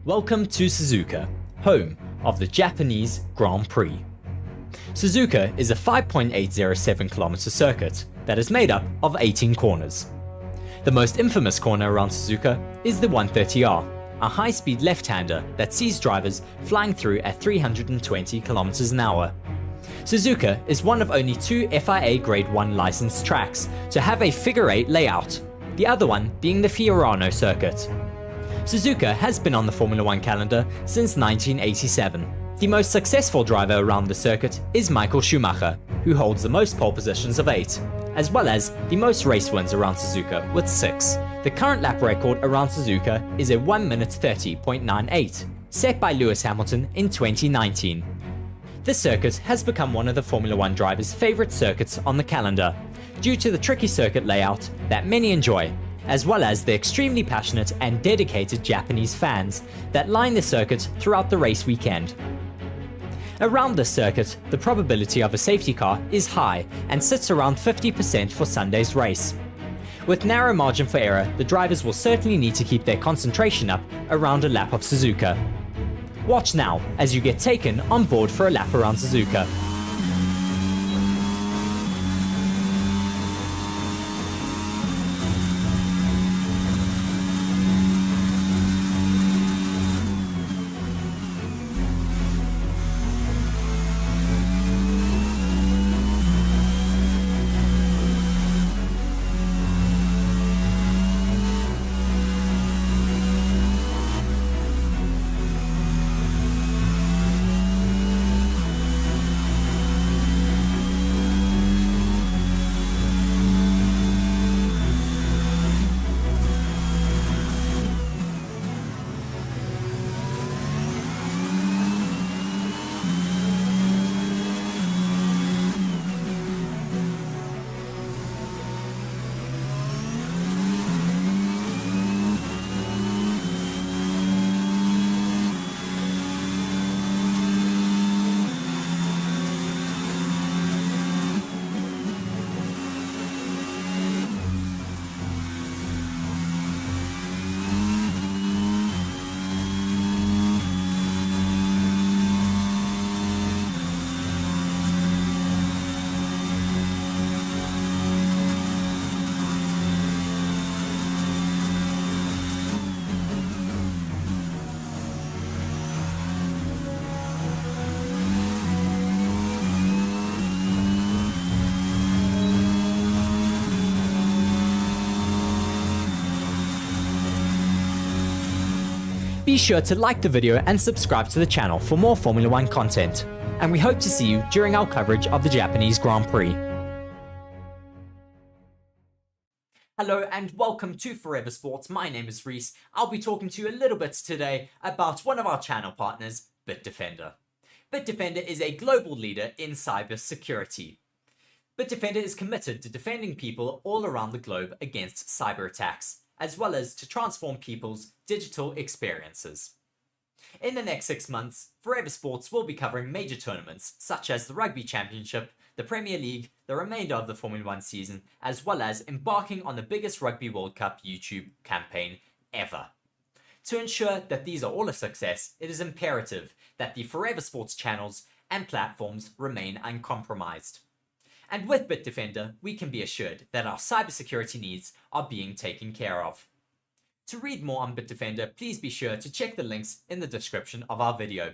Welcome to Suzuka, home of the Japanese Grand Prix. Suzuka is a 5.807 kilometer circuit that is made up of 18 corners. The most infamous corner around Suzuka is the 130R, a high-speed left-hander that sees drivers flying through at 320 kilometers an hour. Suzuka is one of only two FIA Grade 1 licensed tracks to have a figure-8 layout, the other one being the Fiorano circuit. Suzuka has been on the Formula 1 calendar since 1987. The most successful driver around the circuit is Michael Schumacher, who holds the most pole positions of 8, as well as the most race wins around Suzuka with 6. The current lap record around Suzuka is a 1 minute 30.98, set by Lewis Hamilton in 2019. This circuit has become one of the Formula 1 drivers' favourite circuits on the calendar, due to the tricky circuit layout that many enjoy, as well as the extremely passionate and dedicated Japanese fans that line the circuit throughout the race weekend. Around this circuit, the probability of a safety car is high and sits around 50% for Sunday's race. With narrow margin for error, the drivers will certainly need to keep their concentration up around a lap of Suzuka. Watch now as you get taken on board for a lap around Suzuka. Be sure to like the video and subscribe to the channel for more Formula 1 content, and we hope to see you during our coverage of the Japanese Grand Prix. Hello and welcome to Forever Sports. My name is Reece. I'll be talking to you a little bit today about one of our channel partners, Bitdefender. Bitdefender is a global leader in cyber security. Bitdefender is committed to defending people all around the globe against cyber attacks, as well as to transform people's digital experiences. In the next 6 months, Forever Sports will be covering major tournaments such as the Rugby Championship, the Premier League, the remainder of the Formula 1 season, as well as embarking on the biggest Rugby World Cup YouTube campaign ever. To ensure that these are all a success, it is imperative that the Forever Sports channels and platforms remain uncompromised. And with Bitdefender, we can be assured that our cybersecurity needs are being taken care of. To read more on Bitdefender, please be sure to check the links in the description of our video.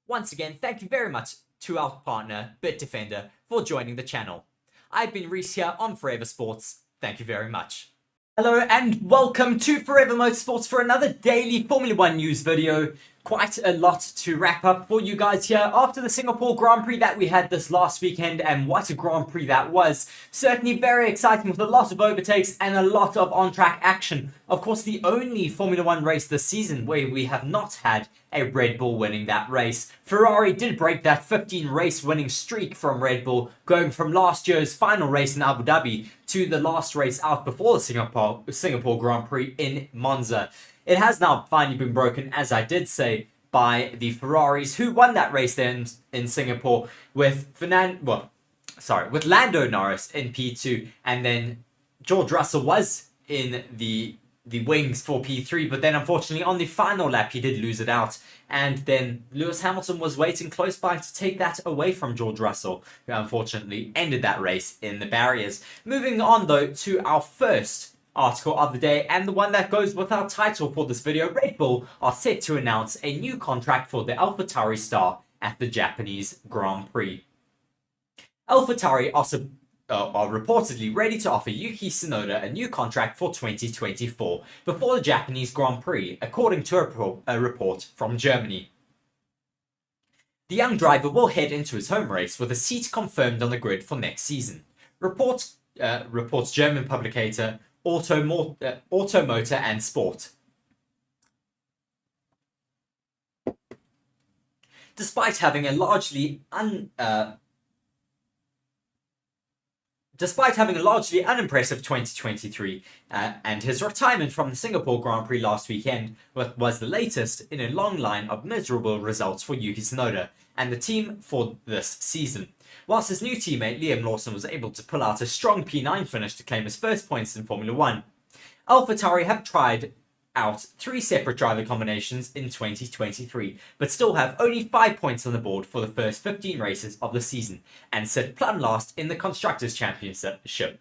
Once again, thank you very much to our partner, Bitdefender, for joining the channel. I've been Reece here on Forever Sports. Thank you very much. Hello and welcome to Forever Motorsports for another daily Formula 1 news video. Quite a lot to wrap up for you guys here after the Singapore Grand Prix that we had this last weekend, and what a Grand Prix that was. Certainly very exciting with a lot of overtakes and a lot of on-track action. Of course, the only Formula 1 race this season where we have not had a Red Bull winning that race. Ferrari did break that 15 race winning streak from Red Bull, going from last year's final race in Abu Dhabi to the last race out before the Singapore Grand Prix in Monza. It has now finally been broken, as I did say, by the Ferraris, who won that race there in Singapore with Lando Norris in P2, and then George Russell was in the the wings for P3, but then unfortunately on the final lap he did lose it out, and then Lewis Hamilton was waiting close by to take that away from George Russell, who unfortunately ended that race in the barriers. Moving on though to our first article of the day, and the one that goes with our title for this video. Red Bull are set to announce a new contract for the AlphaTauri star at the Japanese Grand Prix. AlphaTauri are reportedly ready to offer Yuki Tsunoda a new contract for 2024 before the Japanese Grand Prix, according to a report from Germany. The young driver will head into his home race with a seat confirmed on the grid for next season, reports German publicator Auto, Motor and Sport. Despite having a largely unimpressive 2023, and his retirement from the Singapore Grand Prix last weekend was the latest in a long line of miserable results for Yuki Tsunoda and the team for this season. Whilst his new teammate Liam Lawson was able to pull out a strong P9 finish to claim his first points in Formula 1, AlphaTauri have tried out 3 separate driver combinations in 2023, but still have only 5 points on the board for the first 15 races of the season, and sit plumb last in the Constructors' Championship.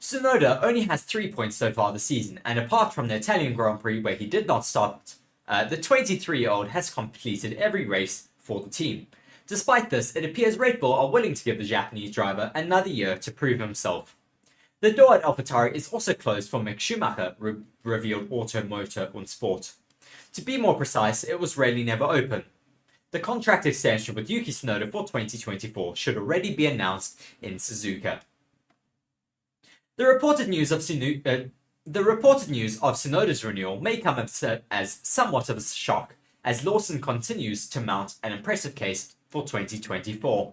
Tsunoda only has 3 points so far this season, and apart from the Italian Grand Prix where he did not start, the 23-year-old has completed every race for the team. Despite this, it appears Red Bull are willing to give the Japanese driver another year to prove himself. The door at AlphaTauri is also closed for Mick Schumacher, revealed Auto, Motor and Sport. To be more precise, it was really never open. The contract extension with Yuki Tsunoda for 2024 should already be announced in Suzuka. The reported news of Tsunoda's renewal may come as somewhat of a shock, as Lawson continues to mount an impressive case for 2024.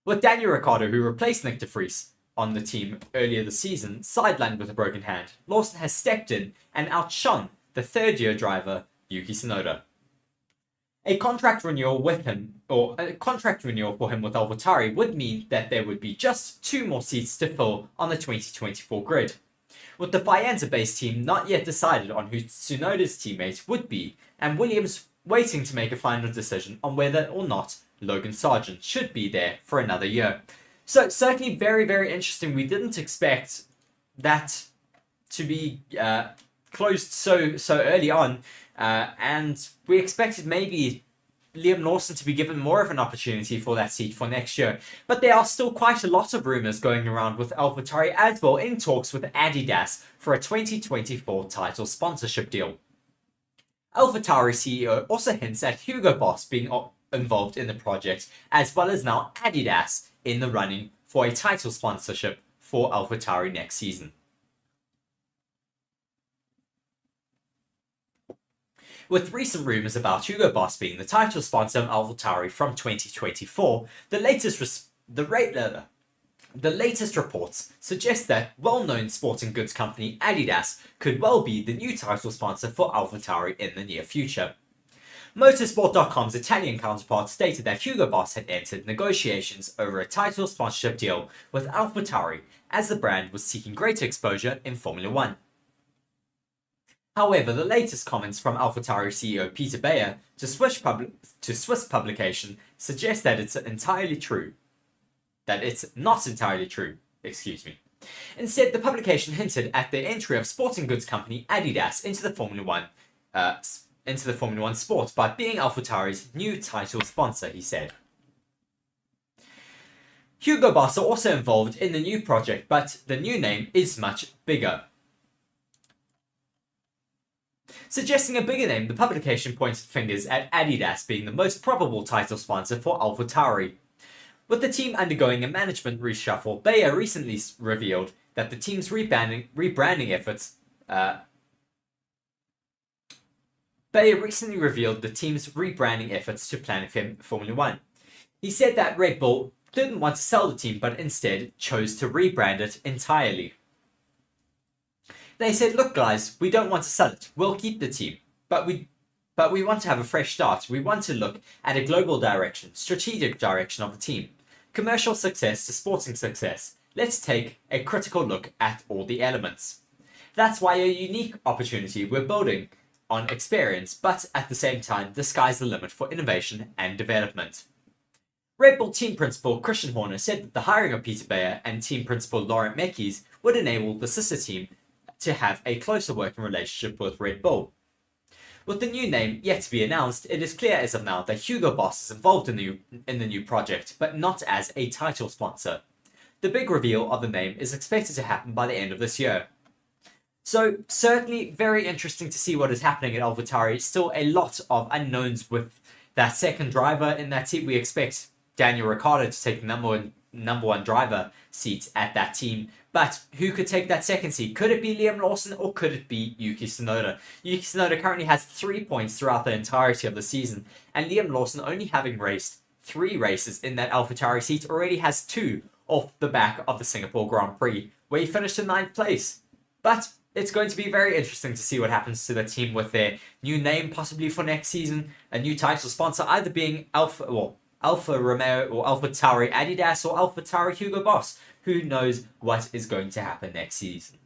With Daniel Ricciardo, who replaced Nyck de Vries on the team earlier this season, sidelined with a broken hand, Lawson has stepped in and outshone the third-year driver Yuki Tsunoda. A contract renewal for him with AlphaTauri would mean that there would be just 2 more seats to fill on the 2024 grid, with the Faenza-based team not yet decided on who Tsunoda's teammate would be, and Williams waiting to make a final decision on whether or not Logan Sargeant should be there for another year. So certainly very, very interesting. We didn't expect that to be closed so early on, and we expected maybe Liam Lawson to be given more of an opportunity for that seat for next year. But there are still quite a lot of rumours going around with AlphaTauri as well, in talks with Adidas for a 2024 title sponsorship deal. AlphaTauri CEO also hints at Hugo Boss being involved in the project, as well as now Adidas in the running for a title sponsorship for AlphaTauri next season. With recent rumours about Hugo Boss being the title sponsor of AlphaTauri from 2024, the latest reports suggest that well-known sporting goods company Adidas could well be the new title sponsor for AlphaTauri in the near future. Motorsport.com's Italian counterpart stated that Hugo Boss had entered negotiations over a title sponsorship deal with AlphaTauri, as the brand was seeking greater exposure in Formula 1. However, the latest comments from AlphaTauri CEO Peter Bayer to Swiss publication suggest that it's not entirely true. Instead, the publication hinted at the entry of sporting goods company Adidas into the Formula 1 sport by being AlphaTauri's new title sponsor, he said. Hugo Boss are also involved in the new project, but the new name is much bigger. Suggesting a bigger name, the publication pointed fingers at Adidas being the most probable title sponsor for AlphaTauri. With the team undergoing a management reshuffle, Bayer recently revealed that the team's rebranding efforts to Planet Formula 1. He said that Red Bull didn't want to sell the team, but instead chose to rebrand it entirely. They said, "Look guys, we don't want to sell it. We'll keep the team, but we want to have a fresh start. We want to look at a global direction, strategic direction of the team. Commercial success to sporting success. Let's take a critical look at all the elements." That's why a unique opportunity we're building on experience, but at the same time, the sky's the limit for innovation and development. Red Bull team principal Christian Horner said that the hiring of Peter Bayer and team principal Laurent Mekies would enable the sister team to have a closer working relationship with Red Bull. With the new name yet to be announced, it is clear as of now that Hugo Boss is involved in the new project, but not as a title sponsor. The big reveal of the name is expected to happen by the end of this year. So, certainly very interesting to see what is happening at AlphaTauri. Still a lot of unknowns with that second driver in that team. We expect Daniel Ricciardo to take the number one driver seat at that team. But who could take that second seat? Could it be Liam Lawson or could it be Yuki Tsunoda? Yuki Tsunoda currently has 3 points throughout the entirety of the season, and Liam Lawson, only having raced 3 races in that AlphaTauri seat, already has 2 off the back of the Singapore Grand Prix, where he finished in 9th place. But it's going to be very interesting to see what happens to the team with their new name, possibly for next season, a new title sponsor, either being Alfa Romeo or AlphaTauri Adidas or AlphaTauri Hugo Boss. Who knows what is going to happen next season.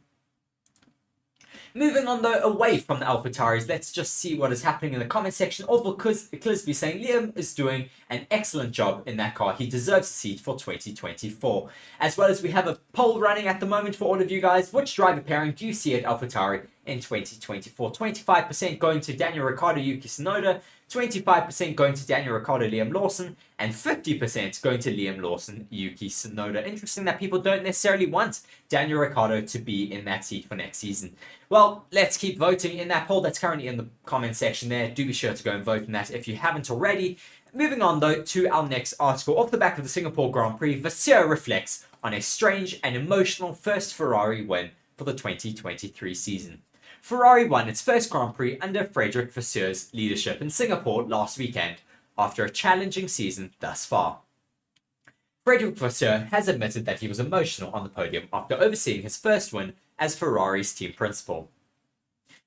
Moving on though, away from the AlphaTauris, let's just see what is happening in the comment section. Orville Clisby saying Liam is doing an excellent job in that car. He deserves a seat for 2024. As well as we have a poll running at the moment for all of you guys. Which driver pairing do you see at AlphaTauri in 2024? 25% going to Daniel Ricciardo, Yuki Tsunoda, 25% going to Daniel Ricciardo, Liam Lawson, and 50% going to Liam Lawson, Yuki Tsunoda. Interesting that people don't necessarily want Daniel Ricciardo to be in that seat for next season. Well, let's keep voting in that poll that's currently in the comment section there. Do be sure to go and vote in that if you haven't already. Moving on though to our next article. Off the back of the Singapore Grand Prix, Vasseur reflects on a strange and emotional first Ferrari win for the 2023 season. Ferrari won its first Grand Prix under Frederic Vasseur's leadership in Singapore last weekend, after a challenging season thus far. Frederic Vasseur has admitted that he was emotional on the podium after overseeing his first win as Ferrari's team principal.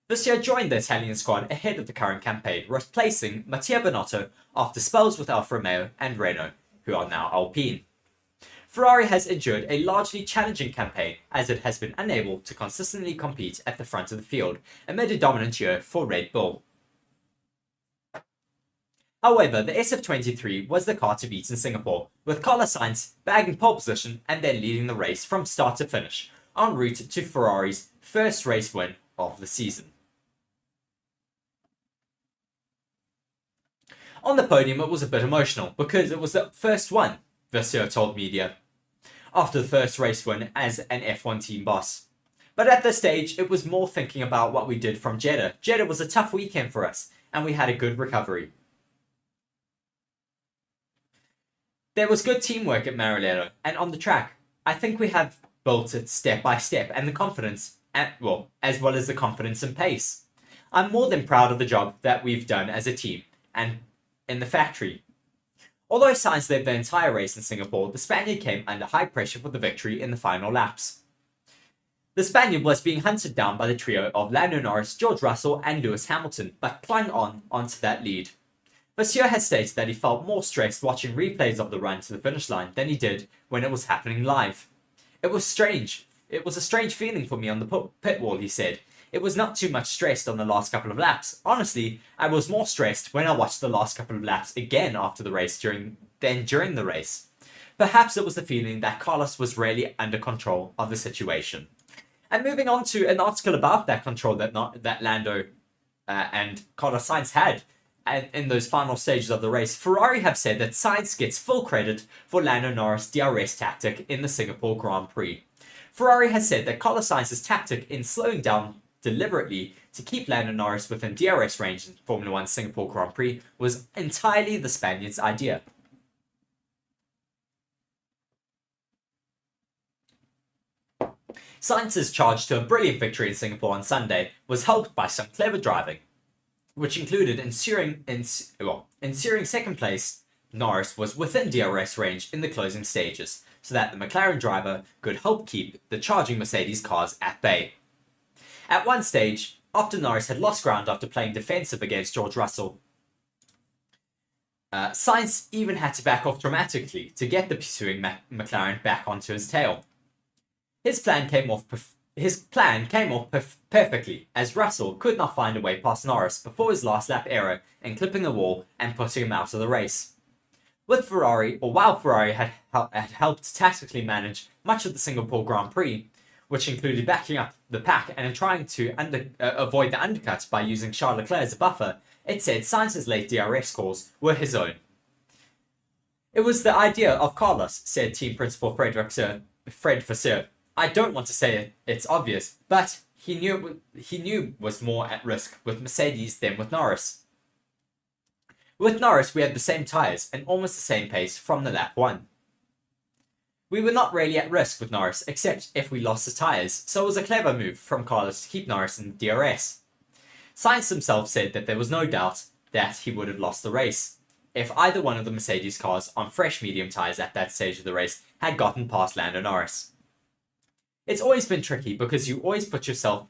Vasseur joined the Italian squad ahead of the current campaign, replacing Mattia Binotto after spells with Alfa Romeo and Renault, who are now Alpine. Ferrari has endured a largely challenging campaign as it has been unable to consistently compete at the front of the field amid a dominant year for Red Bull. However, the SF23 was the car to beat in Singapore, with Carlos Sainz bagging pole position and then leading the race from start to finish, en route to Ferrari's first race win of the season. On the podium, it was a bit emotional because it was the first one, Vasseur told media, after the first race win as an F1 team boss. But at this stage, it was more thinking about what we did from Jeddah. Jeddah was a tough weekend for us, and we had a good recovery. There was good teamwork at Maranello and on the track. I think we have built it step by step, and the confidence, as well as the confidence and pace. I'm more than proud of the job that we've done as a team and in the factory. Although Sainz led the entire race in Singapore, the Spaniard came under high pressure for the victory in the final laps. The Spaniard was being hunted down by the trio of Lando Norris, George Russell and Lewis Hamilton, but clung onto that lead. Vasseur has stated that he felt more stressed watching replays of the run to the finish line than he did when it was happening live. It was strange. It was a strange feeling for me on the pit wall, he said. It was not too much stressed on the last couple of laps. Honestly, I was more stressed when I watched the last couple of laps again after the race than during the race. Perhaps it was the feeling that Carlos was really under control of the situation. And moving on to an article about that control that Lando and Carlos Sainz had in those final stages of the race, Ferrari have said that Sainz gets full credit for Lando Norris' DRS tactic in the Singapore Grand Prix. Ferrari has said that Carlos Sainz's tactic in slowing down deliberately to keep Lando Norris within DRS range in Formula 1 Singapore Grand Prix was entirely the Spaniard's idea. Sainz's charge to a brilliant victory in Singapore on Sunday was helped by some clever driving, which included ensuring second place Norris was within DRS range in the closing stages, so that the McLaren driver could help keep the charging Mercedes cars at bay. At one stage, after Norris had lost ground after playing defensive against George Russell, Sainz even had to back off dramatically to get the pursuing McLaren back onto his tail. His plan came off His plan came off perfectly, as Russell could not find a way past Norris before his last lap error in clipping the wall and putting him out of the race. While Ferrari had helped tactically manage much of the Singapore Grand Prix, which included backing up the pack and trying to avoid the undercuts by using Charles Leclerc as a buffer, it said Sainz's late DRS calls were his own. It was the idea of Carlos, said team principal Fred Vasseur. I don't want to say it's obvious, but he knew was more at risk with Mercedes than with Norris. With Norris, we had the same tyres and almost the same pace from the lap 1. We were not really at risk with Norris, except if we lost the tyres, so it was a clever move from Carlos to keep Norris in the DRS. Sainz himself said that there was no doubt that he would have lost the race if either one of the Mercedes cars on fresh medium tyres at that stage of the race had gotten past Lando Norris. It's always been tricky because you always put yourself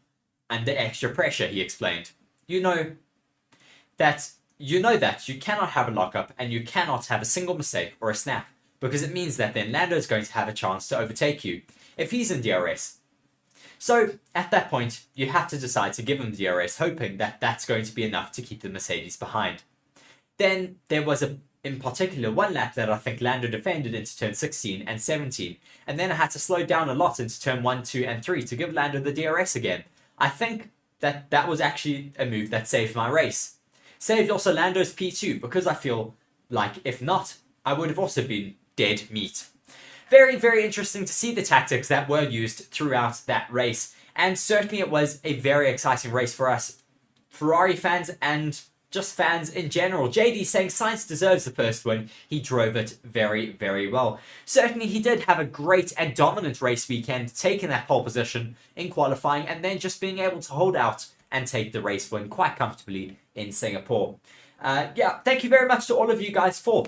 under extra pressure, he explained. You know that you cannot have a lockup and you cannot have a single mistake or a snap, because it means that then Lando is going to have a chance to overtake you if he's in DRS. So at that point, you have to decide to give him DRS, hoping that that's going to be enough to keep the Mercedes behind. Then there was in particular one lap that I think Lando defended into turn 16 and 17, and then I had to slow down a lot into turn 1, 2 and 3 to give Lando the DRS again. I think that was actually a move that saved my race. Saved also Lando's P2, because I feel like if not, I would have also been dead meat. Very, very interesting to see the tactics that were used throughout that race, and certainly it was a very exciting race for us Ferrari fans and just fans in general. JD saying Sainz deserves the first win. He drove it very, very well. Certainly he did have a great and dominant race weekend, taking that pole position in qualifying and then just being able to hold out and take the race win quite comfortably in Singapore. Thank you very much to all of you guys for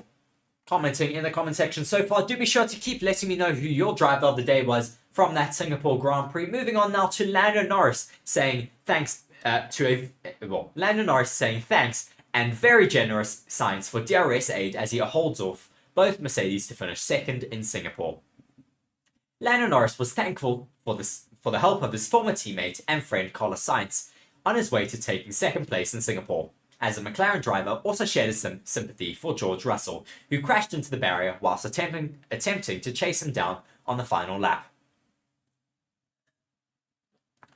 commenting in the comment section so far. Do be sure to keep letting me know who your driver of the day was from that Singapore Grand Prix. Moving on now to Lando Norris saying thanks Lando Norris saying thanks and very generous Sainz for DRS aid as he holds off both Mercedes to finish second in Singapore. Lando Norris was thankful for the help of his former teammate and friend Carlos Sainz on his way to taking second place in Singapore, as a McLaren driver also shared his sympathy for George Russell, who crashed into the barrier whilst attempting to chase him down on the final lap.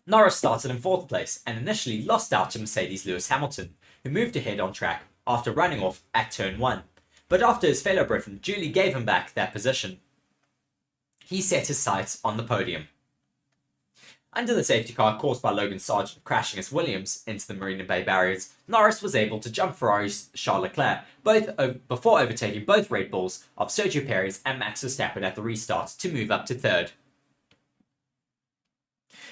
Norris started in 4th place and initially lost out to Mercedes' Lewis Hamilton, who moved ahead on track after running off at turn 1. But after his fellow Briton duly gave him back that position, he set his sights on the podium. Under the safety car caused by Logan Sargeant crashing his Williams into the Marina Bay barriers, Norris was able to jump Ferrari's Charles Leclerc before overtaking both Red Bulls of Sergio Perez and Max Verstappen at the restart to move up to 3rd.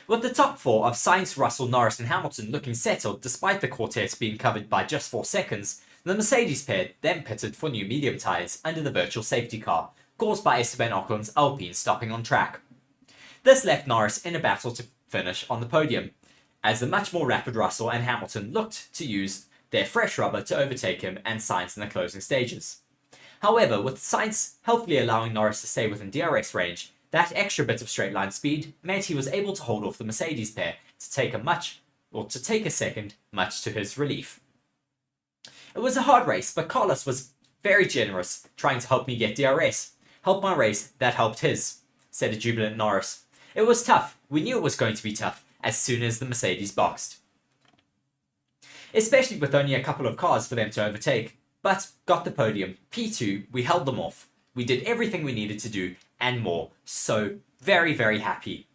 With the top 4 of Sainz, Russell, Norris and Hamilton looking settled despite the quartet being covered by just 4 seconds, the Mercedes pair then pitted for new medium tyres under the virtual safety car, caused by Esteban Ocon's Alpine stopping on track. This left Norris in a battle to finish on the podium, as the much more rapid Russell and Hamilton looked to use their fresh rubber to overtake him and Sainz in the closing stages. However, with Sainz healthily allowing Norris to stay within DRS range, that extra bit of straight line speed meant he was able to hold off the Mercedes pair to take a second, much to his relief. It was a hard race, but Carlos was very generous, trying to help me get DRS. Help my race, that helped his, said a jubilant Norris. It was tough. We knew it was going to be tough as soon as the Mercedes boxed. Especially with only a couple of cars for them to overtake, but got the podium. P2, we held them off. We did everything we needed to do and more, so very, very happy.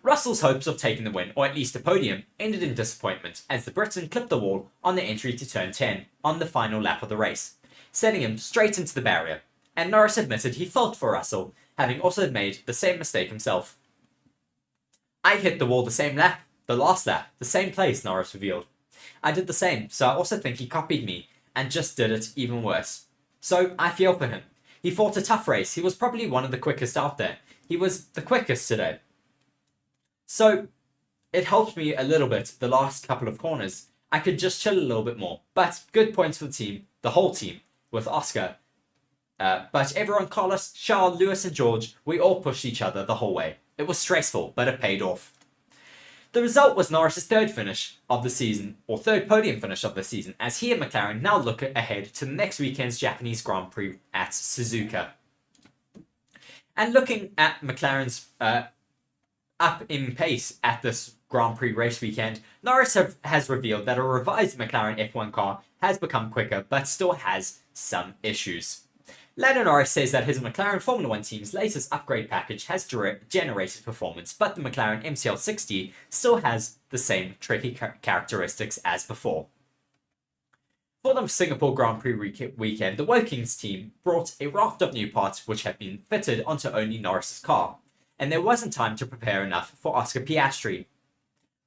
Russell's hopes of taking the win, or at least a podium, ended in disappointment as the Briton clipped the wall on the entry to turn 10 on the final lap of the race, sending him straight into the barrier, and Norris admitted he felt for Russell, having also made the same mistake himself. I hit the wall the same lap, the last lap, the same place, Norris revealed. I did the same, so I also think he copied me, and just did it even worse. So I feel for him. He fought a tough race. He was probably one of the quickest out there. He was the quickest today. So it helped me a little bit the last couple of corners. I could just chill a little bit more. But good points for the team, the whole team, with Oscar. But everyone, Carlos, Charles, Lewis and George, we all pushed each other the whole way. It was stressful, but it paid off. The result was Norris' third finish of the season, or third podium finish of the season, as he and McLaren now look ahead to the next weekend's Japanese Grand Prix at Suzuka. And looking at McLaren's up in pace at this Grand Prix race weekend, Norris has revealed that a revised McLaren F1 car has become quicker, but still has some issues. Lando Norris says that his McLaren Formula 1 team's latest upgrade package has generated performance, but the McLaren MCL60 still has the same tricky characteristics as before. For the Singapore Grand Prix weekend, the Woking team brought a raft of new parts which had been fitted onto only Norris's car, and there wasn't time to prepare enough for Oscar Piastri.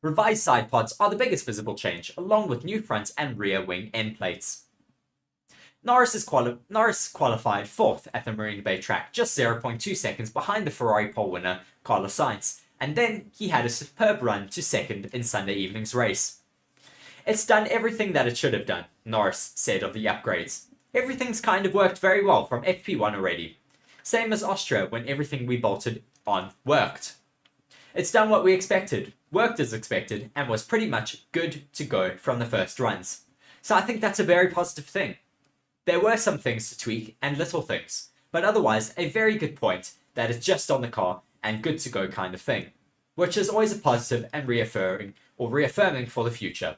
Revised side pods are the biggest visible change, along with new front and rear wing end plates. Norris qualified 4th at the Marina Bay track, just 0.2 seconds behind the Ferrari pole winner Carlos Sainz, and then he had a superb run to 2nd in Sunday evening's race. "It's done everything that it should have done," Norris said of the upgrades. "Everything's kind of worked very well from FP1 already. Same as Austria when everything we bolted on worked. It's done what we expected, worked as expected, and was pretty much good to go from the first runs. So I think that's a very positive thing. There were some things to tweak and little things, but otherwise a very good point that it's just on the car and good to go kind of thing, which is always a positive and reaffirming for the future."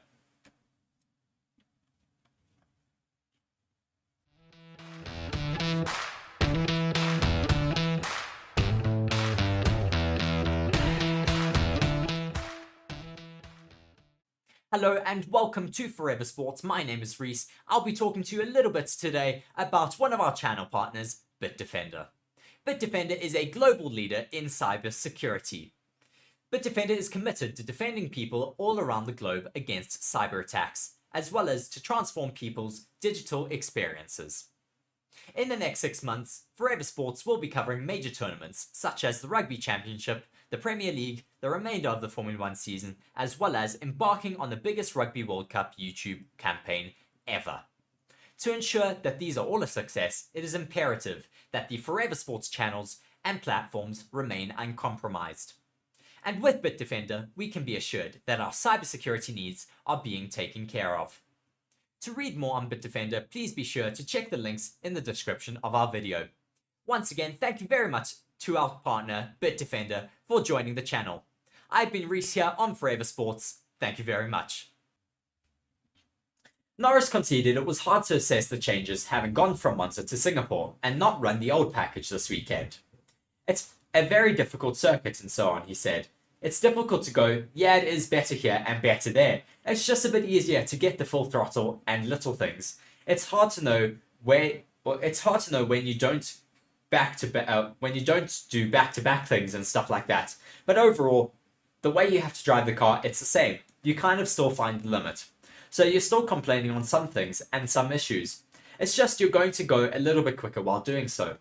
Hello and welcome to Forever Sports. My name is Reece. I'll be talking to you a little bit today about one of our channel partners, Bitdefender. Bitdefender is a global leader in cyber security. Bitdefender is committed to defending people all around the globe against cyber attacks, as well as to transform people's digital experiences. In the next 6 months, Forever Sports will be covering major tournaments such as the Rugby Championship, the Premier League, the remainder of the Formula 1 season, as well as embarking on the biggest Rugby World Cup YouTube campaign ever. To ensure that these are all a success, it is imperative that the Forever Sports channels and platforms remain uncompromised. And with Bitdefender, we can be assured that our cybersecurity needs are being taken care of. To read more on Bitdefender, please be sure to check the links in the description of our video. Once again, thank you very much to our partner, Bitdefender, for joining the channel. I've been Reece here on Forever Sports. Thank you very much. Norris conceded it was hard to assess the changes having gone from Monza to Singapore and not run the old package this weekend. "It's a very difficult circuit and so on," he said. "It's difficult to go, yeah, it is better here and better there. It's just a bit easier to get the full throttle and little things. It's hard to know when you don't do back-to-back things and stuff like that. But overall, the way you have to drive the car, it's the same. You kind of still find the limit. So you're still complaining on some things and some issues. It's just you're going to go a little bit quicker while doing so.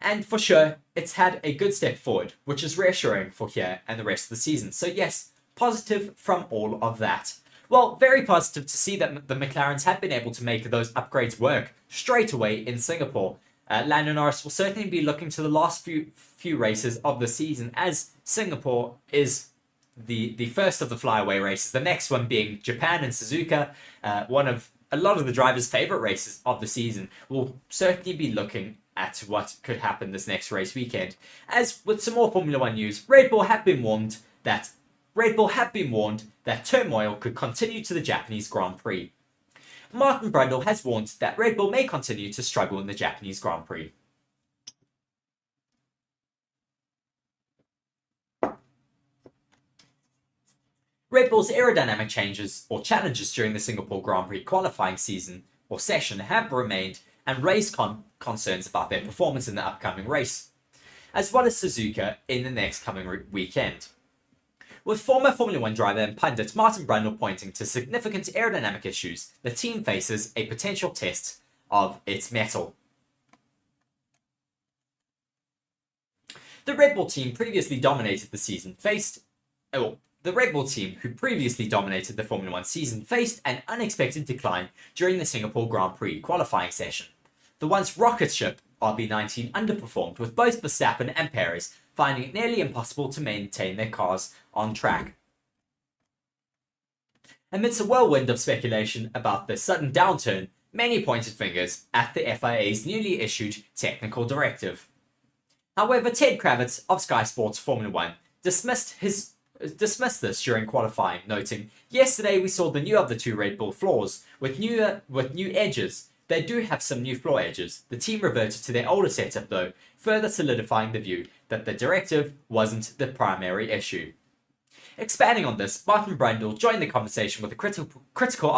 And for sure, it's had a good step forward, which is reassuring for here and the rest of the season. So yes, positive from all of that. Well, very positive to see that the McLarens have been able to make those upgrades work straight away in Singapore. Lando Norris will certainly be looking to the last few races of the season, as Singapore is the first of the flyaway races. The next one being Japan and Suzuka, one of a lot of the drivers' favourite races of the season. Will certainly be looking at what could happen this next race weekend. As with some more Formula 1 news, Red Bull have been warned that turmoil could continue to the Japanese Grand Prix. Martin Brundle has warned that Red Bull may continue to struggle in the Japanese Grand Prix. Red Bull's aerodynamic changes or challenges during the Singapore Grand Prix qualifying season or session have remained and raised concerns about their performance in the upcoming race, as well as Suzuka in the next coming weekend. With former Formula 1 driver and pundit Martin Brundle pointing to significant aerodynamic issues, the team faces a potential test of its mettle. The Red Bull team who previously dominated the Formula 1 season faced an unexpected decline during the Singapore Grand Prix qualifying session. The once rocket ship RB19 underperformed, with both Verstappen and Perez finding it nearly impossible to maintain their cars on track. Amidst a whirlwind of speculation about the sudden downturn, many pointed fingers at the FIA's newly issued technical directive. However, Ted Kravitz of Sky Sports Formula One dismissed this during qualifying, noting, "Yesterday we saw the new of the two Red Bull floors with new edges. They do have some new floor edges. The team reverted to their older setup though, further solidifying the view that the directive wasn't the primary issue." Expanding on this, Martin Brundle joined the conversation with a critical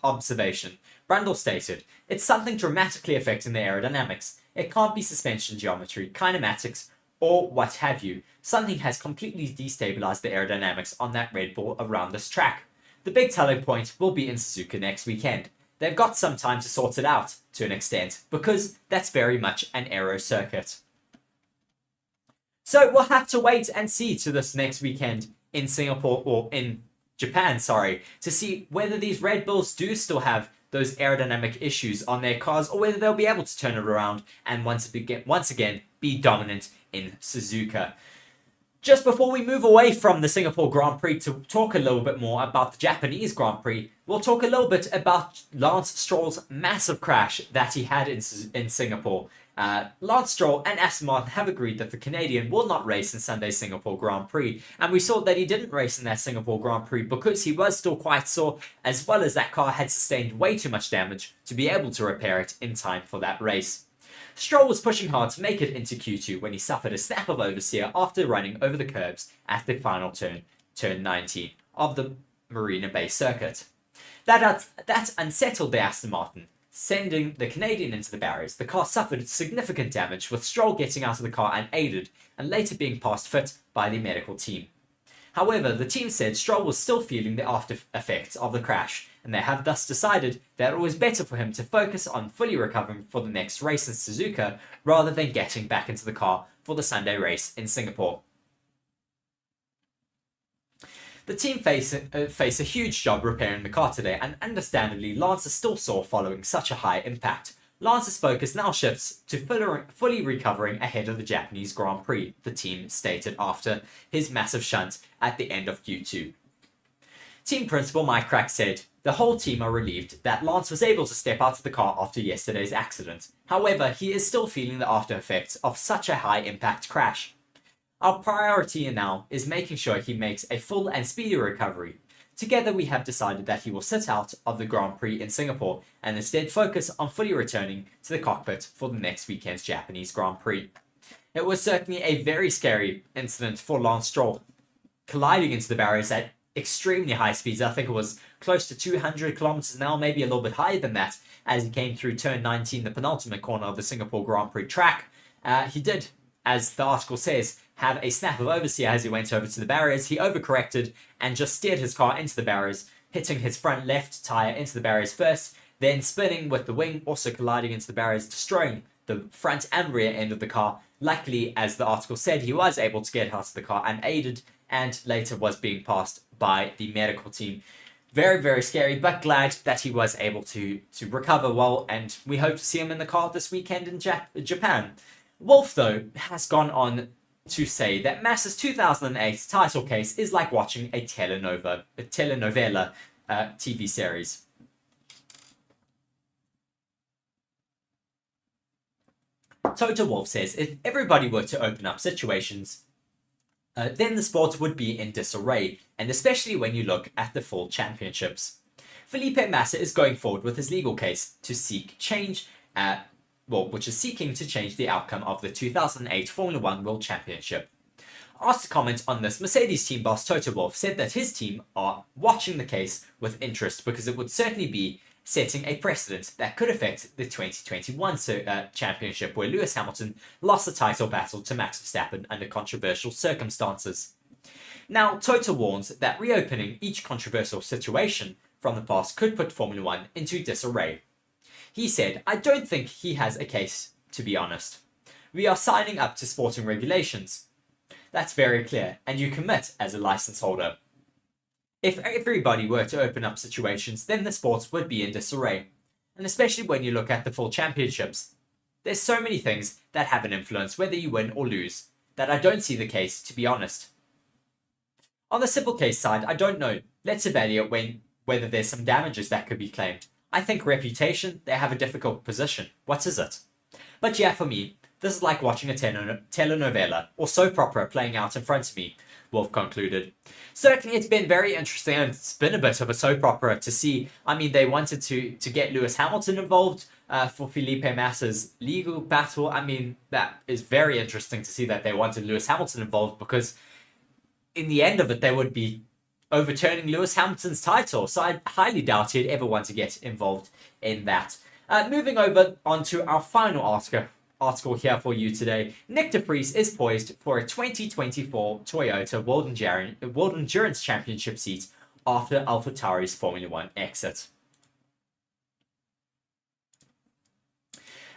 observation. Brundle stated, "It's something dramatically affecting the aerodynamics. It can't be suspension geometry, kinematics, or what have you. Something has completely destabilized the aerodynamics on that Red Bull around this track. The big telling point will be in Suzuka next weekend. They've got some time to sort it out, to an extent, because that's very much an aero circuit." So we'll have to wait and see to this next weekend in Singapore, or in Japan, to see whether these Red Bulls do still have those aerodynamic issues on their cars, or whether they'll be able to turn it around and once again be dominant in Suzuka. Just before we move away from the Singapore Grand Prix to talk a little bit more about the Japanese Grand Prix, we'll talk a little bit about Lance Stroll's massive crash that he had in Singapore. Lance Stroll and Aston Martin have agreed that the Canadian will not race in Sunday's Singapore Grand Prix, and we saw that he didn't race in that Singapore Grand Prix because he was still quite sore, as well as that car had sustained way too much damage to be able to repair it in time for that race. Stroll was pushing hard to make it into Q2 when he suffered a snap of oversteer after running over the curbs at the final turn 19 of the Marina Bay circuit. That unsettled the Aston Martin, sending the Canadian into the barriers. The car suffered significant damage, with Stroll getting out of the car unaided and later being passed fit by the medical team. However, the team said Stroll was still feeling the after effects of the crash, and they have thus decided that it was better for him to focus on fully recovering for the next race in Suzuka rather than getting back into the car for the Sunday race in Singapore. The team face a huge job repairing the car today, and understandably, Lance is still sore following such a high impact. Lance's focus now shifts to fully recovering ahead of the Japanese Grand Prix, the team stated after his massive shunt at the end of Q2. Team principal Mike Crack said, "The whole team are relieved that Lance was able to step out of the car after yesterday's accident. However, he is still feeling the after effects of such a high impact crash. Our priority now is making sure he makes a full and speedy recovery. Together we have decided that he will sit out of the Grand Prix in Singapore and instead focus on fully returning to the cockpit for the next weekend's Japanese Grand Prix." It was certainly a very scary incident for Lance Stroll, colliding into the barriers at extremely high speeds. I think it was close to 200 kilometers an hour, maybe a little bit higher than that, as he came through turn 19, the penultimate corner of the Singapore Grand Prix track. He did, as the article says, have a snap of oversteer as he went over to the barriers. He overcorrected and just steered his car into the barriers, hitting his front left tyre into the barriers first, then spinning with the wing, also colliding into the barriers, destroying the front and rear end of the car. Luckily, as the article said, he was able to get out of the car unaided and later was being passed by the medical team. Very, very scary, but glad that he was able to recover well, and we hope to see him in the car this weekend in Japan. Wolff, though, has gone on to say that Massa's 2008 title case is like watching a telenovela TV series. Toto Wolff says if everybody were to open up situations, then the sport would be in disarray, and especially when you look at the full championships. Felipe Massa is going forward with his legal case to seek change, which is seeking to change the outcome of the 2008 Formula One World Championship. Asked to comment on this, Mercedes team boss Toto Wolff said that his team are watching the case with interest because it would certainly be setting a precedent that could affect the 2021 championship, where Lewis Hamilton lost the title battle to Max Verstappen under controversial circumstances. Now, Toto warns that reopening each controversial situation from the past could put Formula One into disarray. He said, "I don't think he has a case, to be honest. We are signing up to sporting regulations. That's very clear, and you commit as a license holder. If everybody were to open up situations, then the sports would be in disarray. And especially when you look at the full championships. There's so many things that have an influence whether you win or lose, that I don't see the case, to be honest. On the civil case side, I don't know. Let's evaluate whether there's some damages that could be claimed. I think reputation, they have a difficult position. What is it? But yeah, for me, this is like watching a telenovela or soap opera playing out in front of me, Wolff concluded. Certainly it's been very interesting, and it's been a bit of a soap opera to see. I mean, they wanted to get Lewis Hamilton involved for Felipe Massa's legal battle. I mean, that is very interesting to see that they wanted Lewis Hamilton involved, because in the end of it, they would be overturning Lewis Hamilton's title. So I highly doubt he'd ever want to get involved in that. Moving over onto our final article here for you today. Nyck de Vries is poised for a 2024 Toyota World Endurance Championship seat after AlphaTauri's Formula 1 exit.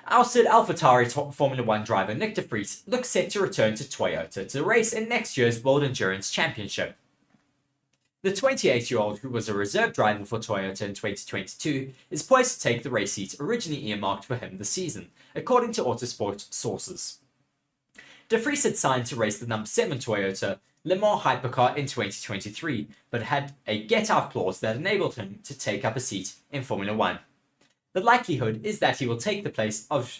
Ousted AlphaTauri Formula 1 driver Nyck de Vries looks set to return to Toyota to race in next year's World Endurance Championship. The 28-year-old, who was a reserve driver for Toyota in 2022, is poised to take the race seat originally earmarked for him this season, according to Motorsport sources. De Vries had signed to race the number 7 Toyota Le Mans hypercar in 2023, but had a get-out clause that enabled him to take up a seat in Formula 1. The likelihood is that he will take the place of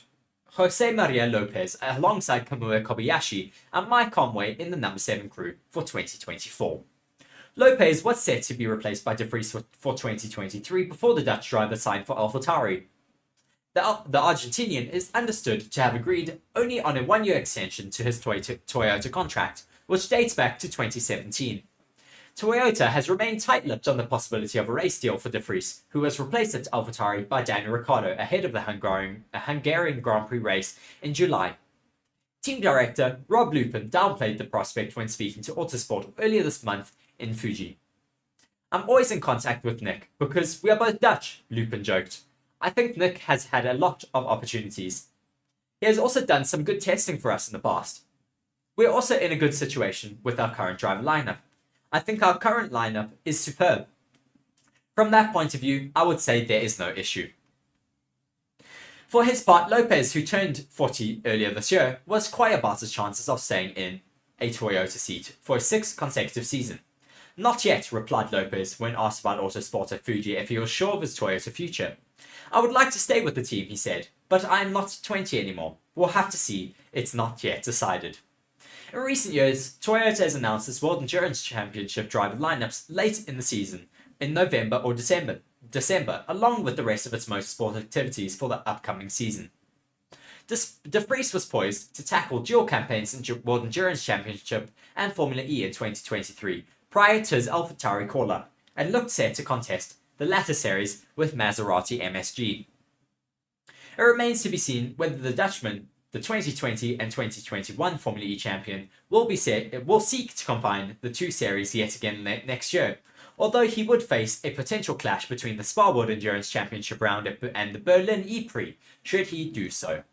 Jose Maria Lopez alongside Kamui Kobayashi and Mike Conway in the number 7 crew for 2024. Lopez was set to be replaced by De Vries for 2023 before the Dutch driver signed for AlphaTauri. The Argentinian is understood to have agreed only on a 1-year extension to his Toyota contract, which dates back to 2017. Toyota has remained tight-lipped on the possibility of a race deal for De Vries, who was replaced at AlphaTauri by Daniel Ricciardo ahead of the Hungarian Grand Prix race in July. Team director Rob Lupin downplayed the prospect when speaking to Autosport earlier this month in Fuji. "I'm always in contact with Nyck because we are both Dutch," Lupin joked. "I think Nyck has had a lot of opportunities. He has also done some good testing for us in the past. We're also in a good situation with our current driver lineup. I think our current lineup is superb. From that point of view, I would say there is no issue." For his part, Lopez, who turned 40 earlier this year, was quiet about his chances of staying in a Toyota seat for a 6th consecutive season. "Not yet," replied Lopez when asked about Autosport at Fuji if he was sure of his Toyota future. "I would like to stay with the team," he said, "but I am not 20 anymore. We'll have to see. It's not yet decided." In recent years, Toyota has announced its World Endurance Championship driver lineups late in the season, in November or December, along with the rest of its motorsport activities for the upcoming season. De Vries was poised to tackle dual campaigns in World Endurance Championship and Formula E in 2023, prior to his AlphaTauri call-up, and looked set to contest the latter series with Maserati MSG. It remains to be seen whether the Dutchman, the 2020 and 2021 Formula E champion, will seek to combine the two series yet again next year, although he would face a potential clash between the Spa World Endurance Championship round and the Berlin E-Prix, should he do so.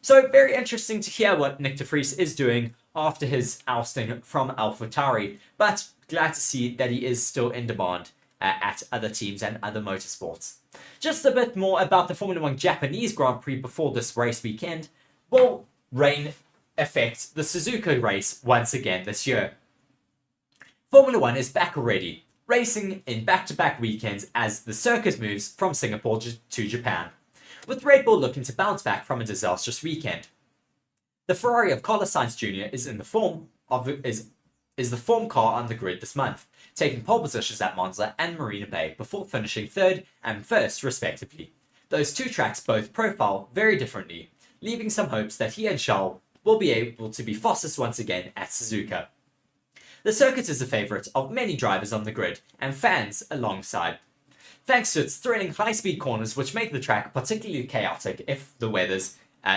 So very interesting to hear what Nyck de Vries is doing after his ousting from AlphaTauri, but glad to see that he is still in demand at other teams and other motorsports. Just a bit more about the Formula 1 Japanese Grand Prix before this race weekend. Will rain affect the Suzuka race once again this year? Formula 1 is back already, racing in back-to-back weekends as the circuit moves from Singapore to Japan, with Red Bull looking to bounce back from a disastrous weekend. The Ferrari of Carlos Sainz Jr. is the form car on the grid this month, taking pole positions at Monza and Marina Bay before finishing 3rd and 1st respectively. Those two tracks both profile very differently, leaving some hopes that he and Charles will be able to be fastest once again at Suzuka. The circuit is a favourite of many drivers on the grid and fans alongside, thanks to its thrilling high-speed corners which make the track particularly chaotic if the weather's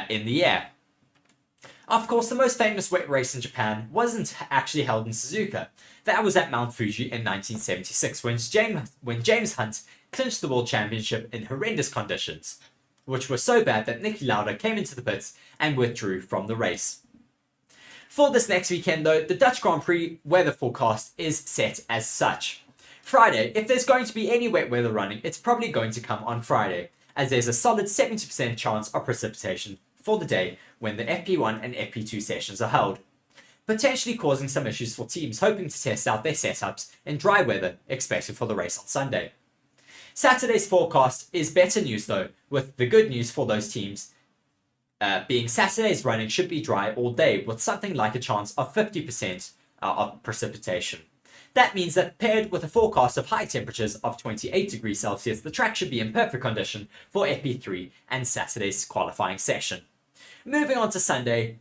in the air. Of course, the most famous wet race in Japan wasn't actually held in Suzuka. That was at Mount Fuji in 1976 when James Hunt clinched the World Championship in horrendous conditions, which were so bad that Niki Lauda came into the pits and withdrew from the race. For this next weekend though, the Dutch Grand Prix weather forecast is set as such. Friday, if there's going to be any wet weather running, it's probably going to come on Friday, as there's a solid 70% chance of precipitation for the day when the FP1 and FP2 sessions are held, potentially causing some issues for teams hoping to test out their setups in dry weather expected for the race on Sunday. Saturday's forecast is better news though, with the good news for those teams being Saturday's running should be dry all day with something like a chance of 50% of precipitation. That means that paired with a forecast of high temperatures of 28 degrees Celsius, the track should be in perfect condition for FP3 and Saturday's qualifying session. Moving on to Sunday,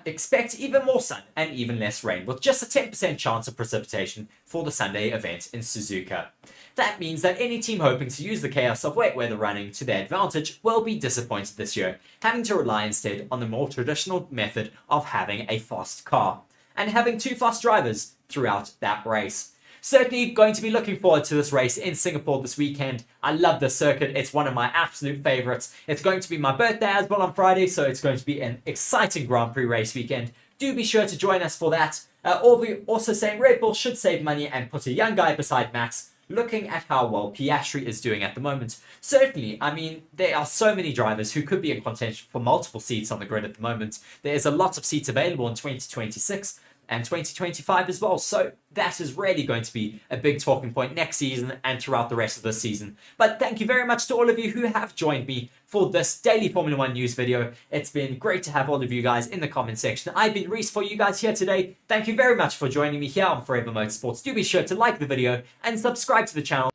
expect even more sun and even less rain, with just a 10% chance of precipitation for the Sunday event in Suzuka. That means that any team hoping to use the chaos of wet weather running to their advantage will be disappointed this year, having to rely instead on the more traditional method of having a fast car, and having 2 fast drivers throughout that race. Certainly going to be looking forward to this race in Singapore this weekend. I love this circuit. It's one of my absolute favorites. It's going to be my birthday as well on Friday, so it's going to be an exciting Grand Prix race weekend. Do be sure to join us for that. Also saying Red Bull should save money and put a young guy beside Max, looking at how well Piastri is doing at the moment. Certainly, I mean, there are so many drivers who could be in contention for multiple seats on the grid at the moment. There's a lot of seats available in 2026 and 2025 as well, so that is really going to be a big talking point next season and throughout the rest of this season. But thank you very much to all of you who have joined me for this daily Formula 1 news video. It's been great to have all of you guys in the comment section. I've been Reece for you guys here today. Thank you very much for joining me here on Forever Motorsports. Do be sure to like the video and subscribe to the channel.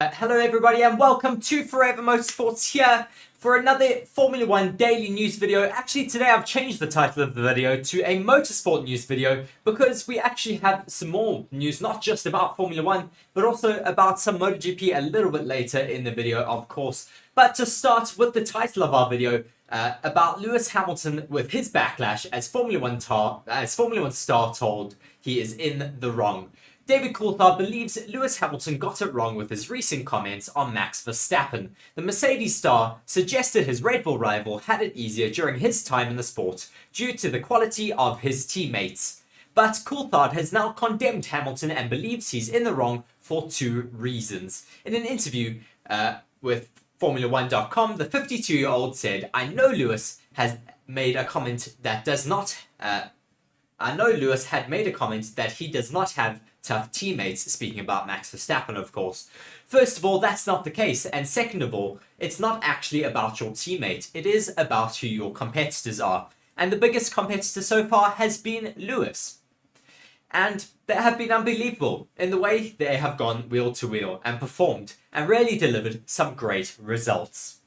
Hello everybody and welcome to Forever Motorsports here for another Formula 1 daily news video. Actually today I've changed the title of the video to a motorsport news video because we actually have some more news, not just about Formula 1 but also about some MotoGP a little bit later in the video, of course. But to start with the title of our video, about Lewis Hamilton with his backlash as Formula 1 star told he is in the wrong. David Coulthard believes Lewis Hamilton got it wrong with his recent comments on Max Verstappen. The Mercedes star suggested his Red Bull rival had it easier during his time in the sport due to the quality of his teammates. But Coulthard has now condemned Hamilton and believes he's in the wrong for 2 reasons. In an interview with Formula1.com, the 52-year-old said, I know Lewis had made a comment that he does not have tough teammates, speaking about Max Verstappen, of course. First of all, that's not the case, and second of all, it's not actually about your teammate, it is about who your competitors are, and the biggest competitor so far has been Lewis. And they have been unbelievable in the way they have gone wheel to wheel and performed, and really delivered some great results.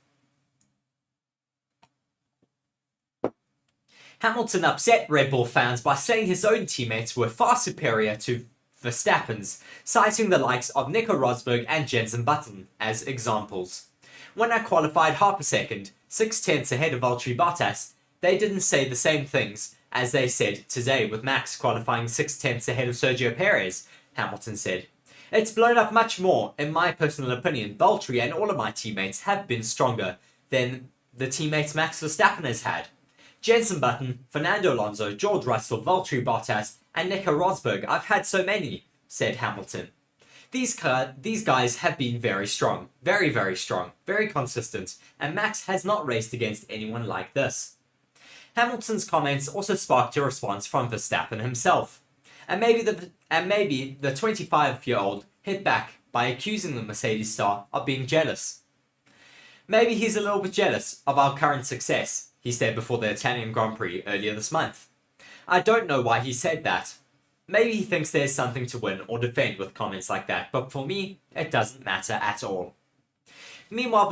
Hamilton upset Red Bull fans by saying his own teammates were far superior to Verstappen's, citing the likes of Nico Rosberg and Jenson Button as examples. When I qualified half a second, 6/10 ahead of Valtteri Bottas, they didn't say the same things as they said today with Max qualifying 6/10 ahead of Sergio Perez, Hamilton said. It's blown up much more. In my personal opinion, Valtteri and all of my teammates have been stronger than the teammates Max Verstappen has had. Jenson Button, Fernando Alonso, George Russell, Valtteri Bottas, and Nico Rosberg, I've had so many, said Hamilton. These guys have been very strong, very strong, very consistent, and Max has not raced against anyone like this. Hamilton's comments also sparked a response from Verstappen himself, and maybe the 25-year-old hit back by accusing the Mercedes star of being jealous. Maybe he's a little bit jealous of our current success, he said before the Italian Grand Prix earlier this month. I don't know why he said that. Maybe he thinks there's something to win or defend with comments like that, but for me, it doesn't matter at all. Meanwhile,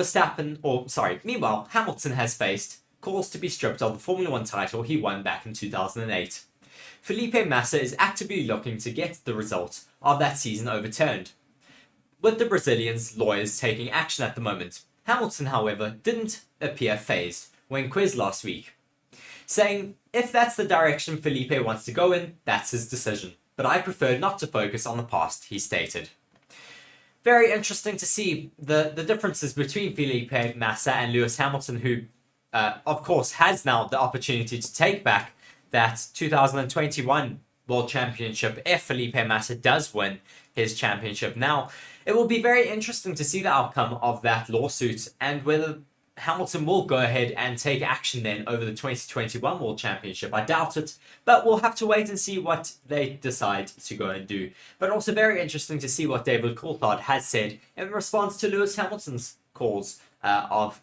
Hamilton has faced calls to be stripped of the Formula 1 title he won back in 2008. Felipe Massa is actively looking to get the result of that season overturned, with the Brazilian's lawyers taking action at the moment. Hamilton, however, didn't appear fazed when quizzed last week, saying, if that's the direction Felipe wants to go in, that's his decision, but I prefer not to focus on the past, he stated. Very interesting to see the differences between Felipe Massa and Lewis Hamilton, who, of course, has now the opportunity to take back that 2021 World Championship if Felipe Massa does win his championship. Now, it will be very interesting to see the outcome of that lawsuit and whether Hamilton will go ahead and take action then over the 2021 World Championship. I doubt it, but we'll have to wait and see what they decide to go and do. But also very interesting to see what David Coulthard has said in response to Lewis Hamilton's calls of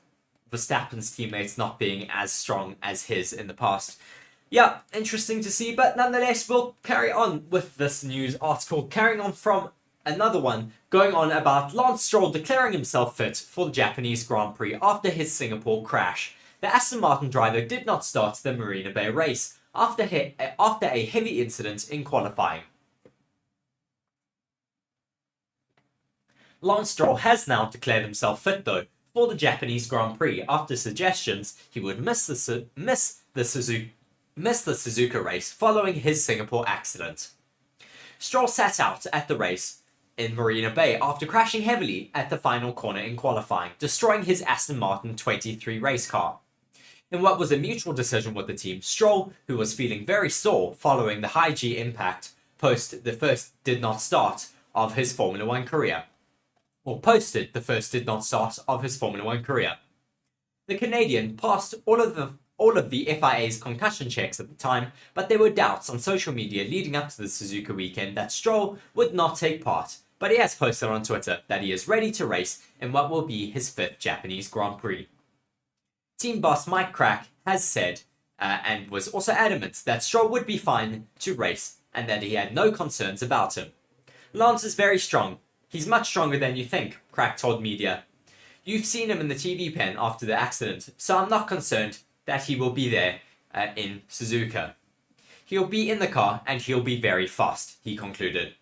Verstappen's teammates not being as strong as his in the past. Yeah, interesting to see, but nonetheless, we'll carry on with this news article, carrying on from another one going on about Lance Stroll declaring himself fit for the Japanese Grand Prix after his Singapore crash. The Aston Martin driver did not start the Marina Bay race after a heavy incident in qualifying. Lance Stroll has now declared himself fit though for the Japanese Grand Prix after suggestions he would miss the Suzuka race following his Singapore accident. Stroll sat out at the race in Marina Bay after crashing heavily at the final corner in qualifying, destroying his Aston Martin 23 race car. In what was a mutual decision with the team, Stroll, who was feeling very sore following the high G impact post the first did not start of his Formula 1 career, or posted the first did not start of his Formula 1 career. The Canadian passed all of the FIA's concussion checks at the time, but there were doubts on social media leading up to the Suzuka weekend that Stroll would not take part, but he has posted on Twitter that he is ready to race in what will be his 5th Japanese Grand Prix. Team boss Mike Crack has said, and was also adamant, that Stroll would be fine to race and that he had no concerns about him. Lance is very strong. He's much stronger than you think, Crack told media. You've seen him in the TV pen after the accident, so I'm not concerned that he will be there in Suzuka. He'll be in the car and he'll be very fast, he concluded.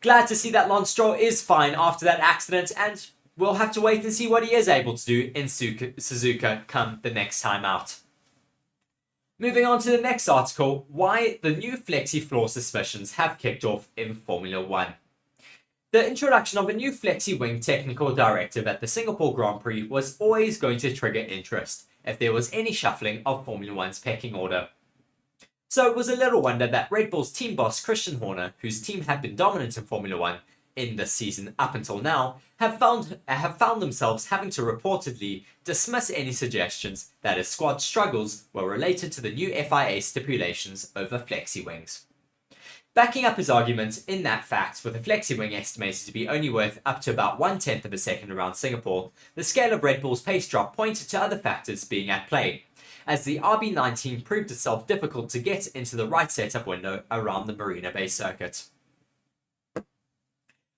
Glad to see that Lance Stroll is fine after that accident, and we'll have to wait and see what he is able to do in Suzuka come the next time out. Moving on to the next article, why the new flexi floor suspensions have kicked off in Formula 1. The introduction of a new flexi wing technical directive at the Singapore Grand Prix was always going to trigger interest if there was any shuffling of Formula 1's pecking order. So it was a little wonder that Red Bull's team boss Christian Horner, whose team had been dominant in Formula 1 in this season up until now, have found themselves having to reportedly dismiss any suggestions that his squad struggles were related to the new FIA stipulations over flexi wings. Backing up his argument in that fact, with a flexi wing estimated to be only worth up to about 1/10 of a second around Singapore, the scale of Red Bull's pace drop pointed to other factors being at play, as the RB19 proved itself difficult to get into the right setup window around the Marina Bay circuit.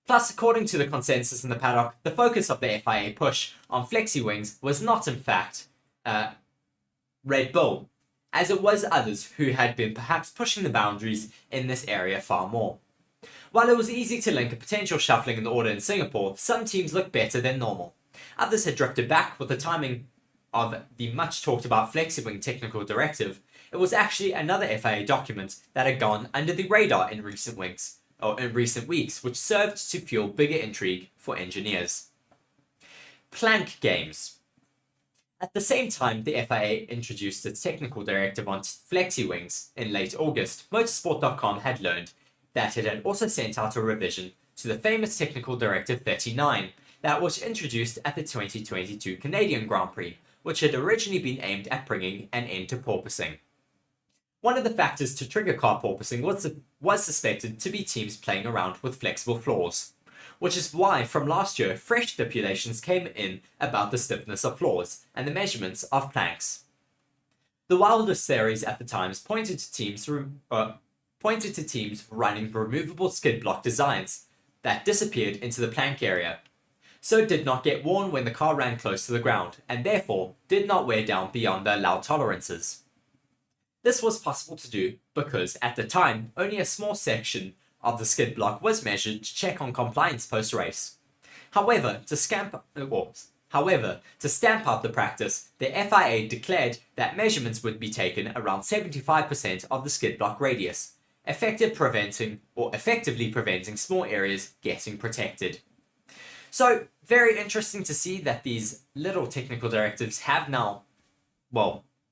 Plus, according to the consensus in the paddock, the focus of the FIA push on flexi wings was not in fact Red Bull, as it was others who had been perhaps pushing the boundaries in this area far more. While it was easy to link a potential shuffling in the order in Singapore, some teams looked better than normal. Others had drifted back with the timing of the much talked about FlexiWing technical directive. It was actually another FIA document that had gone under the radar in recent weeks, which served to fuel bigger intrigue for engineers. Plank games. At the same time, the FIA introduced its technical directive on flexi wings in late August, Motorsport.com had learned that it had also sent out a revision to the famous Technical Directive 39 that was introduced at the 2022 Canadian Grand Prix, which had originally been aimed at bringing an end to porpoising. One of the factors to trigger car porpoising was suspected to be teams playing around with flexible floors, which is why from last year fresh stipulations came in about the stiffness of floors and the measurements of planks. The wildest theories at the time pointed to teams running removable skid block designs that disappeared into the plank area, so did not get worn when the car ran close to the ground, and therefore did not wear down beyond the allowed tolerances. This was possible to do because, at the time, only a small section of the skid block was measured to check on compliance post-race. However, to stamp out the practice, the FIA declared that measurements would be taken around 75% of the skid block radius, effectively preventing small areas getting protected. So, very interesting to see that these little technical directives have now,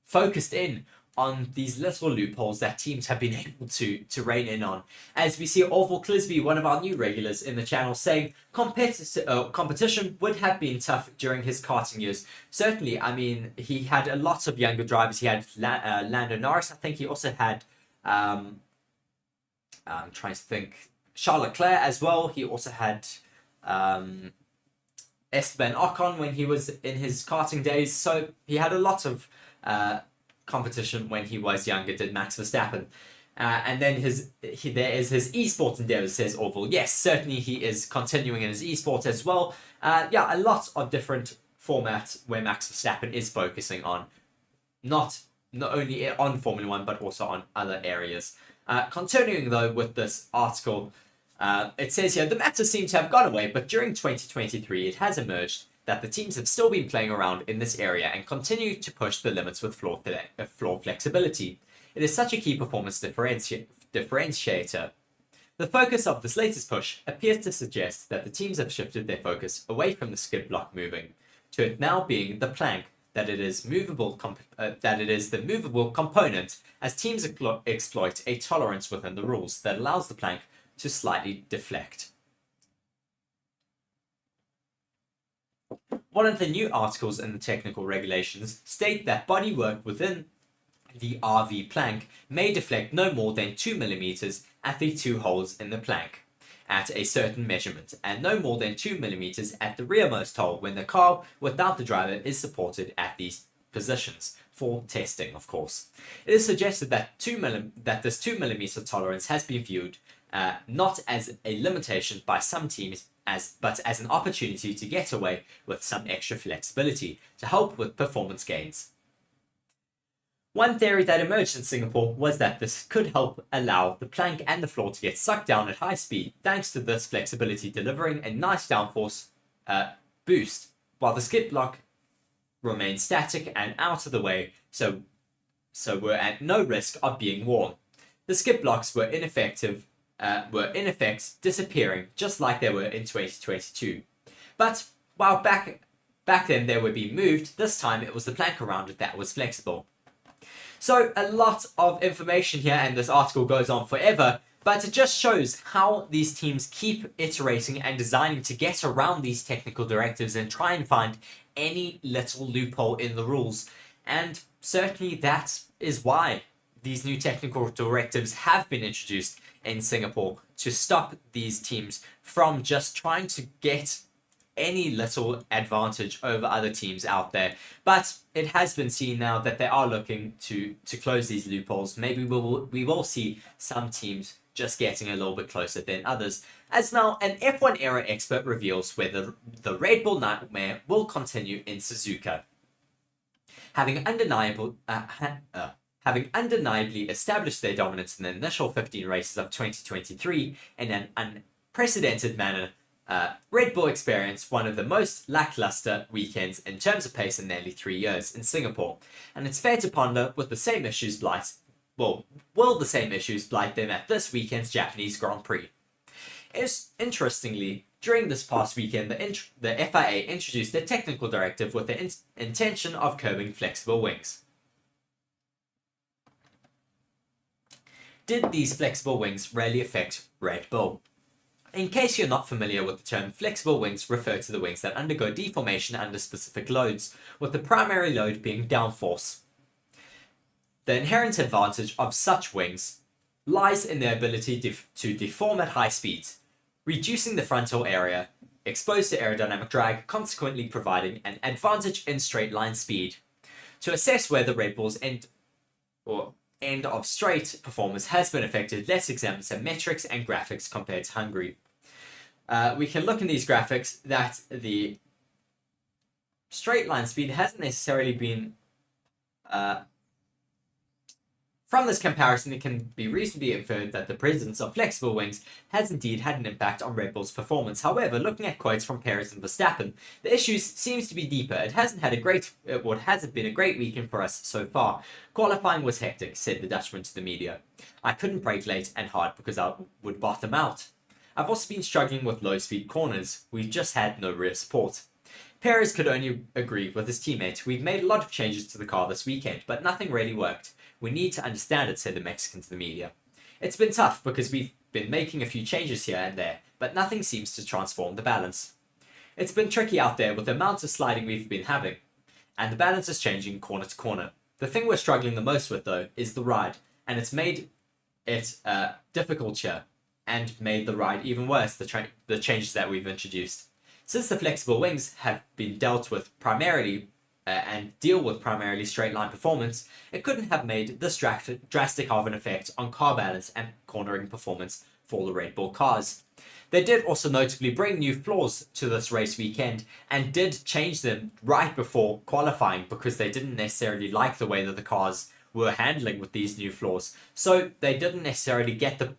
focused in on these little loopholes that teams have been able to rein in on. As we see Orville Clisby, one of our new regulars in the channel, saying competition would have been tough during his karting years. Certainly, I mean, he had a lot of younger drivers. He had Lando Norris. I think he also had, I'm trying to think, Charles Leclerc as well. He also had Esteban Ocon when he was in his karting days. So he had a lot of competition when he was younger, did Max Verstappen. And then there is his esports endeavors, says Orville. Yes, certainly he is continuing in his esports as well. Yeah, a lot of different formats where Max Verstappen is focusing on, not only on Formula 1, but also on other areas. Continuing though with this article, it says here, the matter seems to have gone away, but during 2023 it has emerged that the teams have still been playing around in this area and continue to push the limits with floor flexibility. It is such a key performance differentiator. The focus of this latest push appears to suggest that the teams have shifted their focus away from the skid block moving to it now being the plank, that it is the movable component, as teams exploit a tolerance within the rules that allows the plank to slightly deflect. One of the new articles in the technical regulations state that bodywork within the RV plank may deflect no more than 2 mm at the two holes in the plank at a certain measurement, and no more than 2 mm at the rearmost hole when the car without the driver is supported at these positions, for testing of course. It is suggested that this 2 mm tolerance has been viewed not as a limitation by some teams, but as an opportunity to get away with some extra flexibility to help with performance gains. One theory that emerged in Singapore was that this could help allow the plank and the floor to get sucked down at high speed, thanks to this flexibility delivering a nice downforce boost, while the skid block remained static and out of the way, so were at no risk of being worn. The skid blocks were in effect disappearing, just like they were in 2022. But while back then they were being moved, this time it was the plank around it that was flexible. So a lot of information here, and this article goes on forever, but it just shows how these teams keep iterating and designing to get around these technical directives and try and find any little loophole in the rules. And certainly that is why these new technical directives have been introduced in Singapore, to stop these teams from just trying to get any little advantage over other teams out there. But it has been seen now that they are looking to close these loopholes. Maybe we will see some teams just getting a little bit closer than others, as now an F1 era expert reveals whether the Red Bull nightmare will continue in Suzuka. Having undeniably established their dominance in the initial 15 races of 2023 in an unprecedented manner, Red Bull experienced one of the most lackluster weekends in terms of pace in nearly 3 years in Singapore, and it's fair to ponder will the same issues blight them at this weekend's Japanese Grand Prix. Interestingly, during this past weekend, the FIA introduced a technical directive with the intention of curbing flexible wings. Did these flexible wings really affect Red Bull? In case you're not familiar with the term, flexible wings refer to the wings that undergo deformation under specific loads, with the primary load being downforce. The inherent advantage of such wings lies in their ability to deform at high speeds, reducing the frontal area exposed to aerodynamic drag, consequently providing an advantage in straight line speed. To assess whether Red Bull's end of straight performance has been affected, let's examine some metrics and graphics compared to Hungary. We can look in these graphics that the straight line speed hasn't necessarily been from this comparison, it can be reasonably inferred that the presence of flexible wings has indeed had an impact on Red Bull's performance. However, looking at quotes from Perez and Verstappen, the issue seems to be deeper. It hasn't been a great weekend for us so far. Qualifying was hectic, said the Dutchman to the media. I couldn't brake late and hard because I would bottom out. I've also been struggling with low-speed corners. We've just had no rear support. Perez could only agree with his teammate. We've made a lot of changes to the car this weekend, but nothing really worked. We need to understand it, said the Mexican to the media. It's been tough because we've been making a few changes here and there, but nothing seems to transform the balance. It's been tricky out there with the amount of sliding we've been having, and the balance is changing corner to corner. The thing we're struggling the most with, though, is the ride, and it's made it difficult here, and made the ride even worse, the changes that we've introduced. Since the flexible wings have been dealt with primarily and deal with primarily straight line performance, it couldn't have made this drastic of an effect on car balance and cornering performance for the Red Bull cars. They did also notably bring new flaws to this race weekend and did change them right before qualifying because they didn't necessarily like the way that the cars were handling with these new flaws. So they didn't necessarily get the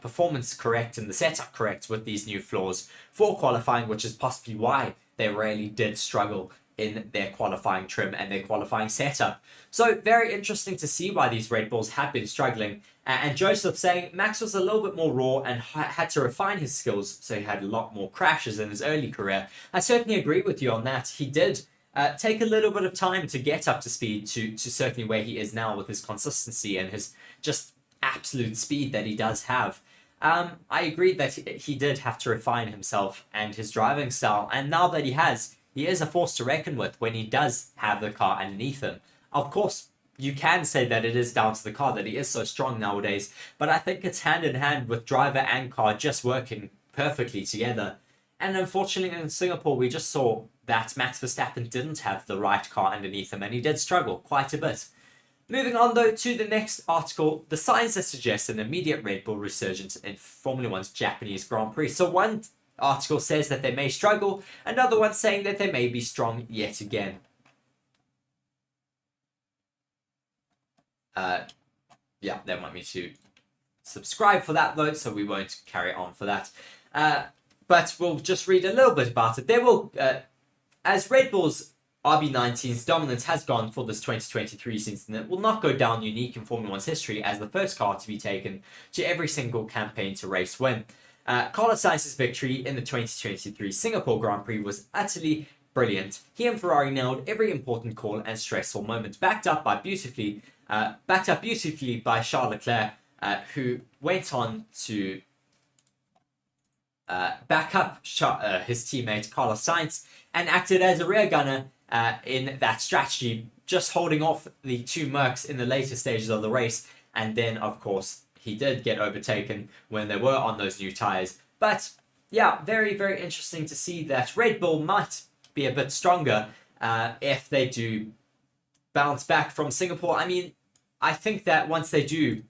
performance correct and the setup correct with these new flaws for qualifying, which is possibly why they really did struggle in their qualifying trim and their qualifying setup. So very interesting to see why these Red Bulls have been struggling. And Joseph saying Max was a little bit more raw and had to refine his skills, so he had a lot more crashes in his early career. I certainly agree with you on that. He did take a little bit of time to get up to speed to certainly where he is now with his consistency and his just absolute speed that he does have. I agree that he did have to refine himself and his driving style, and now that he is a force to reckon with when he does have the car underneath him. Of course, you can say that it is down to the car that he is so strong nowadays, but I think it's hand in hand with driver and car just working perfectly together. And unfortunately in Singapore, we just saw that Max Verstappen didn't have the right car underneath him, and he did struggle quite a bit. Moving on though to the next article, the signs that suggest an immediate Red Bull resurgence in Formula One's Japanese Grand Prix. So one article says that they may struggle, another one saying that they may be strong yet again. Yeah, they want me to subscribe for that though, so we won't carry on for that. But we'll just read a little bit about it. They will, as Red Bull's RB19's dominance has gone for this 2023 season, it will not go down unique in Formula One's history as the first car to be taken to every single campaign to race win. Carlos Sainz's victory in the 2023 Singapore Grand Prix was utterly brilliant. He and Ferrari nailed every important call and stressful moment, backed up beautifully by Charles Leclerc, who went on to back up his teammate Carlos Sainz and acted as a rear gunner in that strategy, just holding off the two Mercs in the later stages of the race. And then, of course, he did get overtaken when they were on those new tyres. But yeah, very, very interesting to see that Red Bull might be a bit stronger if they do bounce back from Singapore. I mean, I think that once they do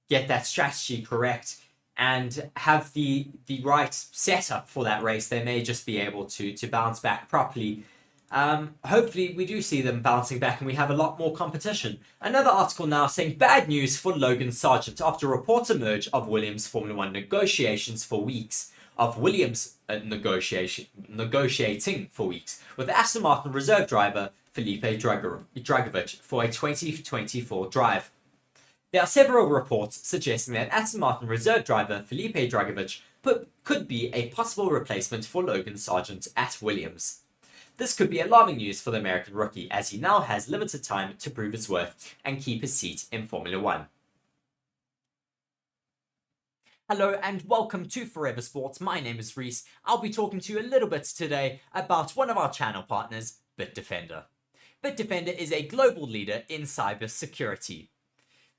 get that strategy correct and have the right setup for that race, they may just be able to bounce back properly. Hopefully we do see them bouncing back and we have a lot more competition. Another article now saying bad news for Logan Sargeant after reports emerge of Williams Formula One negotiations for weeks. Negotiating for weeks with Aston Martin reserve driver Felipe Drugovich for a 2024 drive. There are several reports suggesting that Aston Martin reserve driver Felipe Drugovich could be a possible replacement for Logan Sargeant at Williams. This could be alarming news for the American rookie, as he now has limited time to prove his worth and keep his seat in Formula One. Hello and welcome to Forever Sports. My name is Reece. I'll be talking to you a little bit today about one of our channel partners, Bitdefender. Bitdefender is a global leader in cyber security.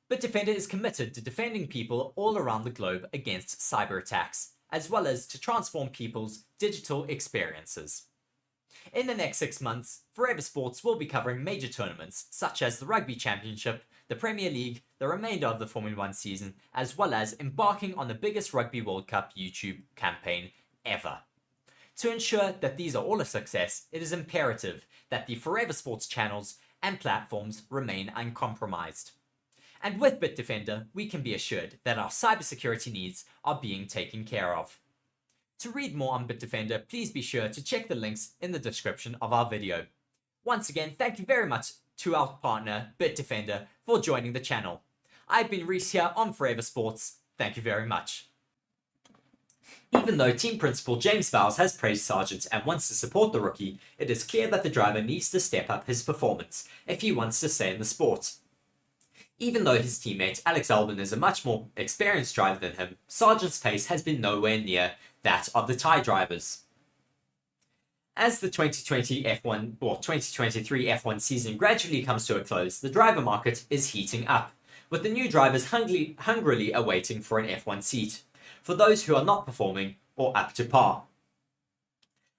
Bitdefender is committed to defending people all around the globe against cyber attacks, as well as to transform people's digital experiences. In the next 6 months, Forever Sports will be covering major tournaments such as the Rugby Championship, the Premier League, the remainder of the Formula One season, as well as embarking on the biggest Rugby World Cup YouTube campaign ever. To ensure that these are all a success, it is imperative that the Forever Sports channels and platforms remain uncompromised. And with Bitdefender, we can be assured that our cybersecurity needs are being taken care of. To read more on Bitdefender, please be sure to check the links in the description of our video. Once again, thank you very much to our partner, Bitdefender, for joining the channel. I've been Reece here on Forever Sports. Thank you very much. Even though team principal James Vowles has praised Sargeant and wants to support the rookie, it is clear that the driver needs to step up his performance if he wants to stay in the sport. Even though his teammate Alex Albon is a much more experienced driver than him, Sargeant's pace has been nowhere near that of the Thai drivers. As the 2020 F1 or 2023 F1 season gradually comes to a close, the driver market is heating up, with the new drivers hungrily awaiting for an F1 seat, for those who are not performing or up to par.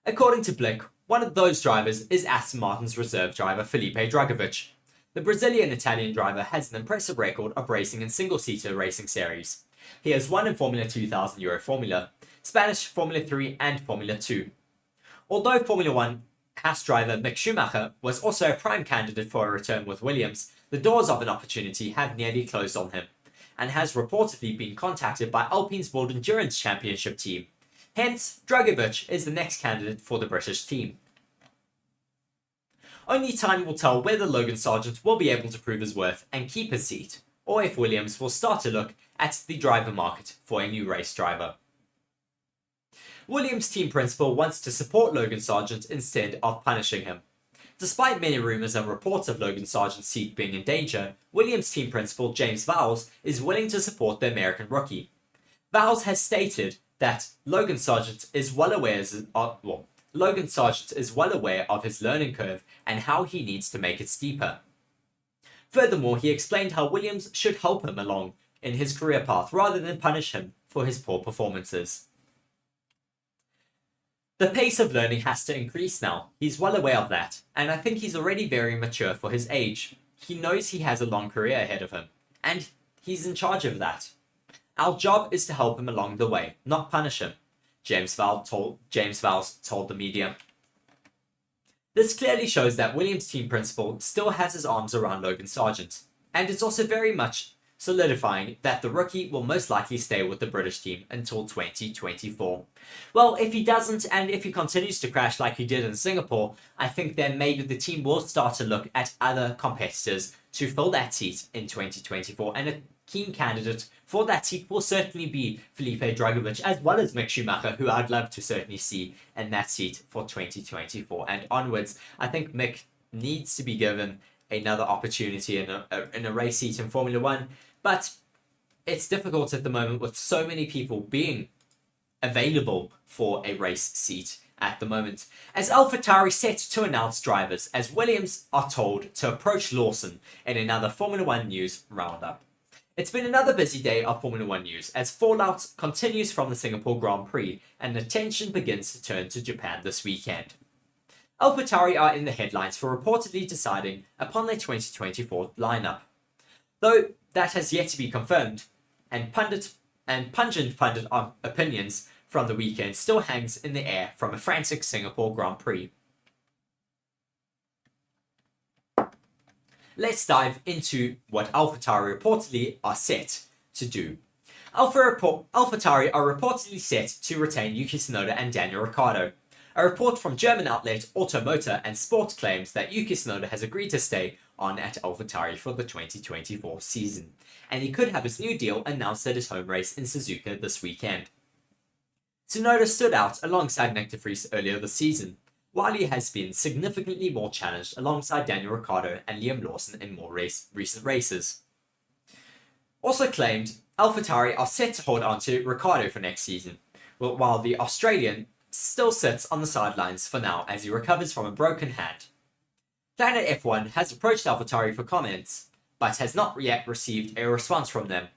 According to Blick, one of those drivers is Aston Martin's reserve driver Felipe Drugovich. The Brazilian-Italian driver has an impressive record of racing in single-seater racing series. He has won in Formula 2000 Euro Formula, Spanish Formula 3 and Formula 2. Although Formula 1 Haas driver Mick Schumacher was also a prime candidate for a return with Williams, the doors of an opportunity have nearly closed on him, and has reportedly been contacted by Alpine's World Endurance Championship team. Hence, Drugovich is the next candidate for the British team. Only time will tell whether Logan Sargeant will be able to prove his worth and keep his seat, or if Williams will start to look at the driver market for a new race driver. Williams' team principal wants to support Logan Sargeant instead of punishing him. Despite many rumours and reports of Logan Sargeant's seat being in danger, Williams' team principal James Vowles is willing to support the American rookie. Vowles has stated that Logan Sargeant is well aware of his learning curve and how he needs to make it steeper. Furthermore, he explained how Williams should help him along in his career path rather than punish him for his poor performances. The pace of learning has to increase now. He's well aware of that, and I think he's already very mature for his age. He knows he has a long career ahead of him, and he's in charge of that. Our job is to help him along the way, not punish him, James Vowles told the media. This clearly shows that Williams' team principal still has his arms around Logan Sargeant, and it's also very much solidifying that the rookie will most likely stay with the British team until 2024. Well, if he doesn't, and if he continues to crash like he did in Singapore, I think then maybe the team will start to look at other competitors to fill that seat in 2024, and a keen candidate for that seat will certainly be Felipe Drugovich, as well as Mick Schumacher, who I'd love to certainly see in that seat for 2024 and onwards. I think Mick needs to be given another opportunity in a race seat in Formula 1, but it's difficult at the moment with so many people being available for a race seat at the moment. As AlphaTauri set to announce drivers, as Williams are told to approach Lawson in another Formula 1 news roundup. It's been another busy day of Formula 1 news as fallout continues from the Singapore Grand Prix and the tension begins to turn to Japan this weekend. AlphaTauri are in the headlines for reportedly deciding upon their 2024 lineup, though that has yet to be confirmed, and pungent pundit opinions from the weekend still hangs in the air from a frantic Singapore Grand Prix. Let's dive into what AlphaTauri reportedly are set to do. AlphaTauri are reportedly set to retain Yuki Tsunoda and Daniel Ricciardo. A report from German outlet Automotor and Sport claims that Yuki Tsunoda has agreed to stay on at AlphaTauri for the 2024 season, and he could have his new deal announced at his home race in Suzuka this weekend. Tsunoda stood out alongside Nyck de Vries earlier this season, while he has been significantly more challenged alongside Daniel Ricciardo and Liam Lawson in more recent races. Also claimed, AlphaTauri are set to hold on to Ricciardo for next season, while the Australian still sits on the sidelines for now as he recovers from a broken hand. Planet F1 has approached AlphaTauri for comments, but has not yet received a response from them.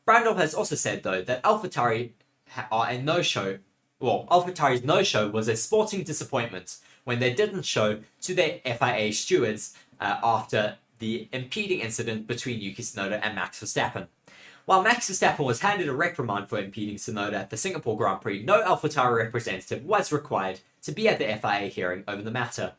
Brundle has also said, though, that AlphaTauri are a no-show. Well, AlphaTauri's no-show was a sporting disappointment when they didn't show to their FIA stewards after the impeding incident between Yuki Tsunoda and Max Verstappen. While Max Verstappen was handed a reprimand for impeding Tsunoda at the Singapore Grand Prix, no AlphaTauri representative was required to be at the FIA hearing over the matter.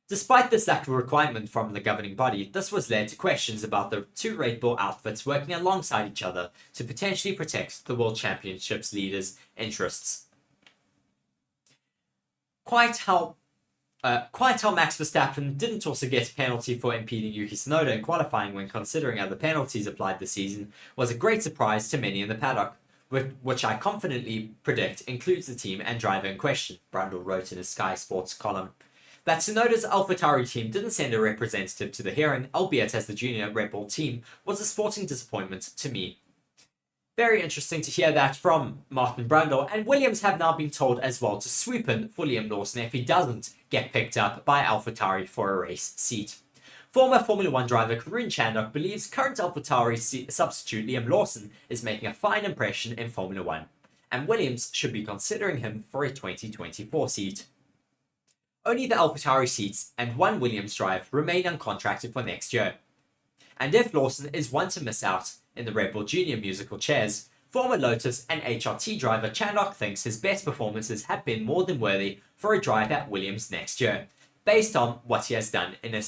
Despite this lack of requirement from the governing body, this was led to questions about the two Red Bull outfits working alongside each other to potentially protect the World Championship's leaders' interests. Quite how Max Verstappen didn't also get a penalty for impeding Yuki Tsunoda in qualifying when considering other penalties applied this season was a great surprise to many in the paddock, which I confidently predict includes the team and driver in question, Brundle wrote in his Sky Sports column. That Tsunoda's AlphaTauri team didn't send a representative to the hearing, albeit as the junior Red Bull team, was a sporting disappointment to me. Very interesting to hear that from Martin Brundle, and Williams have now been told as well to swoop in for Liam Lawson if he doesn't get picked up by AlphaTauri for a race seat. Former Formula 1 driver Karun Chandhok believes current AlphaTauri substitute Liam Lawson is making a fine impression in Formula 1, and Williams should be considering him for a 2024 seat. Only the AlphaTauri seats and one Williams drive remain uncontracted for next year. And if Lawson is one to miss out in the Red Bull Junior musical chairs, former Lotus and HRT driver Chandhok thinks his best performances have been more than worthy for a drive at Williams next year, based on what he has done in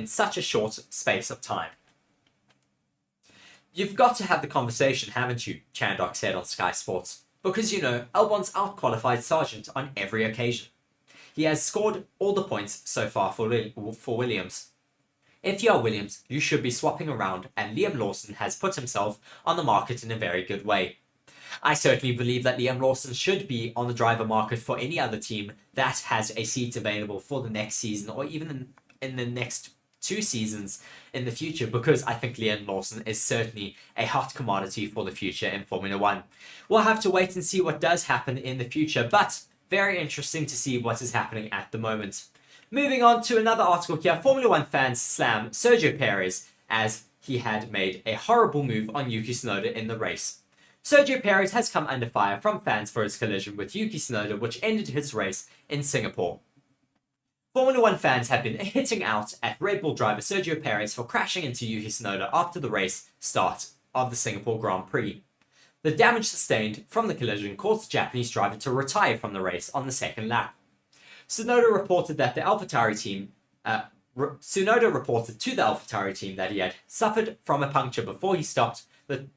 such a short space of time. You've got to have the conversation, haven't you? Chandhok said on Sky Sports. Because Albon's outqualified Sargeant on every occasion. He has scored all the points so far for Williams. If you are Williams, you should be swapping around, and Liam Lawson has put himself on the market in a very good way. I certainly believe that Liam Lawson should be on the driver market for any other team that has a seat available for the next season, or even in the next 2 seasons in the future, because I think Liam Lawson is certainly a hot commodity for the future in Formula 1. We'll have to wait and see what does happen in the future, but very interesting to see what is happening at the moment. Moving on to another article here, Formula 1 fans slam Sergio Perez as he had made a horrible move on Yuki Tsunoda in the race. Sergio Perez has come under fire from fans for his collision with Yuki Tsunoda, which ended his race in Singapore. Formula 1 fans have been hitting out at Red Bull driver Sergio Perez for crashing into Yuki Tsunoda after the race start of the Singapore Grand Prix. The damage sustained from the collision caused the Japanese driver to retire from the race on the second lap. Tsunoda reported to the AlphaTauri team that he had suffered from a puncture before he stopped the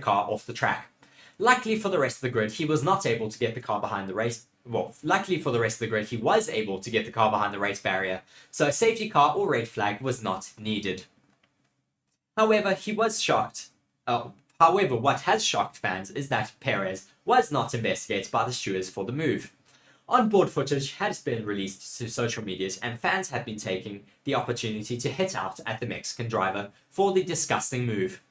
car off the track. Luckily for the rest of the grid, he was not able to get the car behind the race. Well, luckily for the rest of the grid, he was able to get the car behind the race barrier, so a safety car or red flag was not needed. However, he was shocked. However, what has shocked fans is that Perez was not investigated by the stewards for the move. Onboard footage has been released to social medias, and fans have been taking the opportunity to hit out at the Mexican driver for the disgusting move.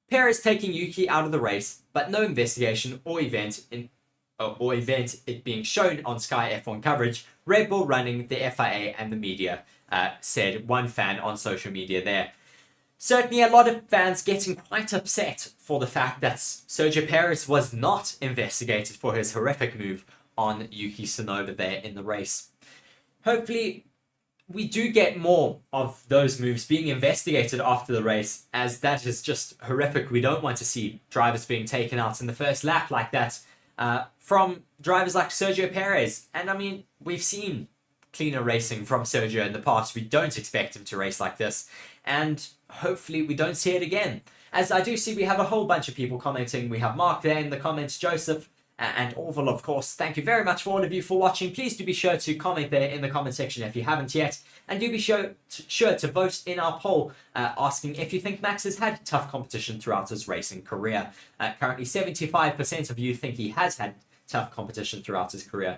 Perez taking Yuki out of the race, but no investigation or event it being shown on Sky F1 coverage. Red Bull running the FIA and the media, said one fan on social media there. Certainly a lot of fans getting quite upset for the fact that Sergio Perez was not investigated for his horrific move on Yuki Tsunoda there in the race. Hopefully, we do get more of those moves being investigated after the race, as that is just horrific. We don't want to see drivers being taken out in the first lap like that from drivers like Sergio Perez. And I mean, we've seen cleaner racing from Sergio in the past. We don't expect him to race like this, and hopefully we don't see it again. As I do see, we have a whole bunch of people commenting. We have Mark there in the comments, Joseph, and Orville, of course. Thank you very much for all of you for watching. Please do be sure to comment there in the comment section if you haven't yet. And do be sure to vote in our poll asking if you think Max has had tough competition throughout his racing career. Currently, 75% of you think he has had tough competition throughout his career.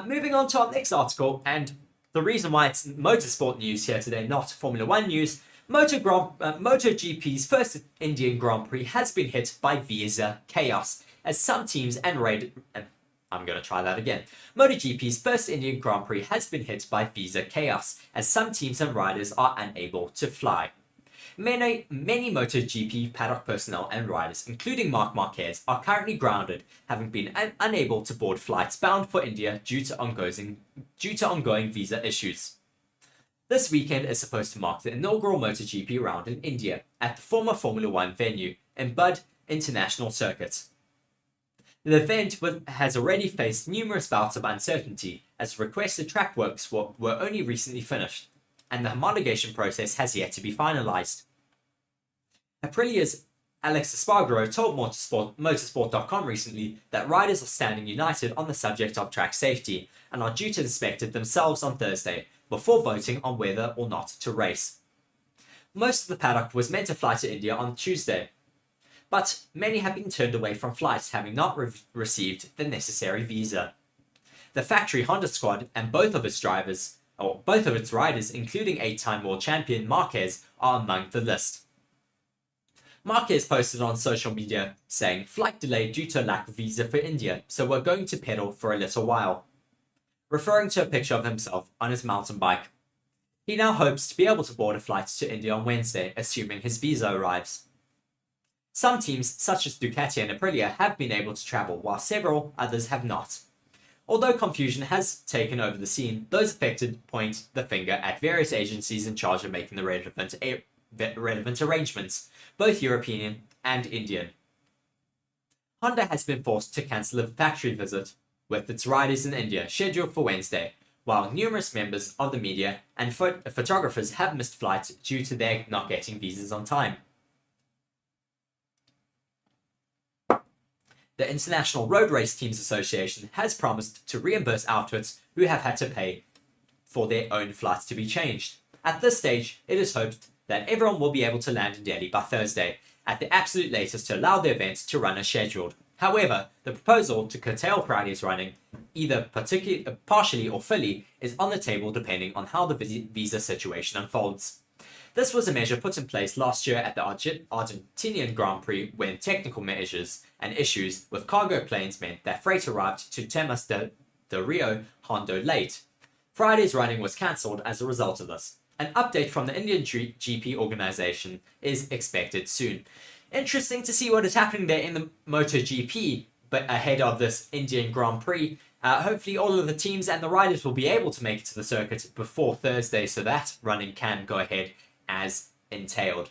Moving on to our next article, and the reason why it's motorsport news here today, not Formula 1 news. MotoGP's first Indian Grand Prix has been hit by visa chaos, as some teams and MotoGP's first Indian Grand Prix has been hit by visa chaos, as some teams and riders are unable to fly. Many MotoGP paddock personnel and riders, including Marc Marquez, are currently grounded, having been unable to board flights bound for India due to ongoing visa issues. This weekend is supposed to mark the inaugural MotoGP round in India at the former Formula 1 venue in Bud International Circuit. The event has already faced numerous bouts of uncertainty, as requested track works were only recently finished, and the homologation process has yet to be finalised. Aprilia's Alex Espargaro told motorsport.com recently that riders are standing united on the subject of track safety and are due to inspect it themselves on Thursday before voting on whether or not to race. Most of the paddock was meant to fly to India on Tuesday, but many have been turned away from flights, having not received the necessary visa. the factory Honda squad and both of its riders, including 8-time world champion Marquez, are among the list. Marquez posted on social media saying, "Flight delayed due to a lack of visa for India, so we're going to pedal for a little while," referring to a picture of himself on his mountain bike. He now hopes to be able to board a flight to India on Wednesday, assuming his visa arrives. Some teams, such as Ducati and Aprilia, have been able to travel, while several others have not. Although confusion has taken over the scene, those affected point the finger at various agencies in charge of making the relevant arrangements, both European and Indian. Honda has been forced to cancel a factory visit, with its riders in India scheduled for Wednesday, while numerous members of the media and photographers have missed flights due to their not getting visas on time. The International Road Race Teams Association has promised to reimburse outfits who have had to pay for their own flights to be changed. At this stage, it is hoped that everyone will be able to land in Delhi by Thursday, at the absolute latest, to allow the event to run as scheduled. However, the proposal to curtail Friday's running, either partially or fully, is on the table depending on how the visa situation unfolds. This was a measure put in place last year at the Argentinian Grand Prix, when technical measures and issues with cargo planes meant that freight arrived to Termas de Rio Hondo late. Friday's running was cancelled as a result of this. An update from the Indian GP organization is expected soon. Interesting to see what is happening there in the MotoGP, but ahead of this Indian Grand Prix. Hopefully all of the teams and the riders will be able to make it to the circuit before Thursday, so that running can go ahead as entailed.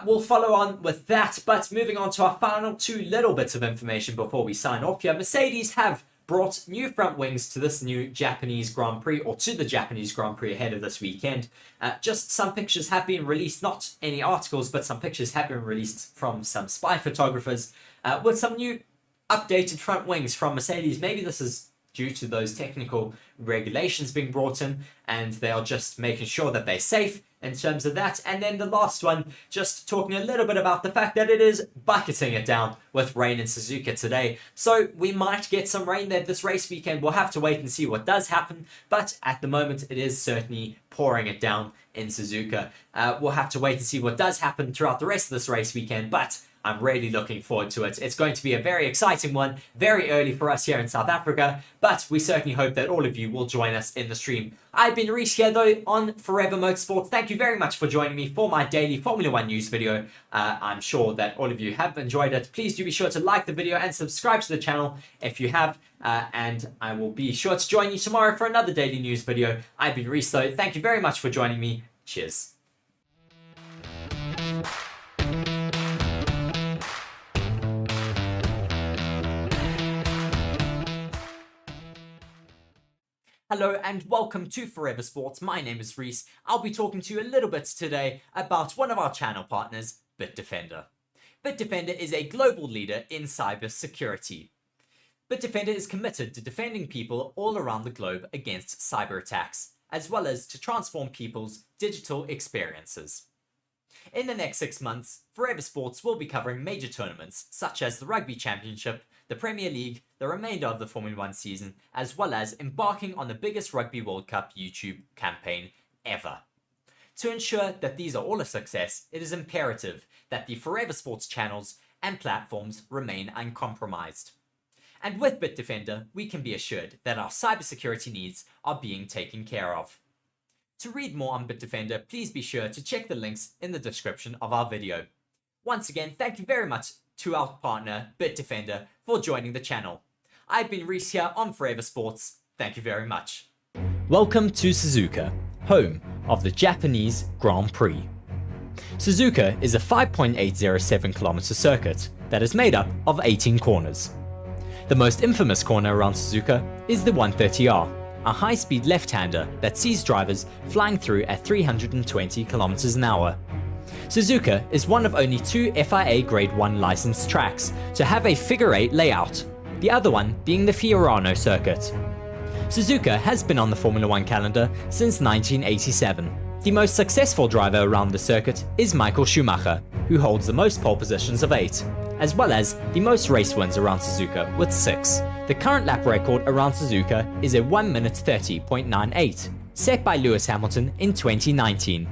We'll follow on with that, but moving on to our final two little bits of information before we sign off here. Mercedes have brought new front wings to this new Japanese Grand Prix, or to the Japanese Grand Prix ahead of this weekend. Just some pictures have been released, not any articles, but some pictures have been released from some spy photographers with some new updated front wings from Mercedes. Maybe this is due to those technical regulations being brought in, and they are just making sure that they're safe in terms of that. And then the last one, just talking a little bit about the fact that it is bucketing it down with rain in Suzuka today. So we might get some rain there this race weekend. We'll have to wait and see what does happen. But at the moment, it is certainly pouring it down in Suzuka. We'll have to wait and see what does happen throughout the rest of this race weekend. But I'm really looking forward to it. It's going to be a very exciting one, very early for us here in South Africa, but we certainly hope that all of you will join us in the stream. I've been Reece here though on Forever Motorsports. Thank you very much for joining me for my daily Formula 1 news video. I'm sure that all of you have enjoyed it. Please do be sure to like the video and subscribe to the channel if you have, and I will be sure to join you tomorrow for another daily news video. I've been Reece though. Thank you very much for joining me. Cheers. Hello and welcome to Forever Sports. My name is Reece. I'll be talking to you a little bit today about one of our channel partners, Bitdefender. Bitdefender is a global leader in cyber security. Bitdefender is committed to defending people all around the globe against cyber attacks, as well as to transform people's digital experiences. In the next 6 months, Forever Sports will be covering major tournaments such as the Rugby Championship, the Premier League, the remainder of the Formula 1 season, as well as embarking on the biggest Rugby World Cup YouTube campaign ever. To ensure that these are all a success, it is imperative that the Forever Sports channels and platforms remain uncompromised. And with Bitdefender, we can be assured that our cybersecurity needs are being taken care of. To read more on Bitdefender, please be sure to check the links in the description of our video. Once again, thank you very much to our partner, Bitdefender, for joining the channel. I've been Reece here on Forever Sports. Thank you very much. Welcome to Suzuka, home of the Japanese Grand Prix. Suzuka is a 5.807 kilometer circuit that is made up of 18 corners. The most infamous corner around Suzuka is the 130R, a high-speed left-hander that sees drivers flying through at 320 kilometers an hour. Suzuka is one of only 2 FIA Grade 1 licensed tracks to have a figure-8 layout, the other one being the Fiorano circuit. Suzuka has been on the Formula 1 calendar since 1987, The most successful driver around the circuit is Michael Schumacher, who holds the most pole positions of 8, as well as the most race wins around Suzuka with 6. The current lap record around Suzuka is a 1 minute 30.98, set by Lewis Hamilton in 2019.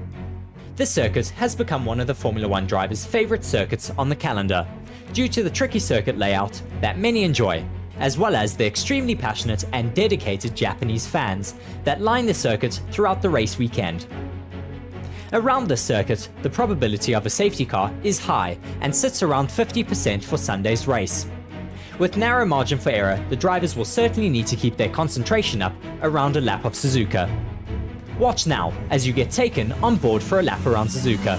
This circuit has become one of the Formula 1 drivers' favourite circuits on the calendar, due to the tricky circuit layout that many enjoy, as well as the extremely passionate and dedicated Japanese fans that line the circuit throughout the race weekend. Around this circuit, the probability of a safety car is high and sits around 50% for Sunday's race. With narrow margin for error, the drivers will certainly need to keep their concentration up around a lap of Suzuka. Watch now as you get taken on board for a lap around Suzuka.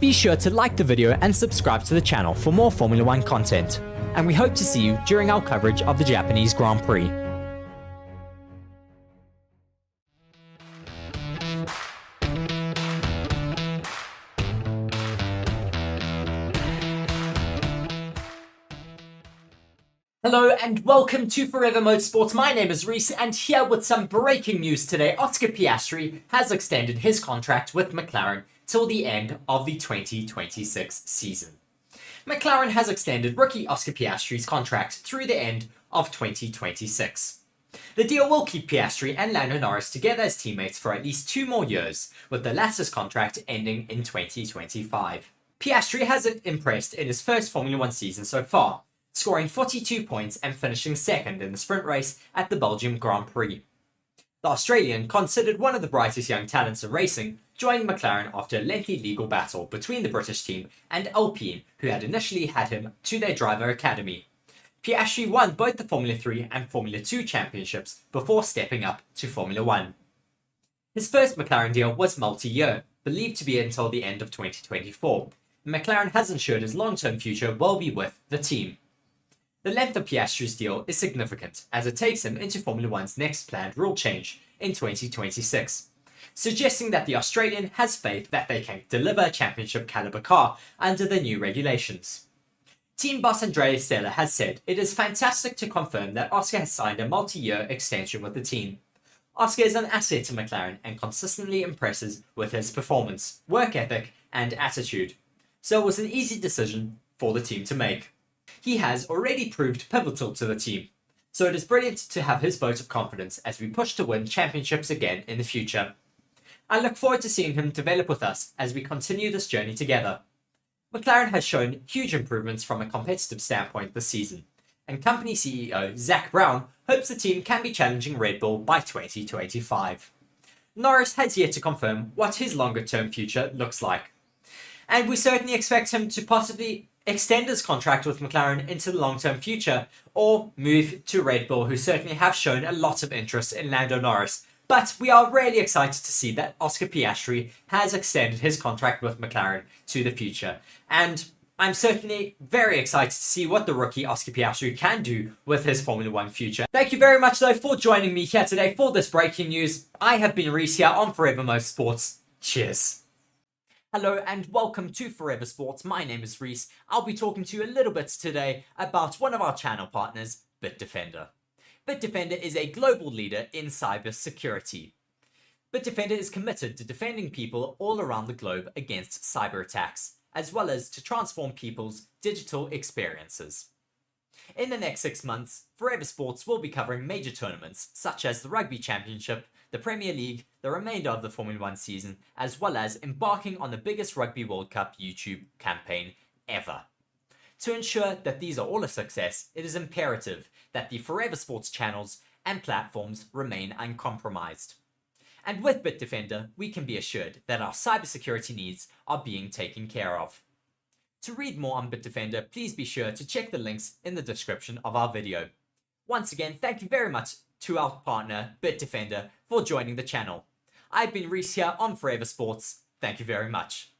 Be sure to like the video and subscribe to the channel for more Formula 1 content, and we hope to see you during our coverage of the Japanese Grand Prix. Hello and welcome to Forever Motorsports. My name is Reece, and here with some breaking news today, Oscar Piastri has extended his contract with McLaren till the end of the 2026 season. McLaren has extended rookie Oscar Piastri's contract through the end of 2026. The deal will keep Piastri and Lando Norris together as teammates for at least 2 more years, with the latter's contract ending in 2025. Piastri has impressed in his first Formula 1 season so far, scoring 42 points and finishing second in the sprint race at the Belgium Grand Prix. The Australian, considered one of the brightest young talents in racing, joined McLaren after a lengthy legal battle between the British team and Alpine, who had initially had him to their driver academy. Piastri won both the Formula 3 and Formula 2 championships before stepping up to Formula 1. His first McLaren deal was multi-year, believed to be until the end of 2024, and McLaren has ensured his long-term future will be with the team. The length of Piastri's deal is significant, as it takes him into Formula 1's next planned rule change in 2026, suggesting that the Australian has faith that they can deliver a championship-caliber car under the new regulations. Team boss Andrea Stella has said it is fantastic to confirm that Oscar has signed a multi-year extension with the team. Oscar is an asset to McLaren and consistently impresses with his performance, work ethic, and attitude, so it was an easy decision for the team to make. He has already proved pivotal to the team, so it is brilliant to have his vote of confidence as we push to win championships again in the future. I look forward to seeing him develop with us as we continue this journey together. McLaren has shown huge improvements from a competitive standpoint this season, and company CEO Zak Brown hopes the team can be challenging Red Bull by 2025. Norris has yet to confirm what his longer-term future looks like, and we certainly expect him to possibly extend his contract with McLaren into the long-term future, or move to Red Bull, who certainly have shown a lot of interest in Lando Norris. But we are really excited to see that Oscar Piastri has extended his contract with McLaren to the future. And I'm certainly very excited to see what the rookie Oscar Piastri can do with his Formula 1 future. Thank you very much though for joining me here today for this breaking news. I have been Reece here on Forever Motorsports. Cheers. Hello and welcome to Forever Sports. My name is Reece. I'll be talking to you a little bit today about one of our channel partners, Bitdefender. Bitdefender is a global leader in cyber security. Bitdefender is committed to defending people all around the globe against cyber attacks, as well as to transform people's digital experiences. In the next 6 months, Forever Sports will be covering major tournaments such as the Rugby Championship, the Premier League, the remainder of the Formula 1 season, as well as embarking on the biggest Rugby World Cup YouTube campaign ever. To ensure that these are all a success, it is imperative that the Forever Sports channels and platforms remain uncompromised. And with Bitdefender, we can be assured that our cybersecurity needs are being taken care of. To read more on Bitdefender, please be sure to check the links in the description of our video. Once again, thank you very much to our partner, Bitdefender, for joining the channel. I've been Reece here on Forever Sports. Thank you very much.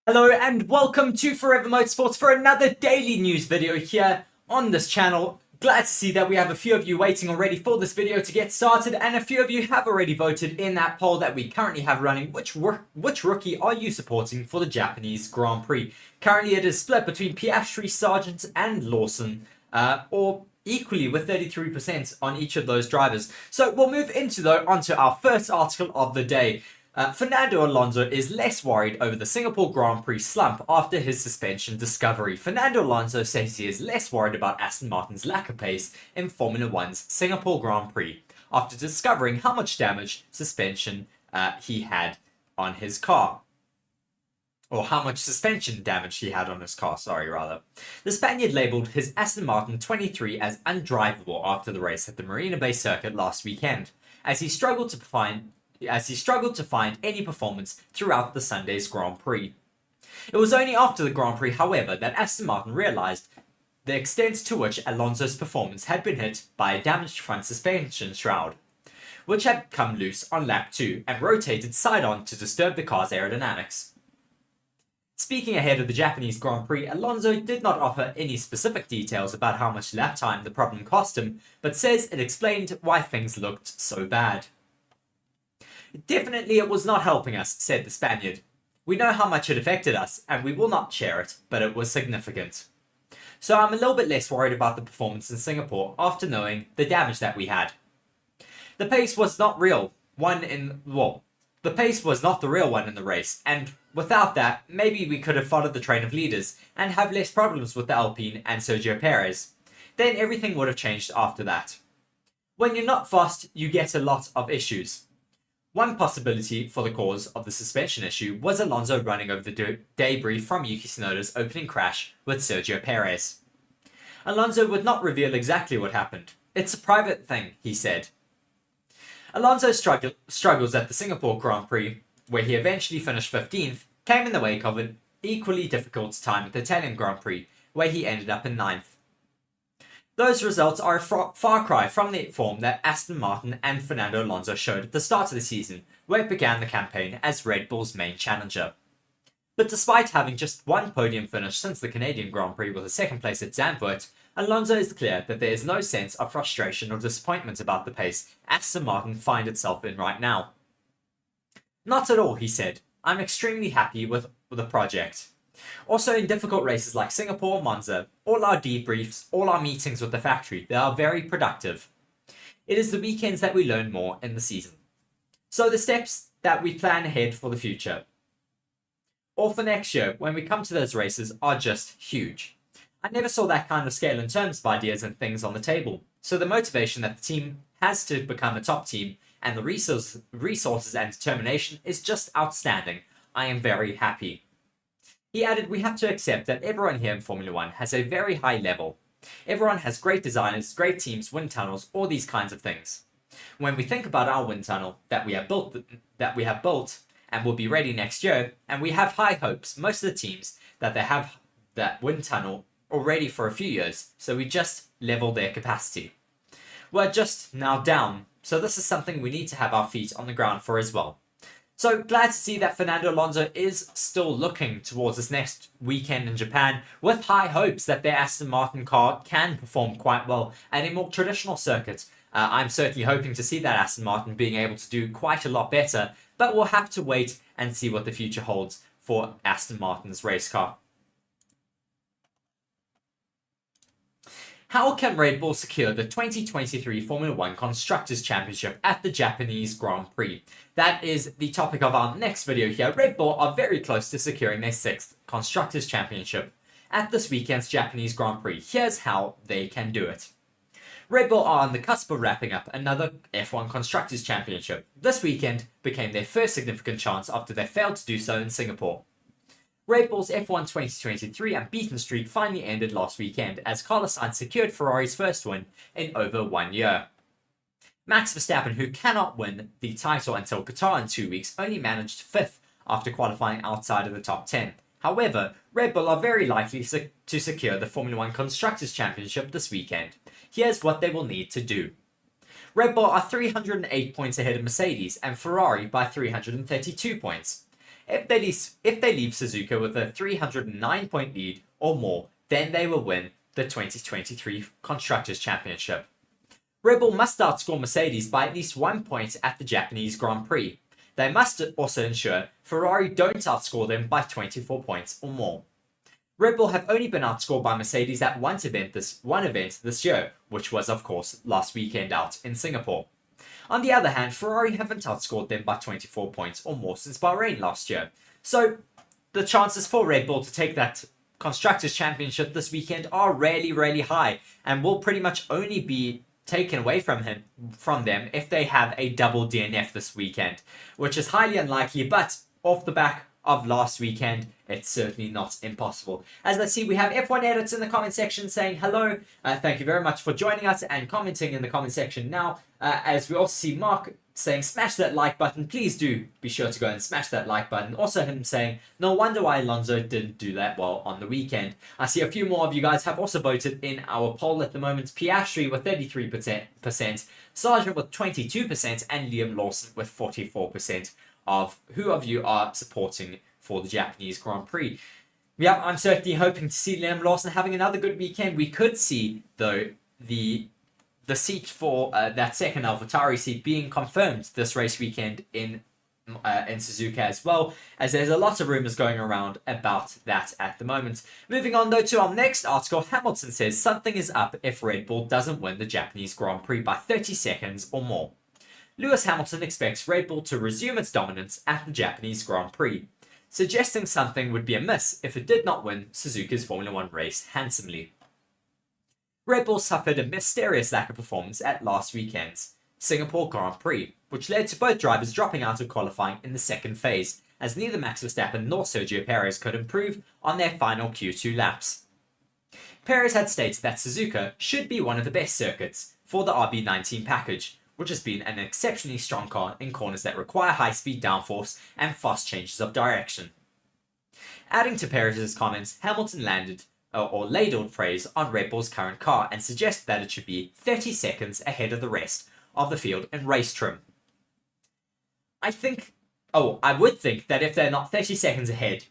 Hello and welcome to Forever Motorsports for another daily news video here on this channel. Glad to see that we have a few of you waiting already for this video to get started, and a few of you have already voted in that poll that we currently have running. Which rookie are you supporting for the Japanese Grand Prix? Currently it is split between Piastri, Sargeant and Lawson, or equally with 33% on each of those drivers. So we'll move onto our first article of the day. Fernando Alonso is less worried over the Singapore Grand Prix slump after his suspension discovery. Fernando Alonso says he is less worried about Aston Martin's lack of pace in Formula 1's Singapore Grand Prix after discovering how much damage suspension he had on his car. Or how much suspension damage he had on his car, rather. The Spaniard labelled his Aston Martin 23 as undrivable after the race at the Marina Bay circuit last weekend, as he struggled to find any performance throughout the Sunday's Grand Prix. It was only after the Grand Prix, however, that Aston Martin realised the extent to which Alonso's performance had been hit by a damaged front suspension shroud, which had come loose on lap 2 and rotated side-on to disturb the car's aerodynamics. Speaking ahead of the Japanese Grand Prix, Alonso did not offer any specific details about how much lap time the problem cost him, but says it explained why things looked so bad. Definitely it was not helping us, said the Spaniard. We know how much it affected us, and we will not share it, but it was significant. So I'm a little bit less worried about the performance in Singapore after knowing the damage that we had. The pace was not the pace was not the real one in the race, and without that, maybe we could have followed the train of leaders and have less problems with the Alpine and Sergio Perez. Then everything would have changed after that. When you're not fast, you get a lot of issues. One possibility for the cause of the suspension issue was Alonso running over the debris from Yuki Tsunoda's opening crash with Sergio Perez. Alonso would not reveal exactly what happened. It's a private thing, he said. Alonso struggles at the Singapore Grand Prix, where he eventually finished 15th, came in the wake of an equally difficult time at the Italian Grand Prix, where he ended up in 9th. Those results are a far cry from the form that Aston Martin and Fernando Alonso showed at the start of the season, where it began the campaign as Red Bull's main challenger. But despite having just one podium finish since the Canadian Grand Prix with a second place at Zandvoort, Alonso is clear that there is no sense of frustration or disappointment about the pace Aston Martin find itself in right now. Not at all, he said. I'm extremely happy with the project. Also, in difficult races like Singapore or Monza, all our debriefs, all our meetings with the factory, they are very productive. It is the weekends that we learn more in the season. So the steps that we plan ahead for the future, or for next year when we come to those races, are just huge. I never saw that kind of scale in terms of ideas and things on the table. So the motivation that the team has to become a top team and the resources and determination is just outstanding. I am very happy. He added, we have to accept that everyone here in Formula 1 has a very high level. Everyone has great designers, great teams, wind tunnels, all these kinds of things. When we think about our wind tunnel that we have built and will be ready next year, and we have high hopes, most of the teams, that they have that wind tunnel already for a few years, so we just level their capacity. We're just now down, so this is something we need to have our feet on the ground for as well. So glad to see that Fernando Alonso is still looking towards this next weekend in Japan with high hopes that their Aston Martin car can perform quite well at a more traditional circuit. I'm certainly hoping to see that Aston Martin being able to do quite a lot better, but we'll have to wait and see what the future holds for Aston Martin's race car. How can Red Bull secure the 2023 Formula 1 Constructors' Championship at the Japanese Grand Prix? That is the topic of our next video here. Red Bull are very close to securing their 6th Constructors' Championship at this weekend's Japanese Grand Prix. Here's how they can do it. Red Bull are on the cusp of wrapping up another F1 Constructors' Championship. This weekend became their first significant chance after they failed to do so in Singapore. Red Bull's F1 2023 unbeaten streak finally ended last weekend as Carlos Sainz secured Ferrari's first win in over 1 year. Max Verstappen, who cannot win the title until Qatar in 2 weeks, only managed 5th after qualifying outside of the top 10. However, Red Bull are very likely to secure the Formula 1 Constructors' Championship this weekend. Here's what they will need to do. Red Bull are 308 points ahead of Mercedes and Ferrari by 332 points. If they leave Suzuka with a 309-point lead or more, then they will win the 2023 Constructors' Championship. Red Bull must outscore Mercedes by at least 1 point at the Japanese Grand Prix. They must also ensure Ferrari don't outscore them by 24 points or more. Red Bull have only been outscored by Mercedes at one event this year, which was of course last weekend out in Singapore. On the other hand, Ferrari haven't outscored them by 24 points or more since Bahrain last year. So the chances for Red Bull to take that Constructors' Championship this weekend are really, really high and will pretty much only be taken away from them if they have a double DNF this weekend, which is highly unlikely, but off the back of last weekend, it's certainly not impossible. As I see, we have F1 edits in the comment section saying hello. Thank you very much for joining us and commenting in the comment section now. As we also see Mark saying smash that like button. Please do be sure to go and smash that like button. Also him saying no wonder why Alonso didn't do that well on the weekend. I see a few more of you guys have also voted in our poll at the moment. Piastri with 33%, Sargeant with 22%, and Liam Lawson with 44% of who of you are supporting for the Japanese Grand Prix. Yeah, I'm certainly hoping to see Liam Lawson having another good weekend. We could see, though, the seat for that second AlphaTauri seat being confirmed this race weekend in Suzuka as well, as there's a lot of rumours going around about that at the moment. Moving on, though, to our next article, Hamilton says something is up if Red Bull doesn't win the Japanese Grand Prix by 30 seconds or more. Lewis Hamilton expects Red Bull to resume its dominance at the Japanese Grand Prix, suggesting something would be amiss if it did not win Suzuka's Formula 1 race handsomely. Red Bull suffered a mysterious lack of performance at last weekend's Singapore Grand Prix, which led to both drivers dropping out of qualifying in the second phase, as neither Max Verstappen nor Sergio Perez could improve on their final Q2 laps. Perez had stated that Suzuka should be one of the best circuits for the RB19 package, which has been an exceptionally strong car in corners that require high-speed downforce and fast changes of direction. Adding to Perez's comments, Hamilton ladled praise on Red Bull's current car and suggested that it should be 30 seconds ahead of the rest of the field in race trim. I would think that if they're not 30 seconds ahead,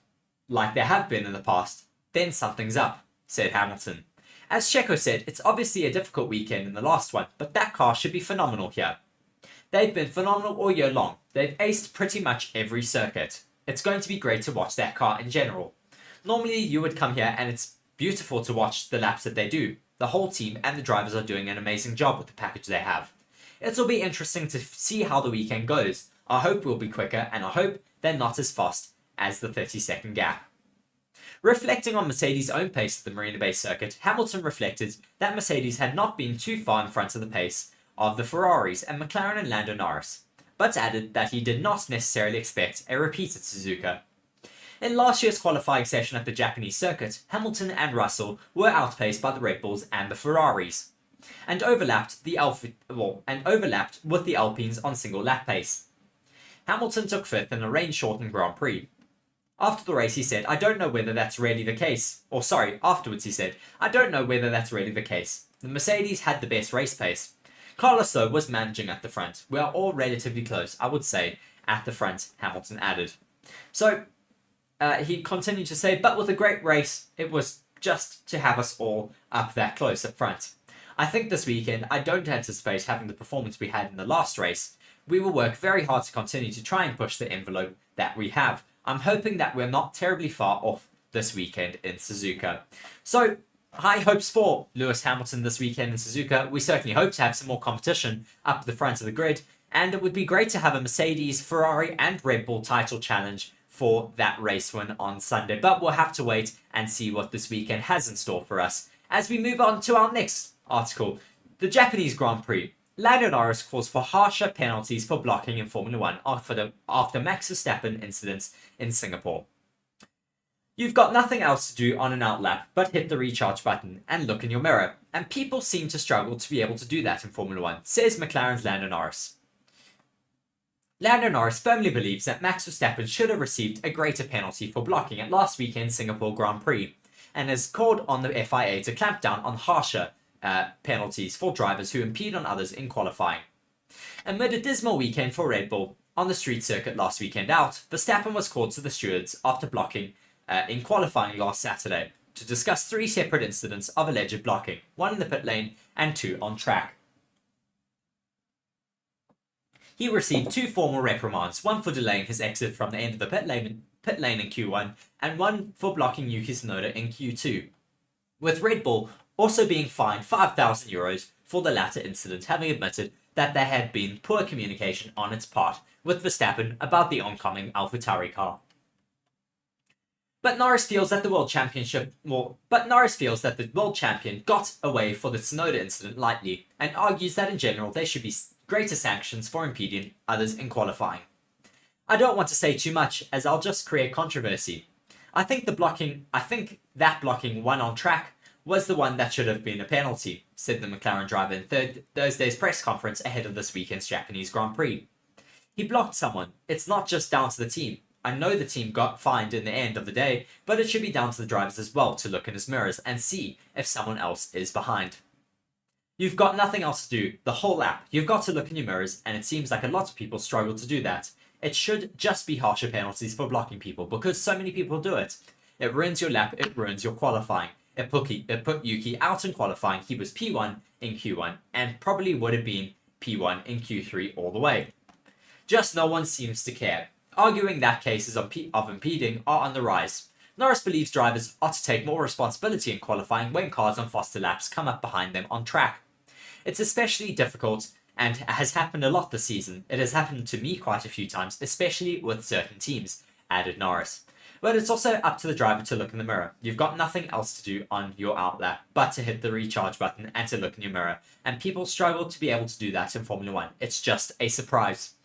like they have been in the past, then something's up, said Hamilton. As Checo said, it's obviously a difficult weekend in the last one, but that car should be phenomenal here. They've been phenomenal all year long. They've aced pretty much every circuit. It's going to be great to watch that car in general. Normally you would come here and it's beautiful to watch the laps that they do. The whole team and the drivers are doing an amazing job with the package they have. It'll be interesting to see how the weekend goes. I hope we'll be quicker and I hope they're not as fast as the 30-second gap. Reflecting on Mercedes' own pace at the Marina Bay circuit, Hamilton reflected that Mercedes had not been too far in front of the pace of the Ferraris and McLaren and Lando Norris, but added that he did not necessarily expect a repeat at Suzuka. In last year's qualifying session at the Japanese circuit, Hamilton and Russell were outpaced by the Red Bulls and the Ferraris, and overlapped with the Alpines on single lap pace. Hamilton took 5th in a rain-shortened Grand Prix. After the race, he said, afterwards he said, I don't know whether that's really the case. The Mercedes had the best race pace. Carlos, though, was managing at the front. We are all relatively close, I would say, at the front, Hamilton added. So he continued to say, but with a great race, it was just to have us all up that close up front. I think this weekend, I don't anticipate having the performance we had in the last race. We will work very hard to continue to try and push the envelope that we have. I'm hoping that we're not terribly far off this weekend in Suzuka. So, high hopes for Lewis Hamilton this weekend in Suzuka. We certainly hope to have some more competition up the front of the grid, and it would be great to have a Mercedes, Ferrari and Red Bull title challenge for that race win on Sunday. But we'll have to wait and see what this weekend has in store for us. As we move on to our next article, the Japanese Grand Prix. Lando Norris calls for harsher penalties for blocking in Formula 1 after Max Verstappen incidents in Singapore. You've got nothing else to do on an outlap but hit the recharge button and look in your mirror, and people seem to struggle to be able to do that in Formula 1, says McLaren's Lando Norris. Lando Norris firmly believes that Max Verstappen should have received a greater penalty for blocking at last weekend's Singapore Grand Prix, and has called on the FIA to clamp down on harsher penalties for drivers who impede on others in qualifying. Amid a dismal weekend for Red Bull on the street circuit last weekend out, Verstappen was called to the stewards after blocking in qualifying last Saturday to discuss 3 separate incidents of alleged blocking, 1 in the pit lane and 2 on track. He received 2 formal reprimands, 1 for delaying his exit from the end of the pit lane in Q1 and 1 for blocking Yuki Tsunoda in Q2, with Red Bull also being fined €5,000 for the latter incident, having admitted that there had been poor communication on its part with Verstappen about the oncoming AlphaTauri car. But Norris feels that the world champion got away for the Tsunoda incident lightly, and argues that in general there should be greater sanctions for impeding others in qualifying. I don't want to say too much, as I'll just create controversy. I think that blocking 1 on track was the one that should have been a penalty, said the McLaren driver in Thursday's press conference ahead of this weekend's Japanese Grand Prix. He blocked someone. It's not just down to the team. I know the team got fined in the end of the day, but it should be down to the drivers as well to look in his mirrors and see if someone else is behind. You've got nothing else to do the whole lap. You've got to look in your mirrors, and it seems like a lot of people struggle to do that. It should just be harsher penalties for blocking people, because so many people do it. It ruins your lap, it ruins your qualifying. It put Yuki out in qualifying. He was P1 in Q1 and probably would have been P1 in Q3 all the way. Just no one seems to care, arguing that cases of impeding are on the rise. Norris believes drivers ought to take more responsibility in qualifying when cars on faster laps come up behind them on track. It's especially difficult and has happened a lot this season. It has happened to me quite a few times, especially with certain teams, added Norris. But it's also up to the driver to look in the mirror. You've got nothing else to do on your outlap but to hit the recharge button and to look in your mirror. And people struggle to be able to do that in Formula 1. It's just a surprise.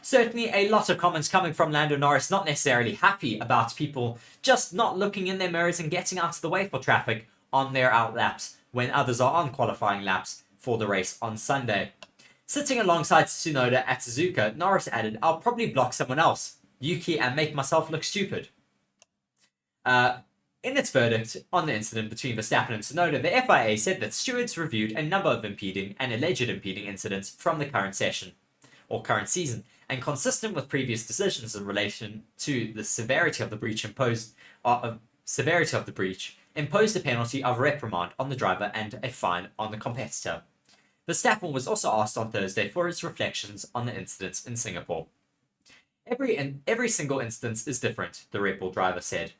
Certainly a lot of comments coming from Lando Norris, not necessarily happy about people just not looking in their mirrors and getting out of the way for traffic on their outlaps when others are on qualifying laps for the race on Sunday. Sitting alongside Tsunoda at Suzuka, Norris added, "I'll probably block someone else, Yuki, and make myself look stupid." In its verdict on the incident between Verstappen and Tsunoda, the FIA said that stewards reviewed a number of impeding and alleged impeding incidents from the current season, and consistent with previous decisions in relation to the severity of the breach, imposed a penalty of reprimand on the driver and a fine on the competitor. Verstappen was also asked on Thursday for his reflections on the incidents in Singapore. Every single instance is different, the Red Bull driver said.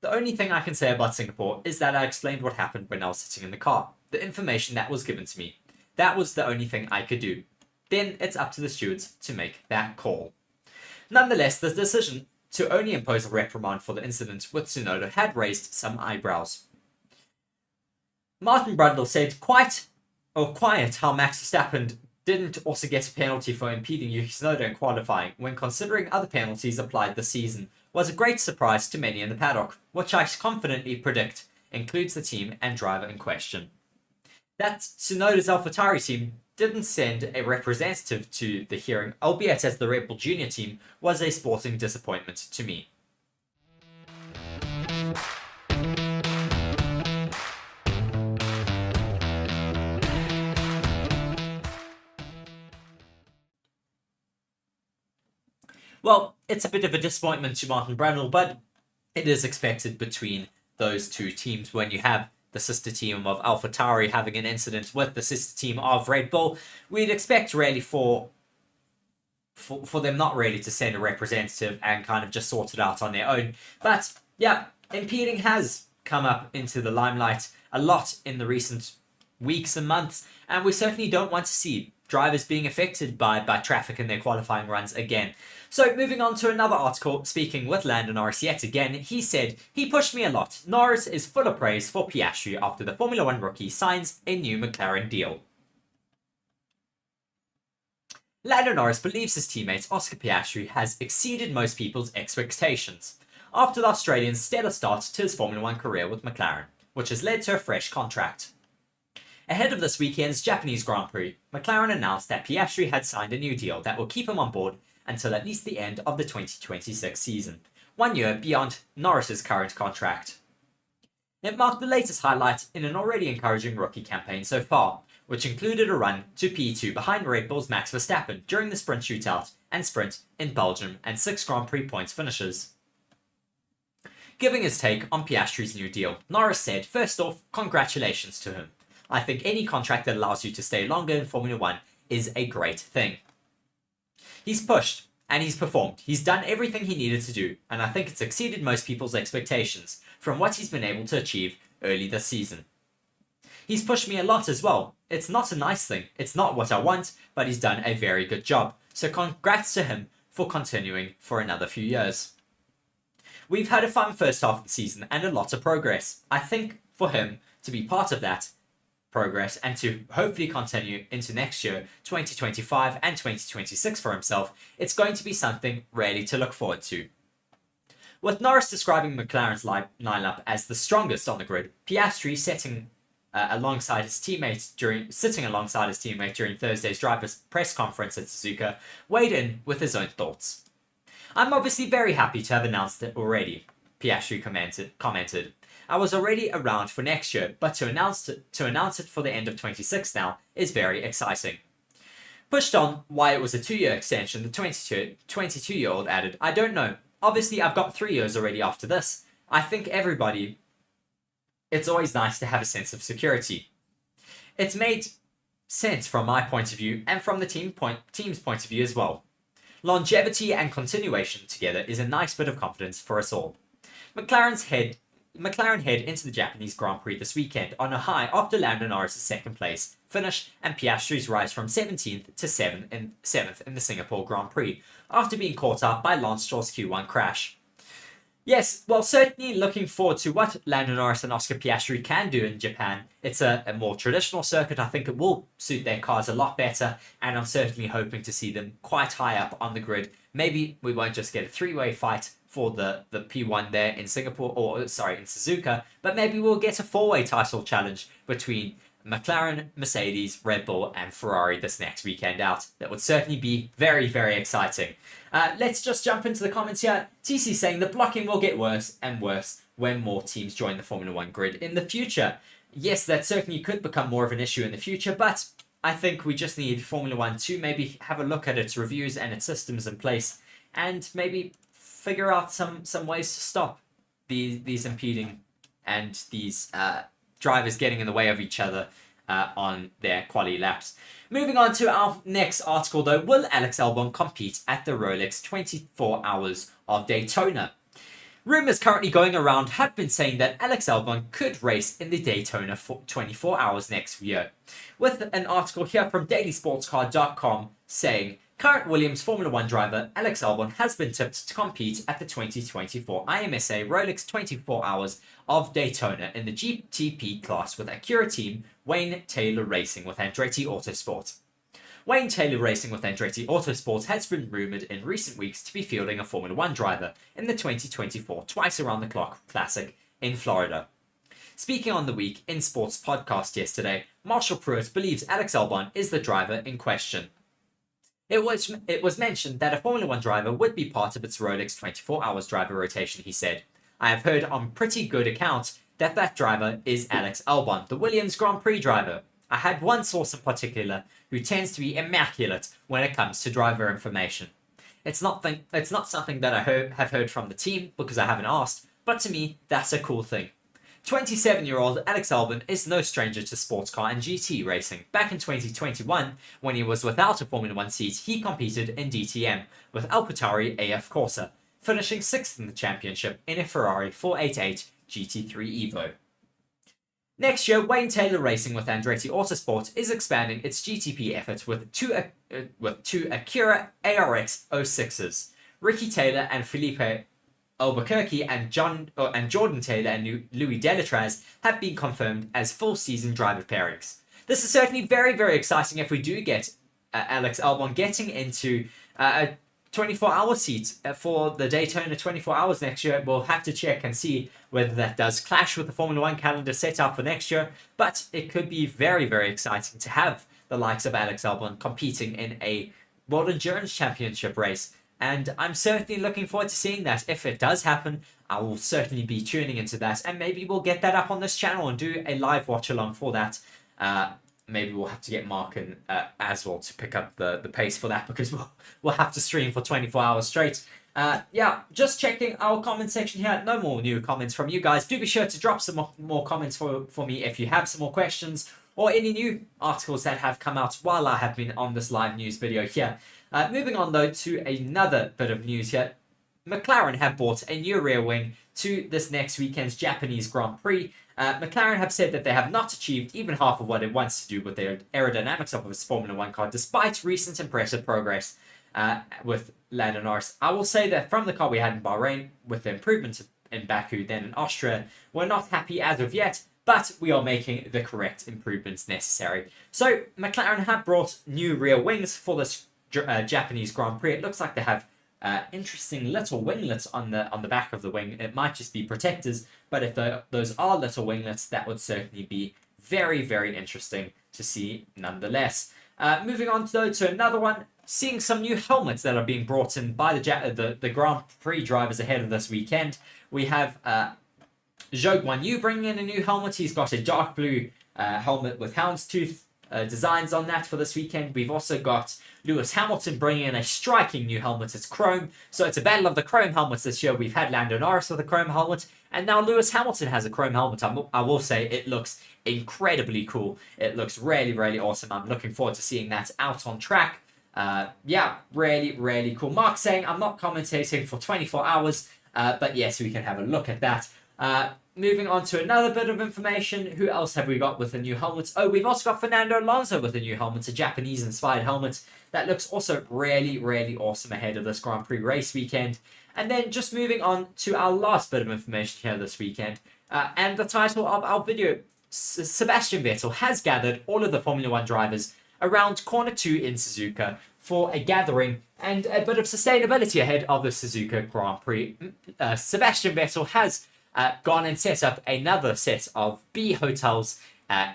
The only thing I can say about Singapore is that I explained what happened when I was sitting in the car. The information that was given to me. That was the only thing I could do. Then it's up to the stewards to make that call. Nonetheless, the decision to only impose a reprimand for the incident with Tsunoda had raised some eyebrows. Martin Brundle said, quiet how Max Verstappen didn't also get a penalty for impeding Yuki Tsunoda in qualifying when considering other penalties applied this season was a great surprise to many in the paddock, which I confidently predict includes the team and driver in question. That Tsunoda's AlphaTauri team didn't send a representative to the hearing, albeit as the Red Bull Junior team, was a sporting disappointment to me. Well, it's a bit of a disappointment to Martin Brundle, but it is expected between those two teams when you have the sister team of AlphaTauri having an incident with the sister team of Red Bull. We'd expect really for them not really to send a representative and kind of just sort it out on their own. But yeah, impeding has come up into the limelight a lot in the recent weeks and months, and we certainly don't want to see drivers being affected by traffic in their qualifying runs again. So moving on to another article, speaking with Lando Norris yet again, he said, "He pushed me a lot. Norris is full of praise for Piastri after the Formula 1 rookie signs a new McLaren deal." Lando Norris believes his teammate Oscar Piastri has exceeded most people's expectations after the Australian's stellar start to his Formula 1 career with McLaren, which has led to a fresh contract. Ahead of this weekend's Japanese Grand Prix, McLaren announced that Piastri had signed a new deal that will keep him on board until at least the end of the 2026 season, 1 year beyond Norris's current contract. It marked the latest highlight in an already encouraging rookie campaign so far, which included a run to P2 behind Red Bull's Max Verstappen during the sprint shootout and sprint in Belgium and 6 Grand Prix points finishes. Giving his take on Piastri's new deal, Norris said, "First off, congratulations to him. I think any contract that allows you to stay longer in Formula 1 is a great thing. He's pushed, and he's performed. He's done everything he needed to do, and I think it's exceeded most people's expectations from what he's been able to achieve early this season. He's pushed me a lot as well. It's not a nice thing. It's not what I want, but he's done a very good job. So congrats to him for continuing for another few years. We've had a fun first half of the season and a lot of progress. I think for him to be part of that progress and to hopefully continue into next year, 2025 and 2026 for himself, it's going to be something really to look forward to." With Norris describing McLaren's lineup as the strongest on the grid, Piastri sitting alongside his teammate during Thursday's drivers' press conference at Suzuka, weighed in with his own thoughts. "I'm obviously very happy to have announced it already," Piastri commented. "I was already around for next year, but to announce it for the end of 26 now is very exciting." Pushed on why it was a 2-year extension, the 22-year-old added, "I don't know. Obviously, I've got 3 years already after this. I think it's always nice to have a sense of security. It's made sense from my point of view and from the team's point of view as well. Longevity and continuation together is a nice bit of confidence for us all." McLaren head into the Japanese Grand Prix this weekend on a high after Lando Norris' second place finish and Piastri's rise from 17th to 7th in the Singapore Grand Prix after being caught up by Lance Stroll's Q1 crash. Yes, well, certainly looking forward to what Lando Norris and Oscar Piastri can do in Japan. It's a more traditional circuit. I think it will suit their cars a lot better, and I'm certainly hoping to see them quite high up on the grid. Maybe we won't just get a 3-way fight for the P1 there in Suzuka, but maybe we'll get a 4-way title challenge between McLaren, Mercedes, Red Bull, and Ferrari this next weekend out. That would certainly be very, very exciting. Let's just jump into the comments here. TC saying the blocking will get worse and worse when more teams join the Formula 1 grid in the future. Yes, that certainly could become more of an issue in the future, but I think we just need Formula 1 to maybe have a look at its reviews and its systems in place and maybe figure out some ways to stop these impeding and these drivers getting in the way of each other on their quali laps. Moving on to our next article though, will Alex Albon compete at the Rolex 24 Hours of Daytona? Rumours currently going around have been saying that Alex Albon could race in the Daytona 24 Hours next year, with an article here from dailysportscar.com saying, current Williams Formula 1 driver Alex Albon has been tipped to compete at the 2024 IMSA Rolex 24 Hours of Daytona in the GTP class with Acura team Wayne Taylor Racing with Andretti Autosport. Wayne Taylor Racing with Andretti Autosport has been rumoured in recent weeks to be fielding a Formula 1 driver in the 2024 Twice Around the Clock Classic in Florida. Speaking on the Week in Sports podcast yesterday, Marshall Pruitt believes Alex Albon is the driver in question. It was mentioned that a Formula 1 driver would be part of its Rolex 24 Hours driver rotation, he said. I have heard on pretty good accounts that driver is Alex Albon, the Williams Grand Prix driver. I had one source in particular who tends to be immaculate when it comes to driver information. It's not something that I have heard from the team because I haven't asked, but to me, that's a cool thing. 27-year-old Alex Albon is no stranger to sports car and GT racing. Back in 2021, when he was without a Formula 1 seat, he competed in DTM with AlphaTauri AF Corsa, finishing 6th in the championship in a Ferrari 488 GT3 Evo. Next year, Wayne Taylor Racing with Andretti Autosport is expanding its GTP effort with two Acura ARX 06s. Ricky Taylor and Felipe Albuquerque and Jordan Taylor and Louis Delatraz have been confirmed as full season driver pairings. This is certainly very, very exciting if we do get Alex Albon getting into a 24-hour seat for the Daytona 24 hours next year. We'll have to check and see whether that does clash with the Formula 1 calendar set out for next year, but it could be very, very exciting to have the likes of Alex Albon competing in a World Endurance Championship race. And I'm certainly looking forward to seeing that. If it does happen, I will certainly be tuning into that. And maybe we'll get that up on this channel and do a live watch along for that. Maybe we'll have to get Mark and as well to pick up the pace for that, because we'll have to stream for 24 hours straight. Yeah, just checking our comment section here. No more new comments from you guys. Do be sure to drop some more comments for me if you have some more questions or any new articles that have come out while I have been on this live news video here. Moving on, though, to another bit of news here. McLaren have bought a new rear wing to this next weekend's Japanese Grand Prix. McLaren have said that they have not achieved even half of what it wants to do with their aerodynamics of its Formula 1 car, despite recent impressive progress with Lando Norris. I will say that from the car we had in Bahrain, with the improvements in Baku, then in Austria, we're not happy as of yet, but we are making the correct improvements necessary. So McLaren have brought new rear wings for this Japanese Grand Prix. It looks like they have interesting little winglets on the back of the wing. It might just be protectors, but if those are little winglets, that would certainly be very, very interesting to see nonetheless. Moving on though to another one, seeing some new helmets that are being brought in by the Grand Prix drivers ahead of this weekend. We have Zhou Guanyu bringing in a new helmet. He's got a dark blue helmet with houndstooth designs on that for this weekend. We've also got Lewis Hamilton bringing in a striking new helmet. It's chrome, so it's a battle of the chrome helmets this year. We've had Lando Norris with a chrome helmet, and now Lewis Hamilton has a chrome helmet. I will say it looks incredibly cool. It looks really, really awesome. I'm looking forward to seeing that out on track. Yeah, really, really cool. Mark saying, I'm not commentating for 24 hours, but yes, we can have a look at that. Moving on to another bit of information. Who else have we got with a new helmet? Oh, we've also got Fernando Alonso with a new helmet, a Japanese-inspired helmet. That looks also really, really awesome ahead of this Grand Prix race weekend. And then just moving on to our last bit of information here this weekend. And the title of our video, Sebastian Vettel has gathered all of the Formula 1 drivers around Corner 2 in Suzuka for a gathering and a bit of sustainability ahead of the Suzuka Grand Prix. Sebastian Vettel has gone and set up another set of B hotels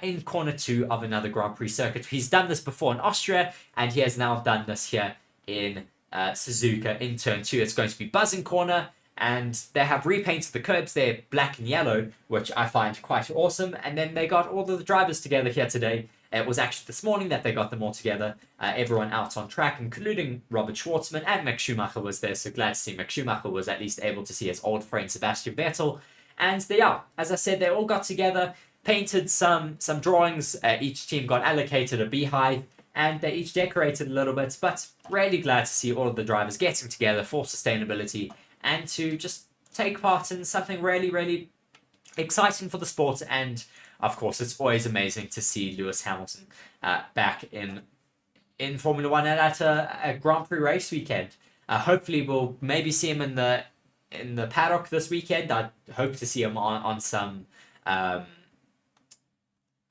in Corner 2 of another Grand Prix circuit. He's done this before in Austria, and he has now done this here in Suzuka in Turn 2. It's going to be Buzzing Corner, and they have repainted the curbs there black and yellow, which I find quite awesome. And then they got all of the drivers together here today. It was actually this morning that they got them all together, everyone out on track, including Robert Schwartzman, and Mick Schumacher was there, so glad to see Mick Schumacher was at least able to see his old friend Sebastian Vettel. And they are, as I said, they all got together, painted some drawings, each team got allocated a beehive, and they each decorated a little bit, but really glad to see all of the drivers getting together for sustainability and to just take part in something really, really exciting for the sport. And of course, it's always amazing to see Lewis Hamilton back in Formula 1 and at a Grand Prix race weekend. Hopefully, we'll maybe see him in the paddock this weekend. I hope to see him on some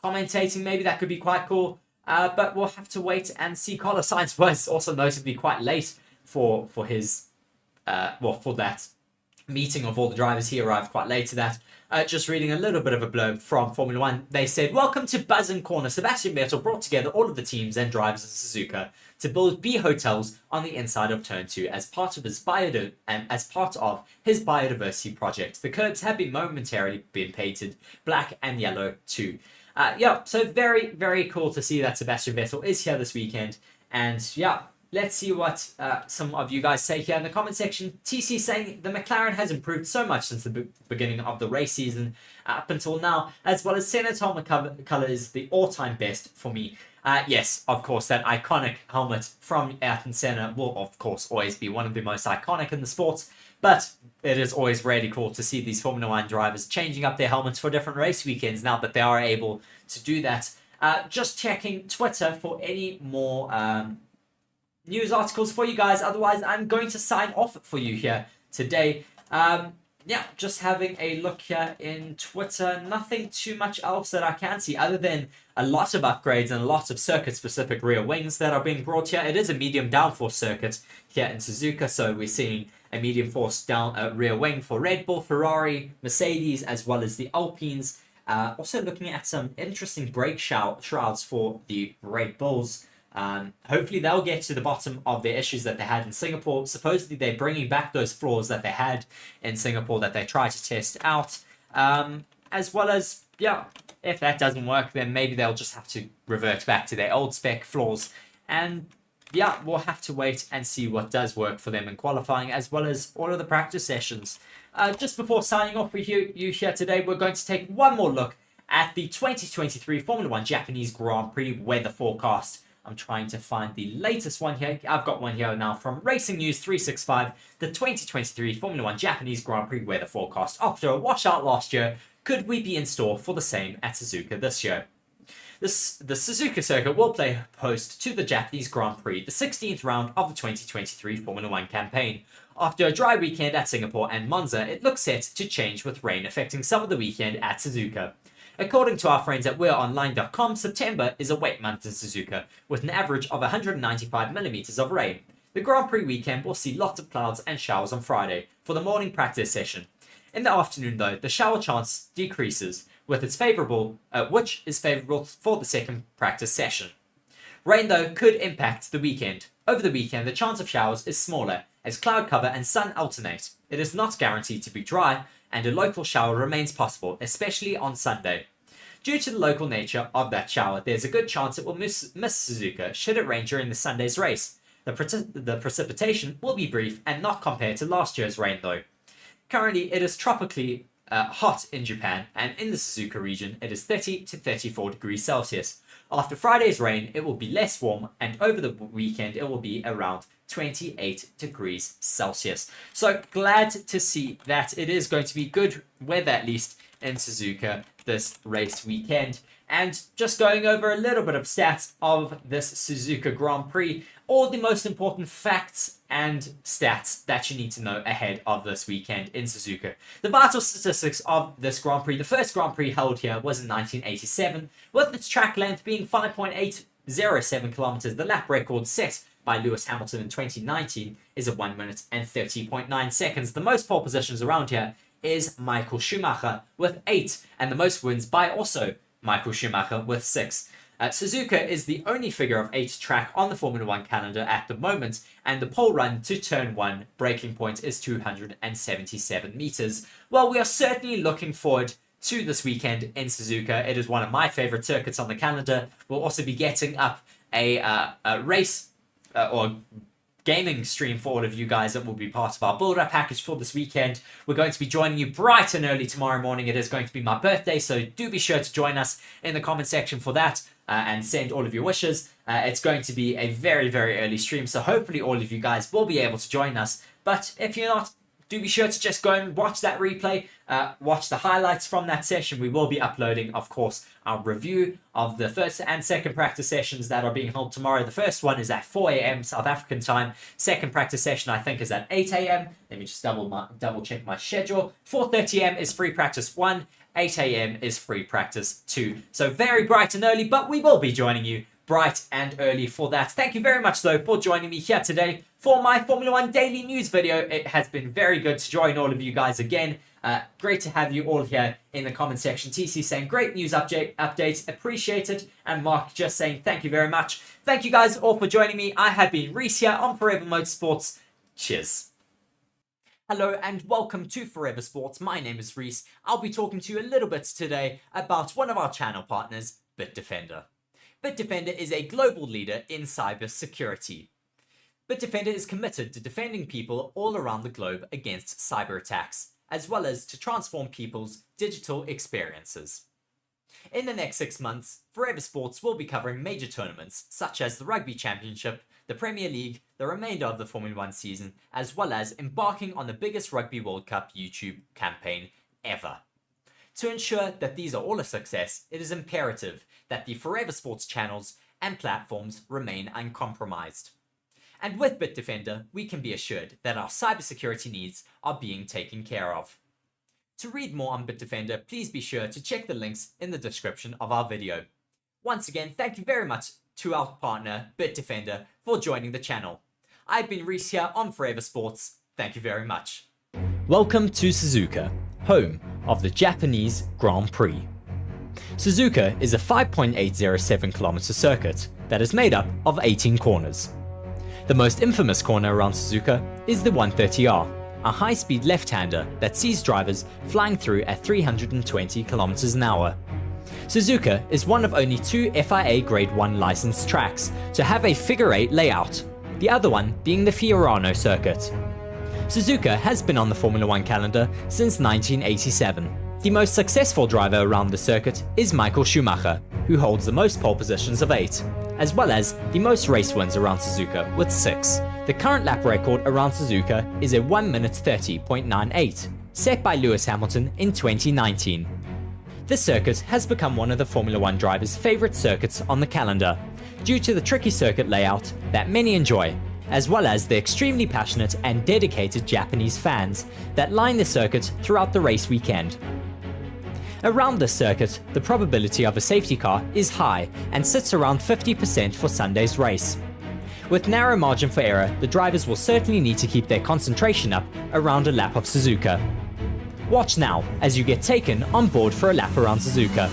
commentating. Maybe that could be quite cool. But we'll have to wait and see. Carlos Sainz was also notably quite late for his for that meeting of all the drivers. He arrived quite late to that. Just reading a little bit of a blurb from Formula 1. They said, "Welcome to Buzzing Corner. Sebastian Vettel brought together all of the teams and drivers of Suzuka to build B hotels on the inside of Turn 2 as part of his biodiversity project. The curbs have been momentarily been painted black and yellow too." Yeah, so very, very cool to see that Sebastian Vettel is here this weekend. And yeah, let's see what some of you guys say here in the comment section. TC saying the McLaren has improved so much since the beginning of the race season up until now, as well as Senna's helmet color is the all-time best for me. Yes, of course, that iconic helmet from Ayrton Senna will, of course, always be one of the most iconic in the sport. But it is always really cool to see these Formula 1 drivers changing up their helmets for different race weekends now that they are able to do that. Just checking Twitter for any more news articles for you guys. Otherwise, I'm going to sign off for you here today. Yeah, just having a look here in Twitter. Nothing too much else that I can see other than a lot of upgrades and a lot of circuit-specific rear wings that are being brought here. It is a medium downforce circuit here in Suzuka, so we're seeing a medium force rear wing for Red Bull, Ferrari, Mercedes, as well as the Alpines. Also looking at some interesting brake shrouds for the Red Bulls. Hopefully they'll get to the bottom of their issues that they had in Singapore. Supposedly they're bringing back those flaws that they had in Singapore that they tried to test out. As well as, yeah, if that doesn't work, then maybe they'll just have to revert back to their old spec flaws. And yeah, we'll have to wait and see what does work for them in qualifying, as well as all of the practice sessions. Just before signing off with you here today, we're going to take one more look at the 2023 Formula 1 Japanese Grand Prix weather forecast. I'm trying to find the latest one here. I've got one here now from Racing News 365. The 2023 Formula 1 Japanese Grand Prix weather forecast. After a washout last year, could we be in store for the same at Suzuka this year? The Suzuka circuit will play host to the Japanese Grand Prix, the 16th round of the 2023 Formula 1 campaign. After a dry weekend at Singapore and Monza, it looks set to change with rain affecting some of the weekend at Suzuka. According to our friends at weareonline.com, September is a wet month in Suzuka, with an average of 195mm of rain. The Grand Prix weekend will see lots of clouds and showers on Friday for the morning practice session. In the afternoon, though, the shower chance decreases, which is favourable for the second practice session. Rain, though, could impact the weekend. Over the weekend, the chance of showers is smaller, as cloud cover and sun alternate. It is not guaranteed to be dry, and a local shower remains possible, especially on Sunday. Due to the local nature of that shower, there's a good chance it will miss Suzuka should it rain during the Sunday's race. The precipitation will be brief and not compared to last year's rain, though. Currently, it is tropically hot in Japan, and in the Suzuka region, it is 30 to 34 degrees Celsius. After Friday's rain, it will be less warm, and over the weekend, it will be around 28 degrees Celsius. So glad to see that it is going to be good weather, at least in Suzuka this race weekend. And just going over a little bit of stats of this Suzuka Grand Prix, all the most important facts and stats that you need to know ahead of this weekend in Suzuka. The vital statistics of this Grand Prix. The first Grand Prix held here was in 1987, with its track length being 5.807 kilometers. The lap record set by Lewis Hamilton in 2019 is at 1 minute and 30.9 seconds. The most pole positions around here is Michael Schumacher with 8, and the most wins by also Michael Schumacher with 6. Suzuka is the only figure of 8 track on the Formula 1 calendar at the moment, and the pole run to turn 1 breaking point is 277 meters. Well, we are certainly looking forward to this weekend in Suzuka. It is one of my favorite circuits on the calendar. We'll also be getting up a race or gaming stream for all of you guys that will be part of our build-up package for this weekend. We're going to be joining you bright and early tomorrow morning. It is going to be my birthday, so do be sure to join us in the comment section for that and send all of your wishes. It's going to be a very, very early stream, so hopefully all of you guys will be able to join us. But if you're not, do be sure to just go and watch that replay, watch the highlights from that session. We will be uploading, of course, our review of the first and second practice sessions that are being held tomorrow. The first one is at 4 a.m. South African time. Second practice session, I think, is at 8 a.m. Let me just double check my schedule. 4:30 a.m. is free practice 1. 8 a.m. is free practice 2. So very bright and early, but we will be joining you bright and early for that. Thank you very much, though, for joining me here today for my Formula 1 daily news video. It has been very good to join all of you guys again. Great to have you all here in the comment section. TC saying great news updates, appreciate it. And Mark just saying thank you very much. Thank you guys all for joining me. I have been Reece here on Forever Motorsports. Cheers. Hello and welcome to Forever Sports. My name is Reece. I'll be talking to you a little bit today about one of our channel partners, Bitdefender. Bitdefender is a global leader in cyber security. Bitdefender is committed to defending people all around the globe against cyber attacks, as well as to transform people's digital experiences. In the next 6 months, Forever Sports will be covering major tournaments such as the Rugby Championship, the Premier League, the remainder of the Formula 1 season, as well as embarking on the biggest Rugby World Cup YouTube campaign ever. To ensure that these are all a success, it is imperative that the Forever Sports channels and platforms remain uncompromised. And with Bitdefender, we can be assured that our cybersecurity needs are being taken care of. To read more on Bitdefender, please be sure to check the links in the description of our video. Once again, thank you very much to our partner, Bitdefender, for joining the channel. I've been Reece here on Forever Sports. Thank you very much. Welcome to Suzuka, home of the Japanese Grand Prix. Suzuka is a 5.807 kilometer circuit that is made up of 18 corners. The most infamous corner around Suzuka is the 130R, a high-speed left-hander that sees drivers flying through at 320 kilometers an hour. Suzuka is one of only 2 FIA Grade 1 licensed tracks to have a figure-8 layout, the other one being the Fiorano circuit. Suzuka has been on the Formula 1 calendar since 1987. The most successful driver around the circuit is Michael Schumacher, who holds the most pole positions of 8, as well as the most race wins around Suzuka with 6. The current lap record around Suzuka is a 1 minute 30.98, set by Lewis Hamilton in 2019. This circuit has become one of the Formula 1 drivers' favourite circuits on the calendar, due to the tricky circuit layout that many enjoy, as well as the extremely passionate and dedicated Japanese fans that line the circuit throughout the race weekend. Around this circuit, the probability of a safety car is high and sits around 50% for Sunday's race. With narrow margin for error, the drivers will certainly need to keep their concentration up around a lap of Suzuka. Watch now as you get taken on board for a lap around Suzuka.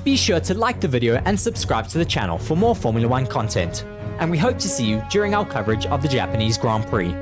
Be sure to like the video and subscribe to the channel for more Formula 1 content, and we hope to see you during our coverage of the Japanese Grand Prix.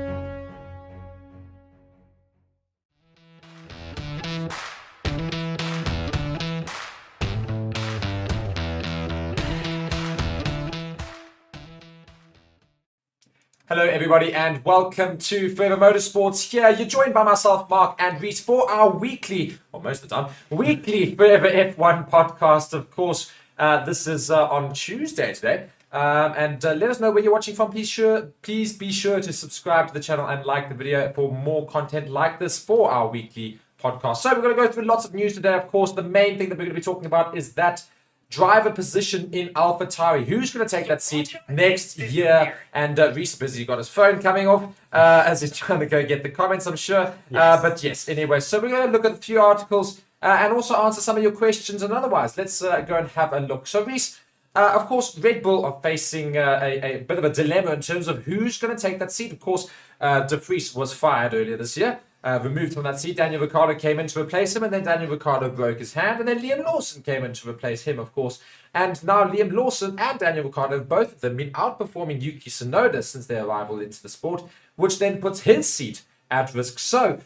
Hello everybody and welcome to Forever Motorsports. Here you're joined by myself, Mark and Reece, for our weekly, or most of the time, weekly Forever F1 podcast. Of course, this is on Tuesday today. And let us know where you're watching from. Please be sure to subscribe to the channel and like the video for more content like this for our weekly podcast. So we're going to go through lots of news today. Of course, the main thing that we're going to be talking about is that driver position in AlphaTauri. Who's going to take that seat next year? And Reece busy got his phone coming off as he's trying to go get the comments, I'm sure. Yes. But yes, anyway, so we're going to look at a few articles and also answer some of your questions. And otherwise, let's go and have a look. So Reece, of course, Red Bull are facing a bit of a dilemma in terms of who's going to take that seat. Of course, de Vries was fired earlier this year. removed from that seat. Daniel Ricciardo came in to replace him, and then Daniel Ricciardo broke his hand, and then Liam Lawson came in to replace him, of course. And now Liam Lawson and Daniel Ricciardo have both of them been outperforming Yuki Tsunoda since their arrival into the sport, which then puts his seat at risk. So,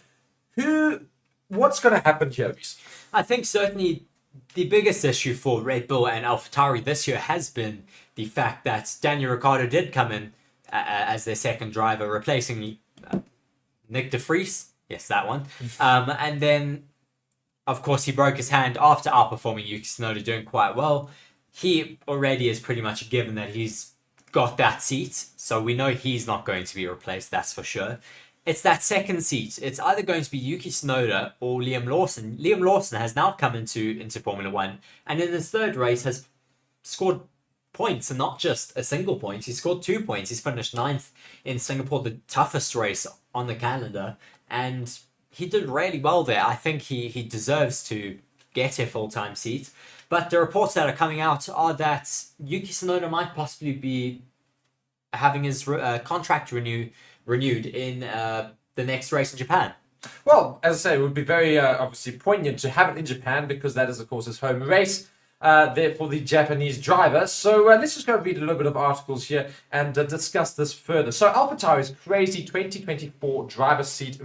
what's going to happen here, Reece? I think certainly the biggest issue for Red Bull and AlphaTauri this year has been the fact that Daniel Ricciardo did come in as their second driver, replacing Nyck de Vries. Yes, that one. And then, of course, he broke his hand after outperforming Yuki Tsunoda, doing quite well. He already is pretty much a given that he's got that seat, so we know he's not going to be replaced, that's for sure. It's that second seat. It's either going to be Yuki Tsunoda or Liam Lawson. Liam Lawson has now come into Formula One, and in his third race has scored points, and not just a single point. He scored 2 points. He's finished 9th in Singapore, the toughest race on the calendar, and he did really well there. I think he deserves to get a full-time seat. But the reports that are coming out are that Yuki Tsunoda might possibly be having his contract renewed in the next race in Japan. Well, as I say, it would be very obviously poignant to have it in Japan, because that is, of course, his home race there for the Japanese driver. So let's just go read a little bit of articles here and discuss this further. So AlphaTauri's crazy 2024 driver seat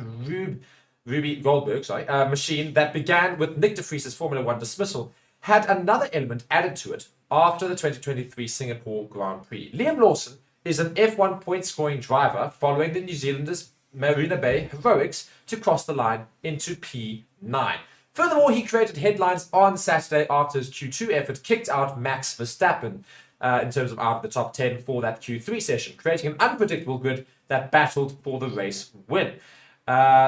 Ruby Goldberg machine that began with Nyck de Vries' Formula One dismissal had another element added to it after the 2023 Singapore Grand Prix. Liam Lawson is an F1 point-scoring driver following the New Zealanders' Marina Bay heroics to cross the line into P9. Furthermore, he created headlines on Saturday after his Q2 effort kicked out Max Verstappen in terms of out of the top 10 for that Q3 session, creating an unpredictable grid that battled for the race win.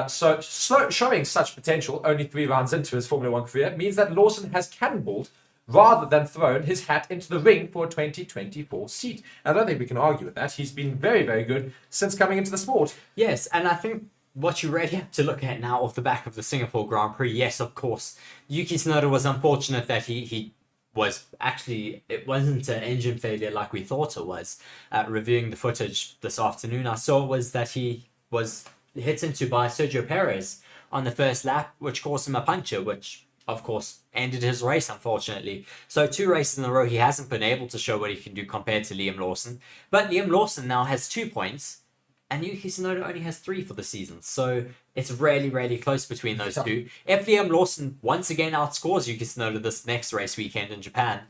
So showing such potential only 3 rounds into his Formula One career means that Lawson has cannonballed rather than thrown his hat into the ring for a 2024 seat. I don't think we can argue with that. He's been very, very good since coming into the sport. Yes, and I think what you really have to look at now off the back of the Singapore Grand Prix, yes, of course, Yuki Tsunoda was unfortunate that he was actually, it wasn't an engine failure like we thought it was. Reviewing the footage this afternoon, I saw was that he was hit into by Sergio Perez on the first lap, which caused him a puncture, which of course ended his race, unfortunately. So 2 races in a row he hasn't been able to show what he can do compared to Liam Lawson. But Liam Lawson now has 2 points and Yuki Tsunoda only has 3 for the season. So it's really, really close between those two. If Liam Lawson once again outscores Yuki Tsunoda this next race weekend in Japan,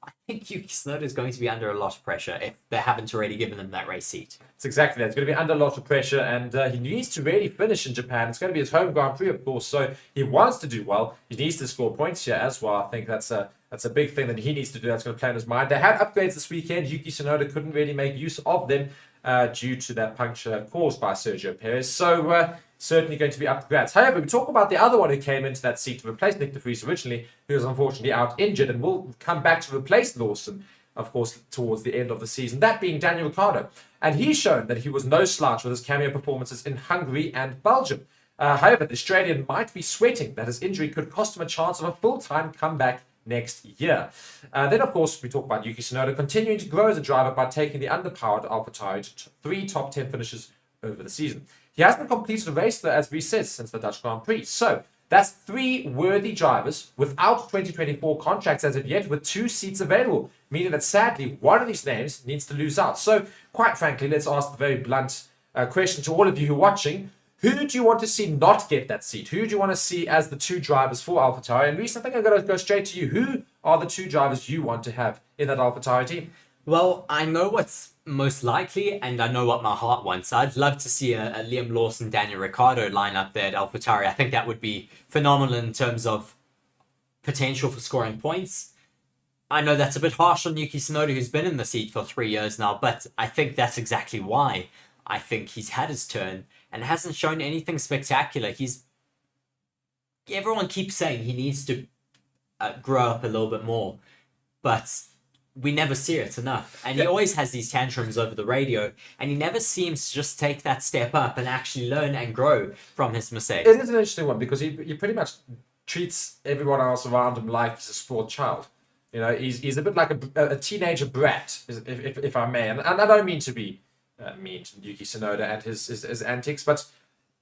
I think Yuki Tsunoda is going to be under a lot of pressure if they haven't already given him that race seat. It's exactly that. It's going to be under a lot of pressure, and he needs to really finish in Japan. It's going to be his home Grand Prix, of course, so he wants to do well. He needs to score points here as well. I think that's a big thing that he needs to do. That's going to play in his mind. They had upgrades this weekend. Yuki Tsunoda couldn't really make use of them due to that puncture caused by Sergio Perez. So certainly going to be up to grats. However, we talk about the other one who came into that seat to replace Nyck de Vries originally, who was unfortunately out injured and will come back to replace Lawson, of course, towards the end of the season. That being Daniel Ricciardo. And he's shown that he was no slouch with his cameo performances in Hungary and Belgium. However, the Australian might be sweating that his injury could cost him a chance of a full-time comeback next year. Then, of course, we talk about Yuki Tsunoda continuing to grow as a driver by taking the underpowered AlphaTauri to 3 top 10 finishes over the season. He hasn't completed a race, though, as we said, since the Dutch Grand Prix. So that's 3 worthy drivers without 2024 contracts as of yet, with 2 seats available, meaning that sadly one of these names needs to lose out. So quite frankly, let's ask the very blunt question to all of you who are watching. Who do you want to see not get that seat? Who do you want to see as the 2 drivers for AlphaTauri? And Reece, I think I'm going to go straight to you. Who are the 2 drivers you want to have in that AlphaTauri team? Well, I know what's most likely, and I know what my heart wants. I'd love to see a Liam Lawson, Daniel Ricciardo lineup there at AlphaTauri. I think that would be phenomenal in terms of potential for scoring points. I know that's a bit harsh on Yuki Tsunoda, who's been in the seat for 3 years now, but I think that's exactly why I think he's had his turn and hasn't shown anything spectacular. Everyone keeps saying he needs to grow up a little bit more, but we never see it enough. And he always has these tantrums over the radio, and he never seems to just take that step up and actually learn and grow from his mistakes. It is an interesting one because he pretty much treats everyone else around him like he's a spoiled child. You know, he's a bit like a teenager brat, if I may. And I don't mean to be mean to Yuki Tsunoda and his antics, but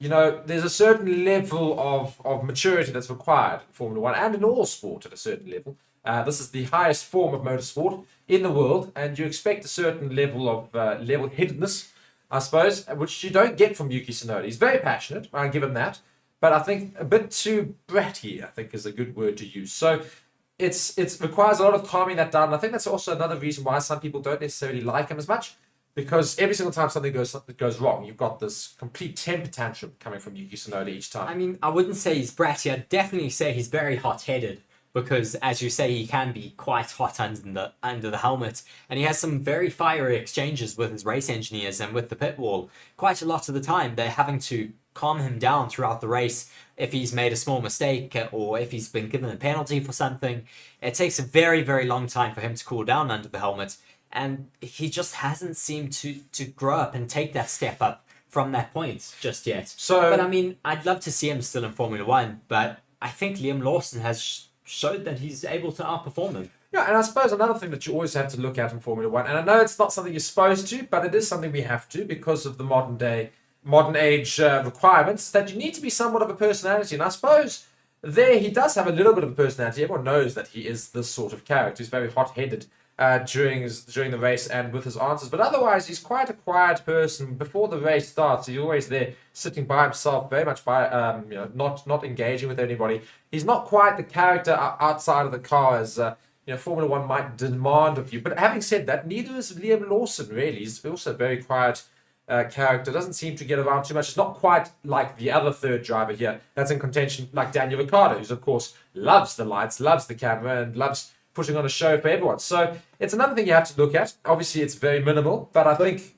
there's a certain level of maturity that's required in Formula One and in all sport at a certain level. This is the highest form of motorsport in the world, and you expect a certain level of level-headedness, I suppose, which you don't get from Yuki Tsunoda. He's very passionate, I give him that, but I think a bit too bratty, I think, is a good word to use. So it requires a lot of calming that down, and I think that's also another reason why some people don't necessarily like him as much, because every single time something goes wrong, you've got this complete temper tantrum coming from Yuki Tsunoda each time. I mean, I wouldn't say he's bratty. I'd definitely say he's very hot-headed because, as you say, he can be quite hot under the helmet, and he has some very fiery exchanges with his race engineers and with the pit wall. Quite a lot of the time, they're having to calm him down throughout the race if he's made a small mistake or if he's been given a penalty for something. It takes a very, very long time for him to cool down under the helmet. And he just hasn't seemed to grow up and take that step up from that point just yet. But I mean, I'd love to see him still in Formula One, but I think Liam Lawson has showed that he's able to outperform him. Yeah, and I suppose another thing that you always have to look at in Formula One, and I know it's not something you're supposed to, but it is something we have to because of the modern age requirements, that you need to be somewhat of a personality. And I suppose there he does have a little bit of a personality. Everyone knows that he is this sort of character. He's very hot-headed during the race and with his answers, but otherwise he's quite a quiet person. Before the race starts, he's always there sitting by himself, very much not engaging with anybody. He's not quite the character outside of the car as Formula One might demand of you. But having said that, neither is Liam Lawson really. He's also a very quiet character, doesn't seem to get around too much. It's not quite like the other third driver here that's in contention, like Daniel Ricciardo, who's of course loves the lights, loves the camera, and loves putting on a show for everyone. So it's another thing you have to look at. Obviously, it's very minimal, but I think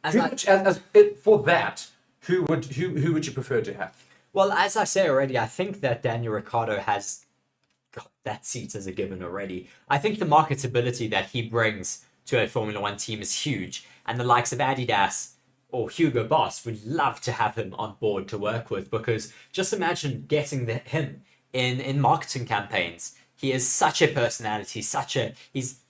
who would you prefer to have? Well, as I say already, I think that Daniel Ricciardo has got that seat as a given already. I think the marketability that he brings to a Formula One team is huge, and the likes of Adidas or Hugo Boss would love to have him on board to work with, because just imagine getting him in marketing campaigns. He is such a personality, he's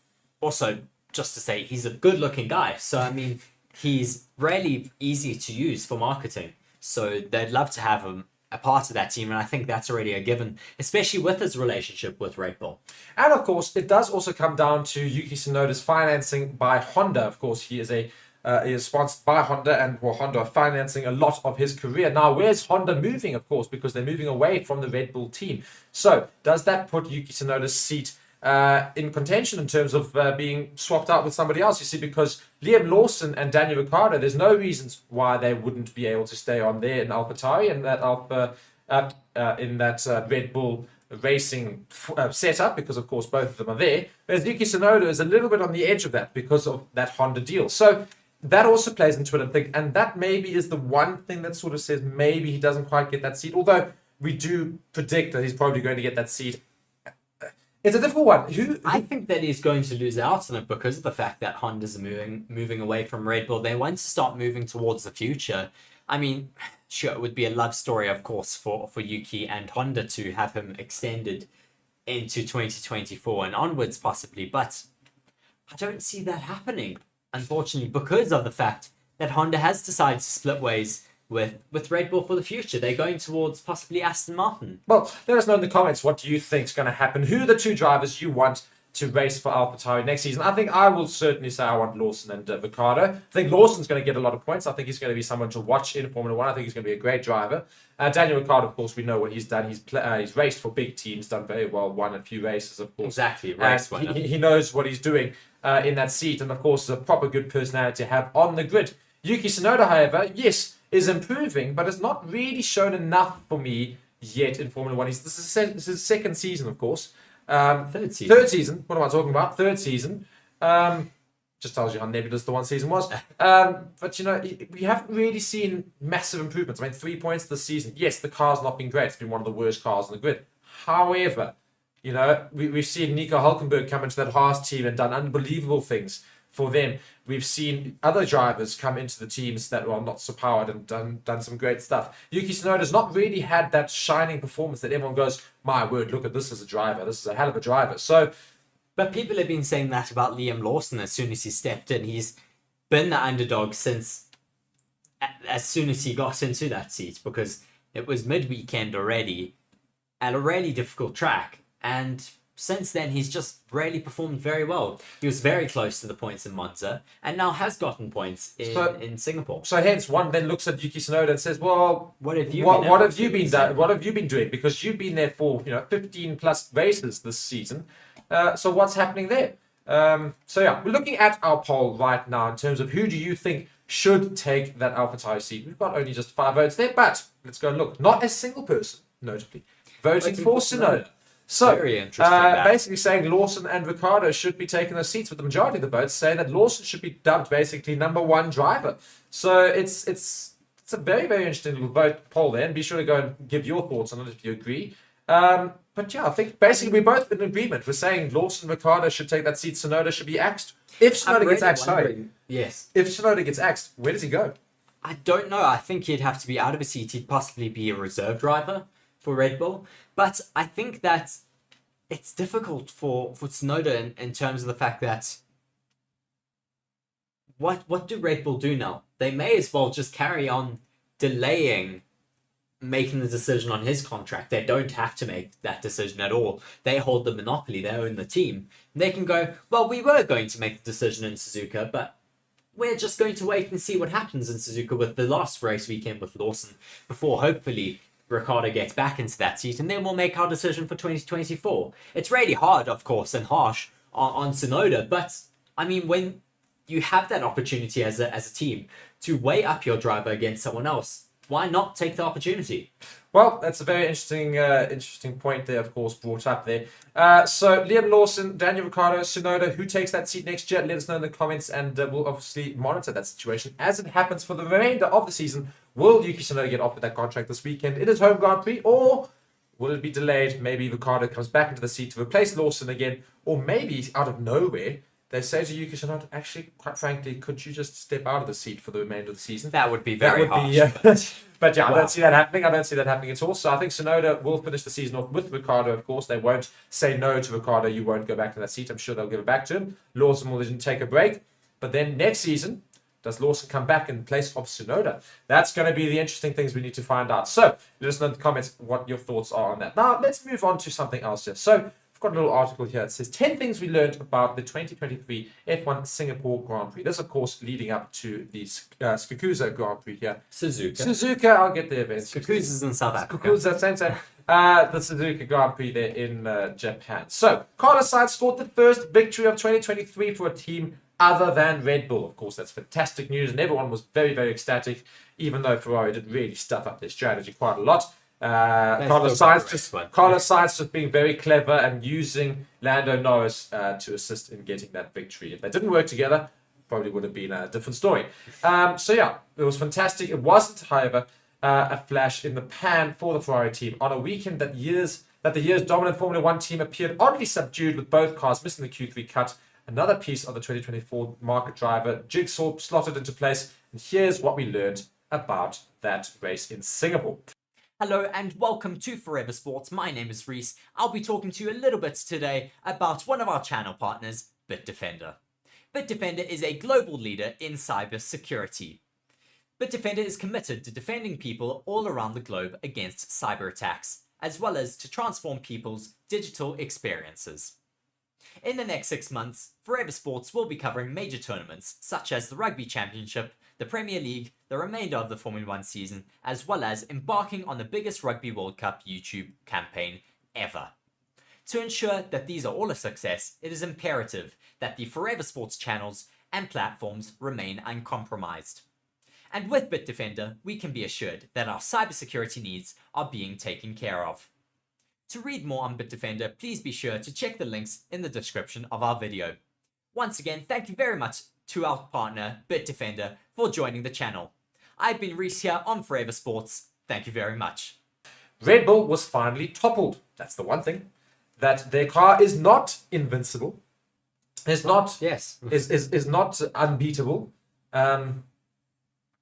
also, just to say, he's a good-looking guy. So, I mean, he's really easy to use for marketing. So they'd love to have him a part of that team, and I think that's already a given, especially with his relationship with Red Bull. And, of course, it does also come down to Yuki Tsunoda's financing by Honda. Of course, he is sponsored by Honda, and Honda are financing a lot of his career. Now, where's Honda moving, of course, because they're moving away from the Red Bull team. So, does that put Yuki Tsunoda's seat in contention in terms of being swapped out with somebody else? You see, because Liam Lawson and Daniel Ricciardo, there's no reasons why they wouldn't be able to stay on there in AlphaTauri and that Red Bull racing setup, because of course both of them are there. Whereas Yuki Tsunoda is a little bit on the edge of that because of that Honda deal. So that also plays into it, I think, and that maybe is the one thing that sort of says maybe he doesn't quite get that seat, although we do predict that he's probably going to get that seat. It's a difficult one. I think that he's going to lose out on it because of the fact that Honda's moving away from Red Bull. They want to start moving towards the future. I mean, sure, it would be a love story, of course, for Yuki and Honda to have him extended into 2024 and onwards, possibly, but I don't see that happening, unfortunately, because of the fact that Honda has decided to split ways with Red Bull for the future. They're going towards possibly Aston Martin. Well, let us know in the comments, what do you think is going to happen? Who are the two drivers you want to race for AlphaTauri next season? I think I will certainly say I want Lawson and Ricciardo. I think Lawson's going to get a lot of points. I think he's going to be someone to watch in Formula One. I think he's going to be a great driver. Daniel Ricciardo, of course, we know what he's done. He's raced for big teams, done very well, won a few races, of course. Exactly, race winner. He knows what he's doing in that seat, and of course, is a proper good personality to have on the grid. Yuki Tsunoda, however, yes, is improving, but has not really shown enough for me yet in Formula One. This is his second season, of course. Third season. What am I talking about? Third season. Just tells you how nebulous the one season was. But, we haven't really seen massive improvements. I mean, 3 points this season. Yes, the car's not been great. It's been one of the worst cars on the grid. However, we've seen Nico Hülkenberg come into that Haas team and done unbelievable things for them. We've seen other drivers come into the teams that are not so powered and done some great stuff. Yuki Tsunoda's not really had that shining performance that everyone goes, my word, look at this as a driver. This is a hell of a driver. But people have been saying that about Liam Lawson as soon as he stepped in. He's been the underdog since as soon as he got into that seat, because It was mid-weekend already at a really difficult track. And since then, he's just really performed very well. He was very close to the points in Monza and now has gotten points in Singapore. So hence one then looks at Yuki Tsunoda and says, well, what have you been doing? Because you've been there for 15 plus races this season. So what's happening there? We're looking at our poll right now in terms of who do you think should take that AlphaTauri seat. We've got only just 5 votes there, but let's go and look. Not a single person, notably, voting for Tsunoda. So, very interesting. Basically saying Lawson and Ricciardo should be taking those seats, with the majority of the votes saying that Lawson should be dubbed basically number 1 driver. So it's a very, very interesting little vote poll there, and be sure to go and give your thoughts on it if you agree. But yeah, I think basically we're both in agreement. We're saying Lawson and Ricciardo should take that seat. Tsunoda should be axed. If Tsunoda gets axed, yes. If Tsunoda gets axed, where does he go? I don't know. I think he'd have to be out of a seat. He'd possibly be a reserve driver for Red Bull. But I think that it's difficult for Tsunoda in terms of the fact that what do Red Bull do now? They may as well just carry on delaying making the decision on his contract. They don't have to make that decision at all. They hold the monopoly. They own the team. They can go, well, we were going to make the decision in Suzuka, but we're just going to wait and see what happens in Suzuka with the last race weekend with Lawson before hopefully Ricciardo gets back into that seat, and then we'll make our decision for 2024. It's really hard, of course, and harsh on Tsunoda, but I mean, when you have that opportunity as a team to weigh up your driver against someone else, why not take the opportunity? Well, that's a very interesting point there, of course, brought up there. So Liam Lawson, Daniel Ricciardo, Tsunoda, who takes that seat next year? Let us know in the comments, and we'll obviously monitor that situation as it happens for the remainder of the season. Will Yuki Tsunoda get offered that contract this weekend in his home Grand Prix, or will it be delayed? Maybe Ricciardo comes back into the seat to replace Lawson again, or maybe out of nowhere they say to Yuki Tsunoda, actually, quite frankly, could you just step out of the seat for the remainder of the season? That would be very harsh. But yeah, wow. I don't see that happening. I don't see that happening at all. So I think Tsunoda will finish the season off with Ricciardo, of course. They won't say no to Ricciardo. You won't go back to that seat. I'm sure they'll give it back to him. Lawson will then take a break. But then next season, does Lawson come back in place of Tsunoda? That's going to be the interesting things we need to find out. So let us know in the comments what your thoughts are on that. Now, let's move on to something else here. So got a little article here. It says 10 things we learned about the 2023 F1 Singapore Grand Prix. This, of course, leading up to the Suzuka Grand Prix here. Suzuka, I'll get there eventually. Suzuka's in South Africa. Suzuka, same. The Suzuka Grand Prix there in Japan. So, Carlos Sainz scored the first victory of 2023 for a team other than Red Bull. Of course, that's fantastic news, and everyone was very, very ecstatic, even though Ferrari did really stuff up their strategy quite a lot. Carlos Sainz just being very clever and using Lando Norris to assist in getting that victory. If they didn't work together, probably would have been a different story. It was fantastic. It wasn't, however, a flash in the pan for the Ferrari team on a weekend that the year's dominant Formula One team appeared oddly subdued, with both cars missing the Q3 cut. Another piece of the 2024 market driver jigsaw slotted into place, and here's what we learned about that race in Singapore. Hello and welcome to Forever Sports. My name is Reece. I'll be talking to you a little bit today about one of our channel partners, Bitdefender. Bitdefender is a global leader in cyber security. Bitdefender is committed to defending people all around the globe against cyber attacks, as well as to transform people's digital experiences. In the next 6 months, Forever Sports will be covering major tournaments such as the Rugby Championship, the Premier League, the remainder of the Formula One season, as well as embarking on the biggest Rugby World Cup YouTube campaign ever. To ensure that these are all a success, it is imperative that the Forever Sports channels and platforms remain uncompromised. And with Bitdefender, we can be assured that our cybersecurity needs are being taken care of. To read more on Bitdefender, please be sure to check the links in the description of our video. Once again, thank you very much to our partner, Bitdefender, for joining the channel. I've been Reece here on Forever Sports. Thank you very much. Red Bull was finally toppled. That's the one thing. That their car is not invincible. Is not unbeatable.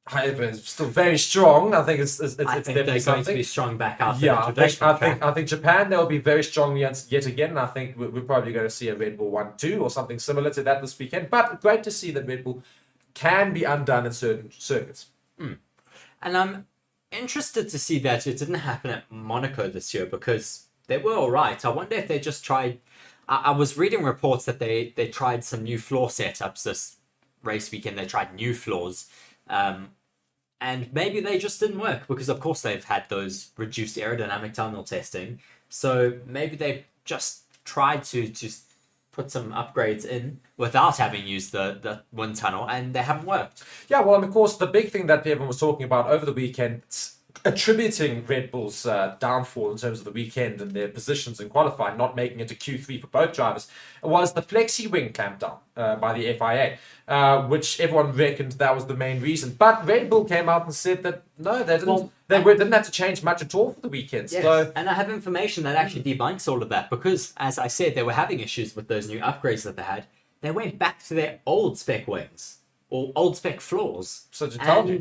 However, it's still very strong. I think it's definitely they're something. going to be strong back out. Yeah, I think Japan, they'll be very strong yet again. I think we're probably going to see a Red Bull 1-2 or something similar to that this weekend. But great to see that Red Bull can be undone in certain circuits. And interested to see that it didn't happen at Monaco this year because they were all right. I wonder if they just tried. I was reading reports that they tried some new floor setups this race weekend. They tried new floors. And maybe they just didn't work because, of course, they've had those reduced aerodynamic tunnel testing. So maybe they just tried to put some upgrades in without having used the wind tunnel, and they haven't worked. Yeah, well, and of course, the big thing that everyone was talking about over the weekend, attributing Red Bull's downfall in terms of the weekend and their positions in qualifying, not making it to Q3 for both drivers, was the flexi wing clampdown by the FIA, which everyone reckoned that was the main reason. But Red Bull came out and said that no, they didn't. Well, didn't have to change much at all for the weekend. Yes, So, and I have information that actually debunks all of that because, as I said, they were having issues with those new upgrades that they had. They went back to their old spec wings or old spec floors. So to tell you.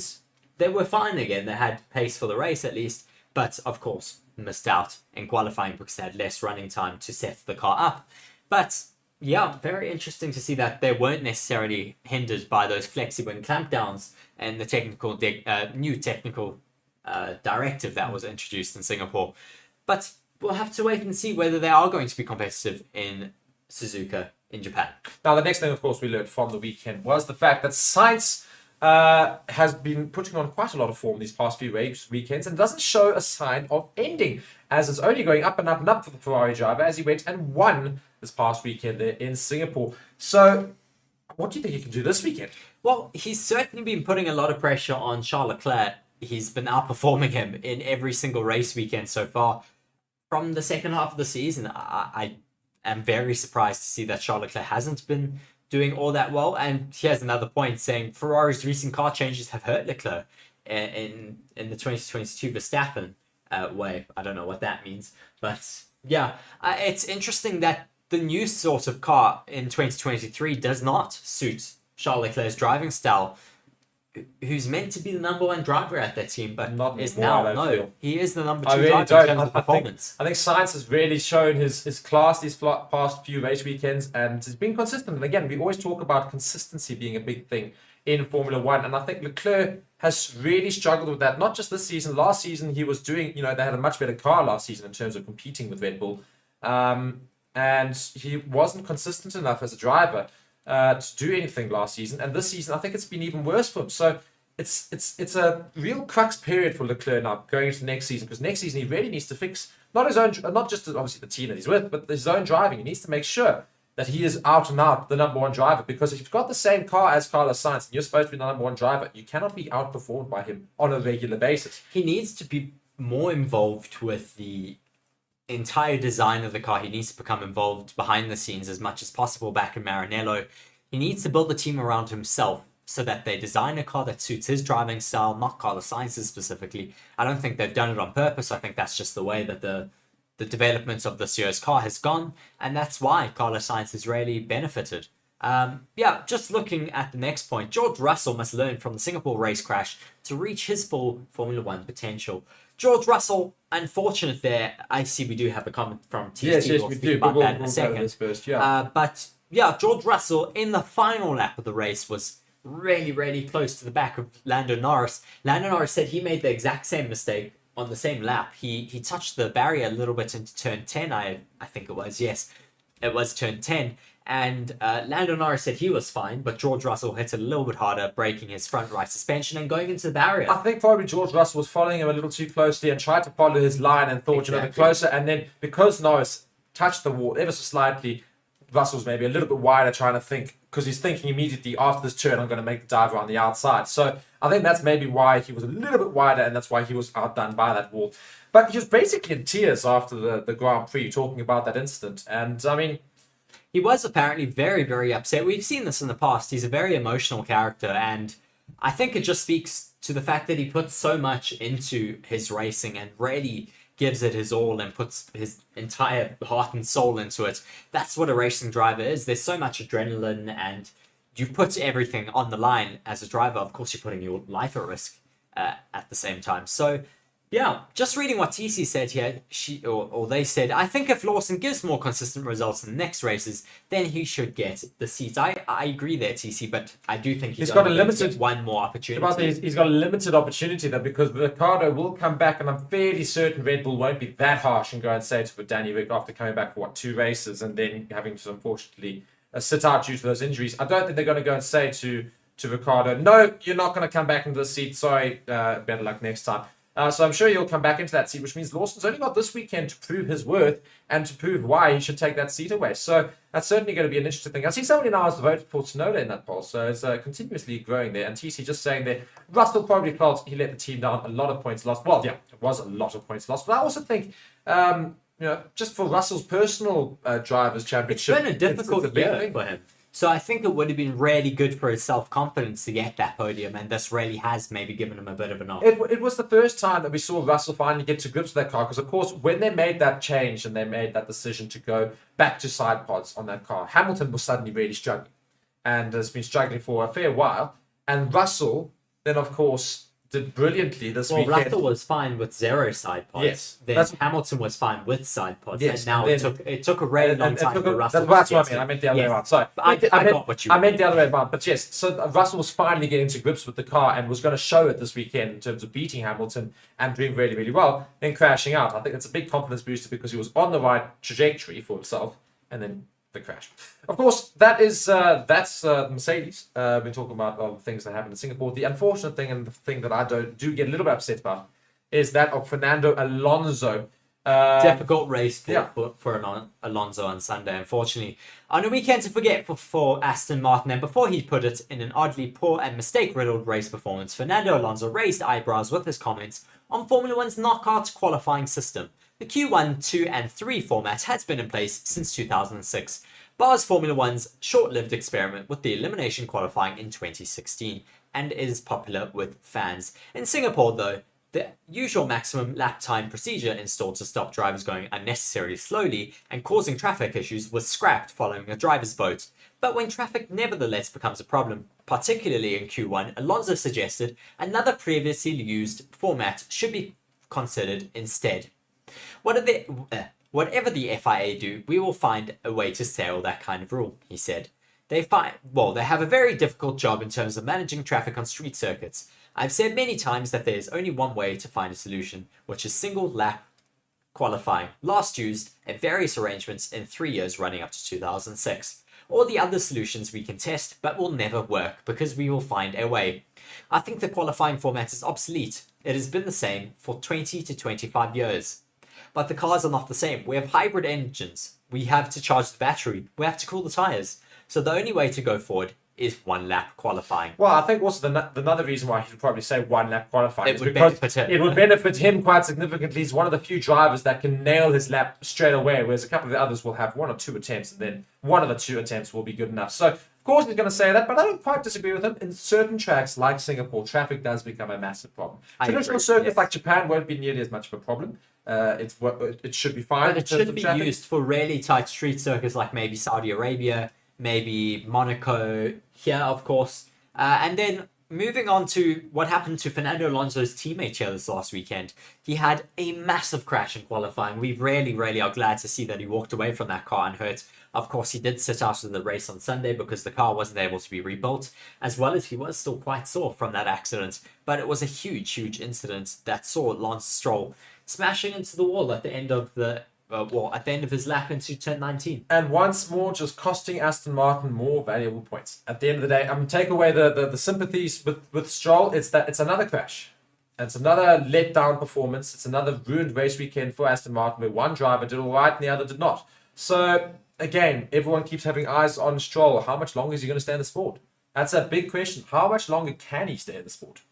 They were fine again. They had pace for the race at least, but of course missed out in qualifying because they had less running time to set the car up. But yeah, very interesting to see that they weren't necessarily hindered by those flexi wing clampdowns and the technical new technical directive that was introduced in Singapore. But we'll have to wait and see whether they are going to be competitive in Suzuka in Japan. Now, the next thing, of course, we learned from the weekend was the fact that Sainz has been putting on quite a lot of form these past few weekends and doesn't show a sign of ending, as it's only going up and up and up for the Ferrari driver as he went and won this past weekend there in Singapore. So, what do you think he can do this weekend? Well, he's certainly been putting a lot of pressure on Charles Leclerc. He's been outperforming him in every single race weekend so far. From the second half of the season, I am very surprised to see that Charles Leclerc hasn't been doing all that well. And here's another point saying Ferrari's recent car changes have hurt Leclerc in the 2022 Verstappen way. I don't know what that means. But yeah, it's interesting that the new sort of car in 2023 does not suit Charles Leclerc's driving style, who's meant to be the number one driver at that team, but Not is anymore, now, no, he is the number two I really driver don't. in terms of performance. I think Sainz has really shown his class these past few race weekends and has been consistent. And again, we always talk about consistency being a big thing in Formula One. And I think Leclerc has really struggled with that, not just this season. Last season, he was doing, they had a much better car last season in terms of competing with Red Bull. And he wasn't consistent enough as a driver to do anything last season. And this season, I think it's been even worse for him. So it's a real crux period for Leclerc now going into next season, because next season he really needs to fix not just obviously the team that he's with, but his own driving. He needs to make sure that he is out and out the number one driver, because if you've got the same car as Carlos Sainz and you're supposed to be the number one driver, you cannot be outperformed by him on a regular basis. He needs to be more involved with the entire design of the car. He needs to become involved behind the scenes as much as possible back in Maranello. He needs to build the team around himself so that they design a car that suits his driving style, not Carlos Sainz's specifically. I don't think they've done it on purpose. I think that's just the way that the development of this year's car has gone, and that's why Carlos Sainz has really benefited. Just looking at the next point, George Russell must learn from the Singapore race crash to reach his full Formula One potential. George Russell, unfortunate there. I see we do have a comment from TST. Yes, we'll we speak do. about We'll that in a go second. to this first, yeah. But yeah, George Russell in the final lap of the race was really, really close to the back of Lando Norris. Lando Norris said he made the exact same mistake on the same lap. He touched the barrier a little bit into turn 10, I think it was. Yes, it was turn 10. And Lando Norris said he was fine, but George Russell hit it a little bit harder, breaking his front right suspension and going into the barrier. I think probably George Russell was following him a little too closely and tried to follow his line and thought a bit closer. And then because Norris touched the wall ever so slightly, Russell's maybe a little bit wider trying to think, because he's thinking immediately after this turn, I'm going to make the dive around the outside. So I think that's maybe why he was a little bit wider, and that's why he was outdone by that wall. But he was basically in tears after the Grand Prix talking about that incident. And I mean, he was apparently very, very upset. We've seen this in the past. He's a very emotional character, and I think it just speaks to the fact that he puts so much into his racing and really gives it his all and puts his entire heart and soul into it. That's what a racing driver is. There's so much adrenaline, and you put everything on the line as a driver. Of course, you're putting your life at risk at the same time. So Yeah, just reading what TC said here, they said, I think if Lawson gives more consistent results in the next races, then he should get the seat. I agree there, TC, but I do think he's got a only going to limited get one more opportunity. He's got a limited opportunity though, because Ricciardo will come back, and I'm fairly certain Red Bull won't be that harsh and go and say to Danny Rick after coming back for 2 races and then having to unfortunately sit out due to those injuries. I don't think they're going to go and say to Ricciardo, no, you're not going to come back into the seat. Sorry, better luck next time. So I'm sure he'll come back into that seat, which means Lawson's only got this weekend to prove his worth and to prove why he should take that seat away. So that's certainly going to be an interesting thing. I see somebody now has voted for Tsunoda in that poll, so it's continuously growing there. And TC just saying that Russell probably felt he let the team down, a lot of points lost. Well, yeah, it was a lot of points lost. But I also think, just for Russell's personal drivers' championship, it's been a difficult it's a big year thing for him. So I think it would have been really good for his self-confidence to get that podium, and this really has maybe given him a bit of an off. It was the first time that we saw Russell finally get to grips with that car, because of course when they made that change and they made that decision to go back to side pods on that car, Hamilton was suddenly really struggling and has been struggling for a fair while, and Russell then of course did brilliantly this weekend. Russell was fine with 0 side pods. Yes, then Hamilton was fine with side pods. Yes, and now it took a really long time for Russell. That's what I mean. I meant the other way around. Sorry. I got what you I meant the other way around. But yes, so Russell was finally getting to grips with the car and was going to show it this weekend in terms of beating Hamilton and doing really, really well, then crashing out. I think it's a big confidence booster because he was on the right trajectory for himself, and then the crash. Of course, that's Mercedes. We've been talking about all the things that happened in Singapore. The unfortunate thing, and the thing that I do get a little bit upset about, is that of Fernando Alonso. Difficult race for Alonso on Sunday, unfortunately. On a weekend to forget for Aston Martin, and before he put it in an oddly poor and mistake-riddled race performance, Fernando Alonso raised eyebrows with his comments on Formula One's knockout qualifying system. The Q1, 2 and 3 format has been in place since 2006, bars Formula One's short-lived experiment with the elimination qualifying in 2016, and is popular with fans. In Singapore, though, the usual maximum lap time procedure installed to stop drivers going unnecessarily slowly and causing traffic issues was scrapped following a driver's vote. But when traffic nevertheless becomes a problem, particularly in Q1, Alonso suggested another previously used format should be considered instead. Whatever the FIA do, we will find a way to sail that kind of rule, he said. They have a very difficult job in terms of managing traffic on street circuits. I've said many times that there is only one way to find a solution, which is single lap qualifying, last used at various arrangements in 3 years running up to 2006. All the other solutions we can test, but will never work because we will find a way. I think the qualifying format is obsolete. It has been the same for 20 to 25 years. But the cars are not the same. We have hybrid engines. We have to charge the battery. We have to cool the tires. So the only way to go forward is 1 lap qualifying. Well, I think also another reason why he would probably say 1 lap qualifying is because it would benefit him quite significantly. He's one of the few drivers that can nail his lap straight away, whereas a couple of the others will have 1 or 2 attempts, and then 1 of the 2 attempts will be good enough. So, of course, he's going to say that, but I don't quite disagree with him. In certain tracks like Singapore, traffic does become a massive problem. Traditional circuits like Japan won't be nearly as much of a problem. It should be fine. But it shouldn't be used for really tight street circuits like maybe Saudi Arabia, maybe Monaco, here, of course. And then moving on to what happened to Fernando Alonso's teammate here this last weekend. He had a massive crash in qualifying. We really are glad to see that he walked away from that car unhurt. Of course, he did sit out of the race on Sunday because the car wasn't able to be rebuilt, as well as he was still quite sore from that accident. But it was a huge incident that saw Lance Stroll smashing into the wall at the end of his lap into turn 19. And once more, just costing Aston Martin more valuable points. At the end of the day, take away the sympathies with Stroll. It's another crash. It's another letdown performance. It's another ruined race weekend for Aston Martin where one driver did all right and the other did not. So, again, everyone keeps having eyes on Stroll. How much longer is he going to stay in the sport? That's a big question. How much longer can he stay in the sport?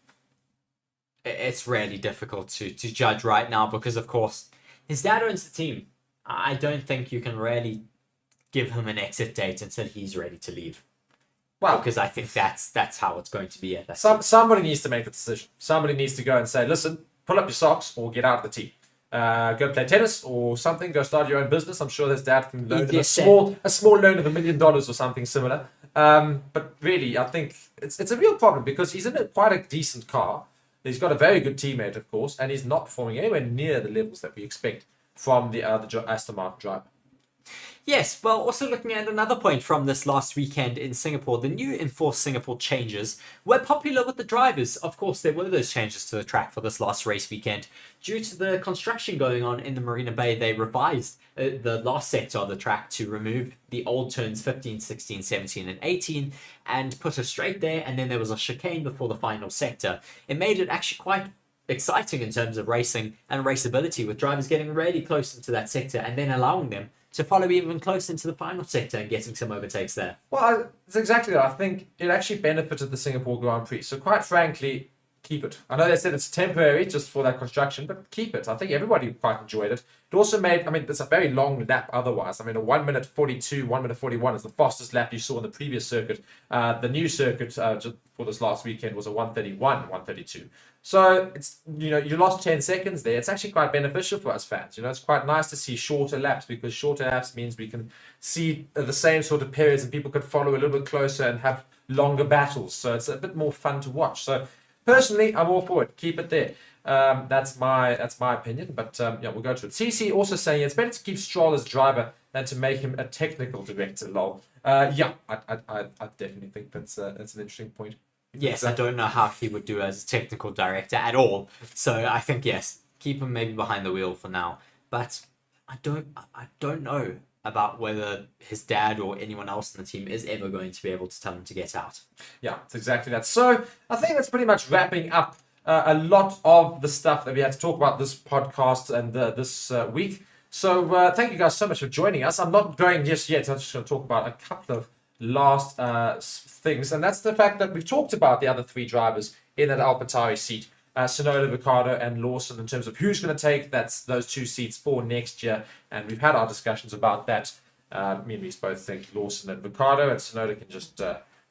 It's really difficult to judge right now because, of course, his dad owns the team. I don't think you can really give him an exit date until he's ready to leave. Well, because I think that's how it's going to be. Somebody needs to make the decision. Somebody needs to go and say, listen, pull up your socks or get out of the team. Go play tennis or something. Go start your own business. I'm sure his dad can loan him a small loan of $1 million or something similar. But really, I think it's a real problem because he's in quite a decent car. He's got a very good teammate, of course, and he's not performing anywhere near the levels that we expect from the Aston Martin driver. Yes, well, also looking at another point from this last weekend in Singapore, the new enforced Singapore changes were popular with the drivers. Of course, there were those changes to the track for this last race weekend. Due to the construction going on in the Marina Bay, they revised the last sector of the track to remove the old turns 15, 16, 17, and 18 and put a straight there, and then there was a chicane before the final sector. It made it actually quite exciting in terms of racing and raceability, with drivers getting really close into that sector and then allowing them to follow even close into the final sector and getting some overtakes there. Well, it's exactly that. I think it actually benefited the Singapore Grand Prix. So quite frankly, keep it. I know they said it's temporary just for that construction, but keep it. I think everybody quite enjoyed it. It also made, it's a very long lap otherwise. A 1 minute 42, 1 minute 41 is the fastest lap you saw in the previous circuit. The new circuit just for this last weekend was a 131, 132. So it's, you lost 10 seconds there. It's actually quite beneficial for us fans. It's quite nice to see shorter laps, because shorter laps means we can see the same sort of periods and people could follow a little bit closer and have longer battles. So it's a bit more fun to watch. So personally, I'm all for it. Keep it there. That's my opinion. But we'll go to it. CC also saying it's better to keep Stroll as driver than to make him a technical director. Lol. I definitely think that's an interesting point. Yes, I don't know how he would do as a technical director at all. So I think, yes, keep him maybe behind the wheel for now. But I don't know about whether his dad or anyone else in the team is ever going to be able to tell him to get out. Yeah, it's exactly that. So I think that's pretty much wrapping up a lot of the stuff that we had to talk about this podcast and this week. So thank you guys so much for joining us. I'm not going just yet. I'm just going to talk about a couple of last things, and that's the fact that we've talked about the other three drivers in that AlphaTauri seat, Tsunoda, Ricciardo, and Lawson, in terms of who's going to take those two seats for next year. And we've had our discussions about that. Me and Reece both think Lawson and Ricciardo and Tsunoda can just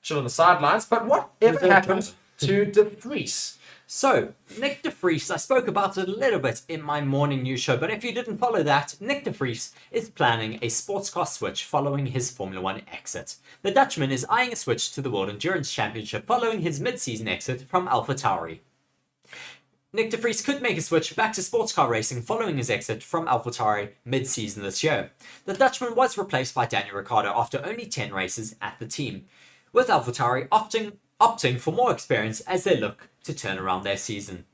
chill on the sidelines. But whatever happened to De Vries? So, Nyck de Vries, I spoke about it a little bit in my morning news show, but if you didn't follow that, Nyck de Vries is planning a sports car switch following his Formula 1 exit. The Dutchman is eyeing a switch to the World Endurance Championship following his mid-season exit from AlphaTauri. Nyck de Vries could make a switch back to sports car racing following his exit from AlphaTauri mid-season this year. The Dutchman was replaced by Daniel Ricciardo after only 10 races at the team, with AlphaTauri opting for more experience as they look to turn around their season.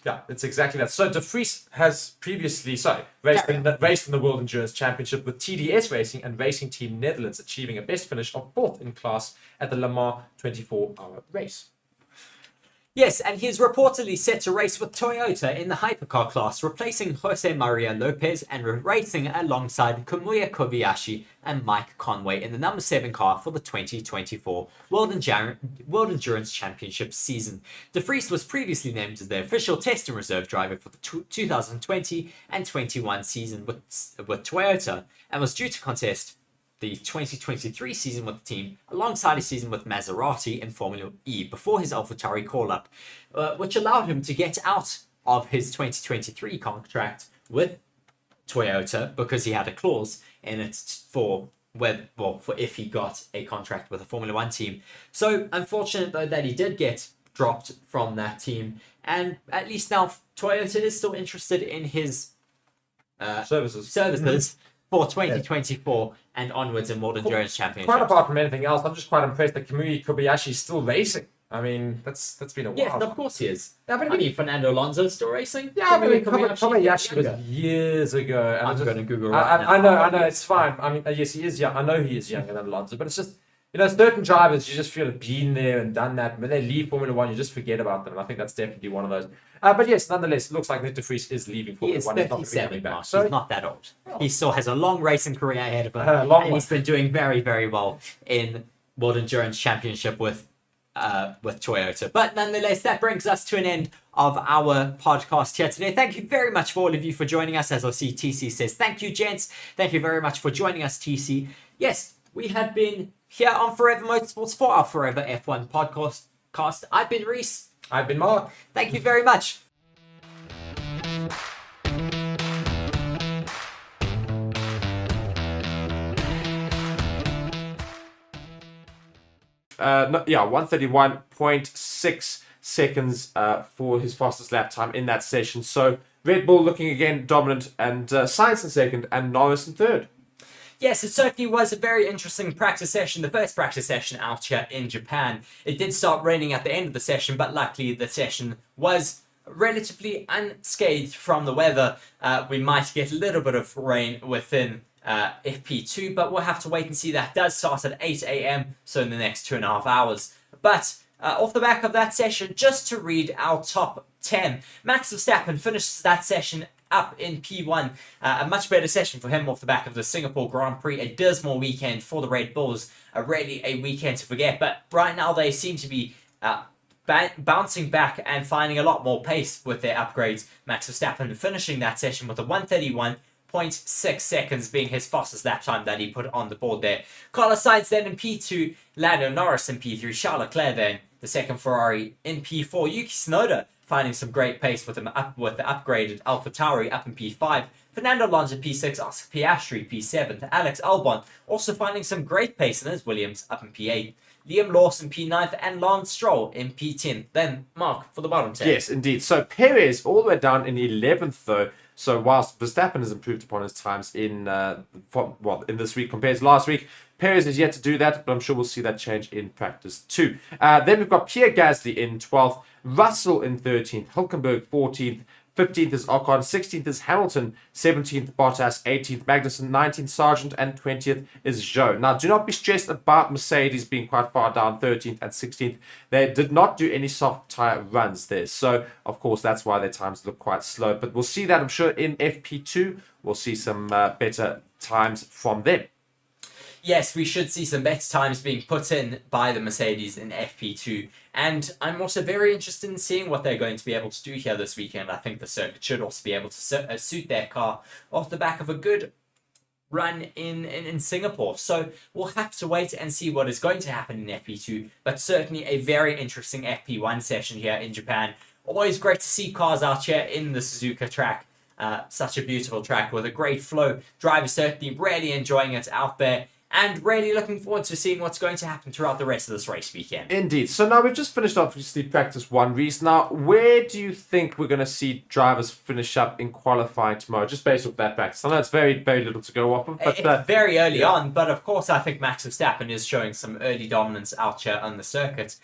Yeah, it's exactly that. So De Vries has previously raced in the World Endurance Championship with TDS Racing and Racing Team Netherlands, achieving a best finish of 4th in class at the Le Mans 24-hour race. Yes, and he is reportedly set to race with Toyota in the hypercar class, replacing Jose Maria Lopez and racing alongside Kumuya Kobayashi and Mike Conway in the number 7 car for the 2024 World Endurance Championship season. De Vries was previously named as the official test and reserve driver for the 2020 and 21 season with Toyota, and was due to contest the 2023 season with the team alongside a season with Maserati in Formula E before his AlphaTauri call-up, which allowed him to get out of his 2023 contract with Toyota because he had a clause in it for if he got a contract with a Formula 1 team. So unfortunate though that he did get dropped from that team, and at least now Toyota is still interested in his services for 2024 and onwards in World Endurance Championship. Quite apart from anything else, I'm just quite impressed that Kumuya Kobayashi is still racing. That's been a while. Yes, of course he is. Yeah, but Fernando Alonso is still racing. Yeah, Kobayashi was years ago. And I'm going to Google right now. I know, it's fine. Yes, he is young. I know he is younger than Alonso, but it's just, certain drivers you just feel have been there and done that. When they leave Formula 1, you just forget about them. And I think that's definitely one of those. But yes, nonetheless, it looks like Nyck de Vries is leaving Formula 1. He is 37 now. So he's not that old. He still has a long racing career ahead of him. And he's been doing very, very well in World Endurance Championship with Toyota. But nonetheless, that brings us to an end of our podcast here today. Thank you very much for all of you for joining us. As I see TC says, thank you, gents. Thank you very much for joining us, TC. Yes, we have been here on Forever Motorsports for our Forever F1 podcast. I've been Reece. I've been Mark. Thank you very much. Yeah, 131.6 seconds for his fastest lap time in that session. So Red Bull looking again dominant, and Sainz in second and Norris in third. Yes, it certainly was a very interesting practice session, the first practice session out here in Japan. It did start raining at the end of the session, but luckily the session was relatively unscathed from the weather. We might get a little bit of rain within FP2, but we'll have to wait and see. That does start at 8 a.m, so in the next 2.5 hours. But off the back of that session, just to read our top 10, Max Verstappen finishes that session up in P1. A much better session for him off the back of the Singapore Grand Prix. A dismal weekend for the Red Bulls. Really a weekend to forget. But right now they seem to be bouncing back and finding a lot more pace with their upgrades. Max Verstappen finishing that session with a 1:31.6 seconds being his fastest lap time that he put on the board there. Carlos Sainz then in P2, Lando Norris in P3, Charles Leclerc then the second Ferrari in P4, Yuki Tsunoda finding some great pace with the upgraded AlphaTauri up in P5, Fernando Alonso P6, Oscar Piastri P7, Alex Albon also finding some great pace in his Williams up in P8. Liam Lawson P9 and Lance Stroll in P10. Then Mark for the bottom 10. Yes, indeed. So Perez all the way down in 11th though. So whilst Verstappen has improved upon his times in this week compared to last week, Perez is yet to do that, but I'm sure we'll see that change in practice too. Then we've got Pierre Gasly in 12th, Russell in 13th, Hülkenberg 14th, 15th is Ocon, 16th is Hamilton, 17th Bottas, 18th Magnussen, 19th Sargeant, and 20th is Zhou. Now, do not be stressed about Mercedes being quite far down, 13th and 16th. They did not do any soft tyre runs there. So, of course, that's why their times look quite slow. But we'll see that, I'm sure, in FP2. We'll see some better times from them. Yes, we should see some better times being put in by the Mercedes in FP2. And I'm also very interested in seeing what they're going to be able to do here this weekend. I think the circuit should also be able to suit their car off the back of a good run in Singapore. So we'll have to wait and see what is going to happen in FP2. But certainly a very interesting FP1 session here in Japan. Always great to see cars out here in the Suzuka track. Such a beautiful track with a great flow. Drivers certainly really enjoying it out there. And really looking forward to seeing what's going to happen throughout the rest of this race weekend. Indeed. So now we've just finished off with the practice one, Reece. Now, where do you think we're going to see drivers finish up in qualifying tomorrow, just based off that practice? I know it's very, very little to go off of. But, it's very early on, but of course I think Max Verstappen is showing some early dominance out here on the circuit.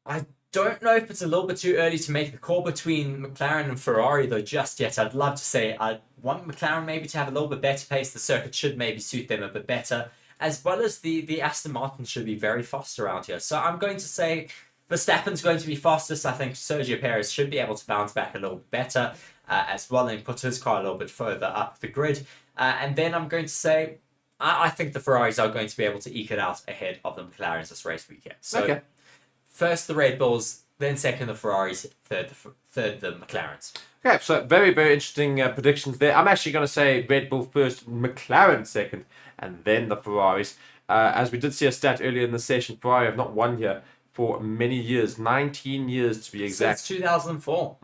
I don't know if it's a little bit too early to make the call between McLaren and Ferrari, though, just yet. I'd love to say I want McLaren maybe to have a little bit better pace. The circuit should maybe suit them a bit better, as well as the Aston Martin should be very fast around here. So I'm going to say Verstappen's going to be fastest. I think Sergio Perez should be able to bounce back a little bit better as well and put his car a little bit further up the grid. And then I'm going to say I think the Ferraris are going to be able to eke it out ahead of the McLarens this race weekend. So okay. First the Red Bulls, then second the Ferraris, third the McLarens. Okay, so very, very interesting predictions there. I'm actually going to say Red Bull first, McLaren second, and then the Ferraris. As we did see a stat earlier in the session, Ferrari have not won here for many years, 19 years to be exact. Since 2004.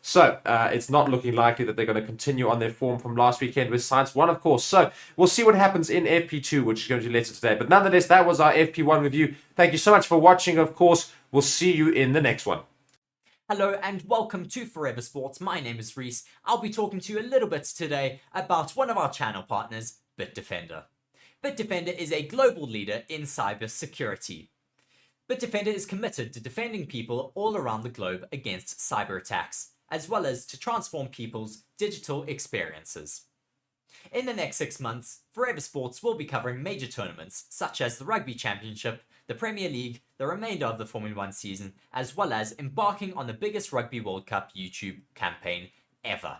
So it's not looking likely that they're going to continue on their form from last weekend with Sainz 1, of course. So we'll see what happens in FP2, which is going to be later today. But nonetheless, that was our FP1 review. Thank you so much for watching, of course. We'll see you in the next one. Hello and welcome to Forever Sports. My name is Reece. I'll be talking to you a little bit today about one of our channel partners, Bitdefender. Bitdefender is a global leader in cyber security. Bitdefender is committed to defending people all around the globe against cyber attacks, as well as to transform people's digital experiences. In the next 6 months, Forever Sports will be covering major tournaments such as the Rugby Championship, the Premier League, the remainder of the Formula 1 season, as well as embarking on the biggest Rugby World Cup YouTube campaign ever.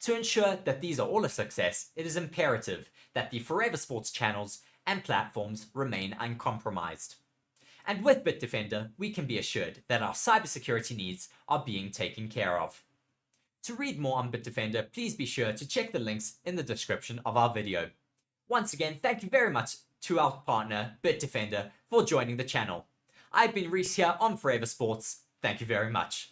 To ensure that these are all a success, it is imperative that the Forever Sports channels and platforms remain uncompromised. And with Bitdefender, we can be assured that our cybersecurity needs are being taken care of. To read more on Bitdefender, please be sure to check the links in the description of our video. Once again, thank you very much to our partner, Bitdefender, for joining the channel. I've been Reece here on Forever Sports. Thank you very much.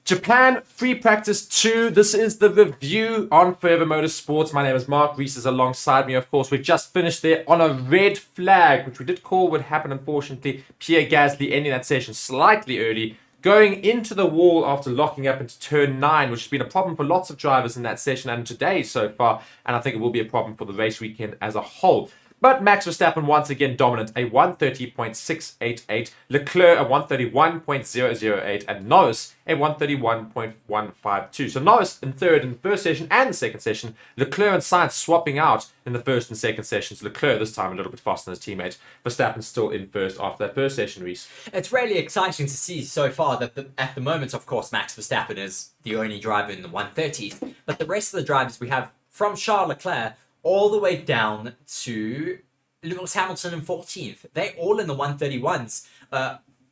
Japan Free Practice 2. This is the review on Forever Motorsports. My name is Mark. Reece is alongside me, of course. We just finished there on a red flag, which we did call would happen, unfortunately. Pierre Gasly ending that session slightly early, going into the wall after locking up into turn 9, which has been a problem for lots of drivers in that session and today so far. And I think it will be a problem for the race weekend as a whole. But Max Verstappen once again dominant, a 130.688, Leclerc a 131.008, and Norris a 131.152. So Norris in third in the first session and the second session, Leclerc and Sainz swapping out in the first and second sessions. Leclerc this time a little bit faster than his teammate. Verstappen still in first after that first session, Reece. It's really exciting to see so far that at the moment, of course, Max Verstappen is the only driver in the 130s, but the rest of the drivers we have from Charles Leclerc all the way down to Lewis Hamilton in 14th. They're all in the 131s.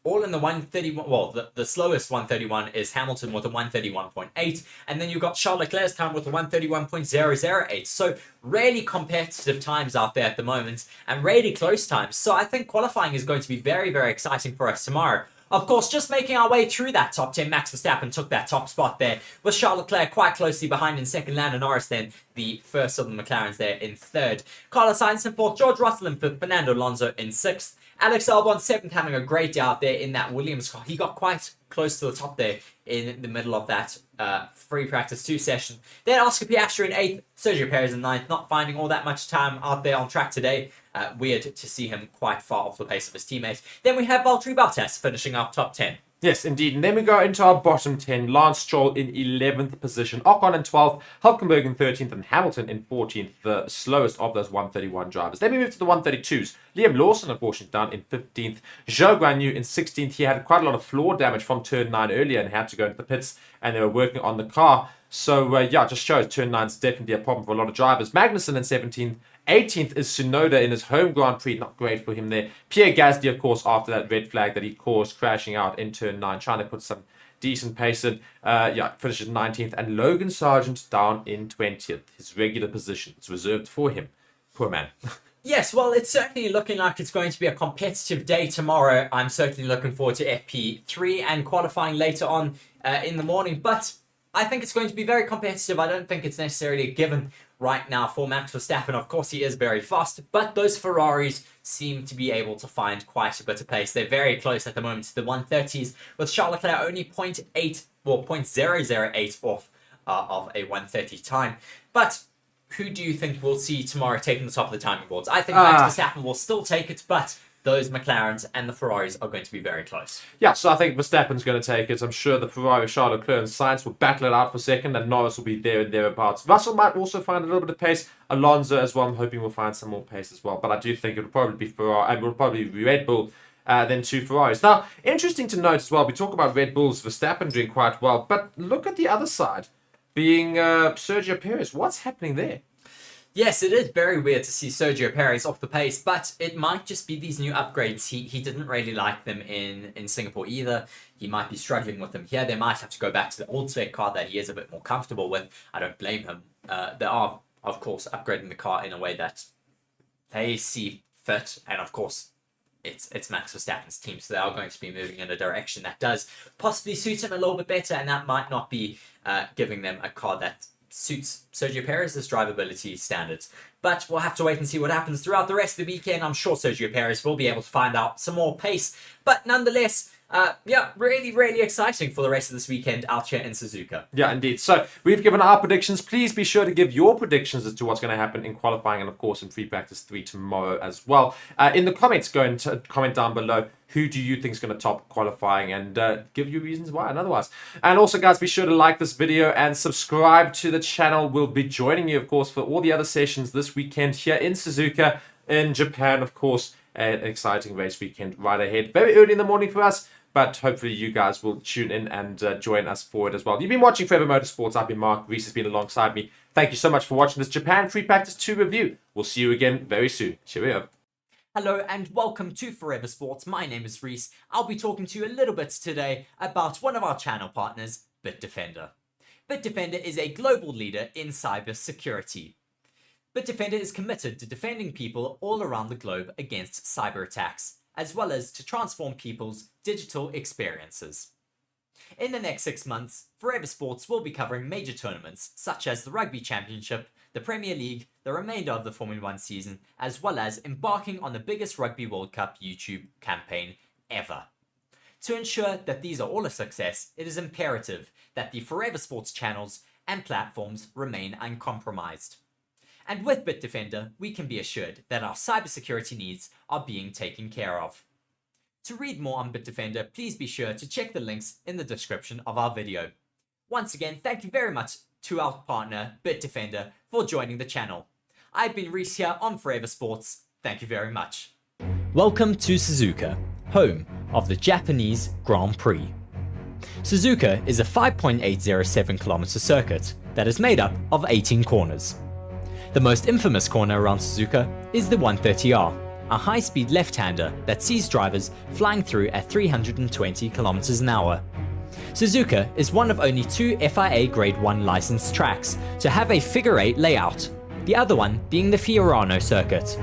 All in the 131. Well, the slowest 131 is Hamilton with a 131.8. And then you've got Charles Leclerc's time with a 131.008. So really competitive times out there at the moment and really close times. So I think qualifying is going to be very, very exciting for us tomorrow. Of course, just making our way through that top 10, Max Verstappen took that top spot there, with Charles Leclerc quite closely behind in second, Lando Norris then the first of the McLarens there in third. Carlos Sainz in fourth, George Russell in fifth, Fernando Alonso in sixth. Alex Albon seventh, having a great day out there in that Williams car. He got quite close to the top there in the middle of that free practice 2 session. Then Oscar Piastri in 8th, Sergio Perez in 9th, not finding all that much time out there on track today. Weird to see him quite far off the pace of his teammates. Then we have Valtteri Bottas finishing up top 10. Yes, indeed. And then we go into our bottom 10. Lance Stroll in 11th position. Ocon in 12th. Hulkenberg in 13th. And Hamilton in 14th. The slowest of those 131 drivers. Then we move to the 132s. Liam Lawson, unfortunately, down in 15th. Zhou Guanyu in 16th. He had quite a lot of floor damage from turn 9 earlier and had to go into the pits. And they were working on the car. So, yeah, just shows turn 9 is definitely a problem for a lot of drivers. Magnussen in 17th. 18th is Tsunoda in his home Grand Prix. Not great for him there. Pierre Gasly, of course, after that red flag that he caused, crashing out in turn 9, trying to put some decent pace in. Finishes 19th. And Logan Sargeant down in 20th. His regular position. It's reserved for him. Poor man. Yes, well, it's certainly looking like it's going to be a competitive day tomorrow. I'm certainly looking forward to FP3 and qualifying later on in the morning. But I think it's going to be very competitive. I don't think it's necessarily a given right now for Max Verstappen. Of course, he is very fast, but those Ferraris seem to be able to find quite a bit of pace. They're very close at the moment to the 130s, with Charles Leclerc only 0.008 off of a 130 time. But who do you think we'll see tomorrow taking the top of the timing boards? I think Max Verstappen will still take it, but those McLarens and the Ferraris are going to be very close. Yeah, so I think Verstappen's going to take it. I'm sure the Ferrari, Charles Leclerc and Sainz will battle it out for second, and Norris will be there and thereabouts. Russell might also find a little bit of pace. Alonso as well, I'm hoping we'll find some more pace as well. But I do think it'll probably be Ferrari, and will probably be Red Bull, then 2 Ferraris. Now, interesting to note as well, we talk about Red Bull's Verstappen doing quite well, but look at the other side, being Sergio Perez. What's happening there? Yes, it is very weird to see Sergio Perez off the pace, but it might just be these new upgrades. He didn't really like them in Singapore either. He might be struggling with them here. They might have to go back to the old spec car that he is a bit more comfortable with. I don't blame him. They are, of course, upgrading the car in a way that they see fit, and of course, it's Max Verstappen's team, so they are going to be moving in a direction that does possibly suit him a little bit better, and that might not be giving them a car that suits Sergio Perez's drivability standards. But we'll have to wait and see what happens throughout the rest of the weekend. I'm sure Sergio Perez will be able to find out some more pace. But nonetheless, really, really exciting for the rest of this weekend out here in Suzuka. Yeah, indeed. So we've given our predictions. Please be sure to give your predictions as to what's going to happen in qualifying and, of course, in Free Practice 3 tomorrow as well. In the comments, go and comment down below. Who do you think is going to top qualifying, and give you reasons why and otherwise. And also, guys, be sure to like this video and subscribe to the channel. We'll be joining you, of course, for all the other sessions this weekend here in Suzuka, in Japan, of course. An exciting race weekend right ahead. Very early in the morning for us, but hopefully you guys will tune in and join us for it as well. You've been watching Forever Motorsports. I've been Mark. Reece has been alongside me. Thank you so much for watching this Japan Free Practice 2 review. We'll see you again very soon. Cheerio. Hello and welcome to Forever Sports. My name is Reece. I'll be talking to you a little bit today about one of our channel partners, Bitdefender. Bitdefender is a global leader in cyber security. Bitdefender is committed to defending people all around the globe against cyber attacks, as well as to transform people's digital experiences. In the next 6 months, Forever Sports will be covering major tournaments such as the Rugby Championship, the Premier League, the remainder of the Formula 1 season, as well as embarking on the biggest Rugby World Cup YouTube campaign ever. To ensure that these are all a success, it is imperative that the Forever Sports channels and platforms remain uncompromised. And with Bitdefender, we can be assured that our cybersecurity needs are being taken care of. To read more on Bitdefender, please be sure to check the links in the description of our video. Once again, thank you very much to our partner, Bitdefender, for joining the channel. I've been Reece here on Forever Sports. Thank you very much. Welcome to Suzuka, home of the Japanese Grand Prix. Suzuka is a 5.807 kilometer circuit that is made up of 18 corners. The most infamous corner around Suzuka is the 130R, a high-speed left-hander that sees drivers flying through at 320 kilometers an hour. Suzuka is one of only 2 FIA Grade 1 licensed tracks to have a figure-8 layout, the other one being the Fiorano circuit.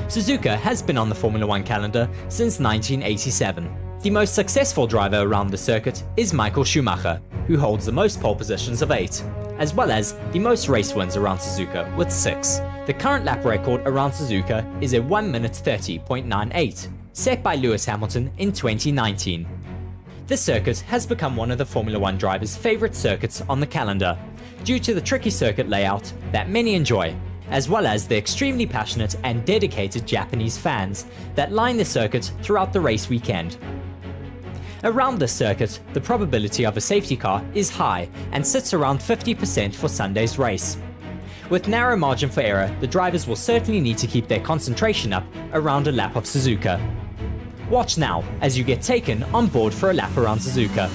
Suzuka has been on the Formula 1 calendar since 1987. The most successful driver around the circuit is Michael Schumacher, who holds the most pole positions of 8, as well as the most race wins around Suzuka with 6. The current lap record around Suzuka is a 1 minute 30.98, set by Lewis Hamilton in 2019. This circuit has become one of the Formula 1 drivers' favourite circuits on the calendar, due to the tricky circuit layout that many enjoy, as well as the extremely passionate and dedicated Japanese fans that line the circuit throughout the race weekend. Around this circuit, the probability of a safety car is high and sits around 50% for Sunday's race. With narrow margin for error, the drivers will certainly need to keep their concentration up around a lap of Suzuka. Watch now as you get taken on board for a lap around Suzuka.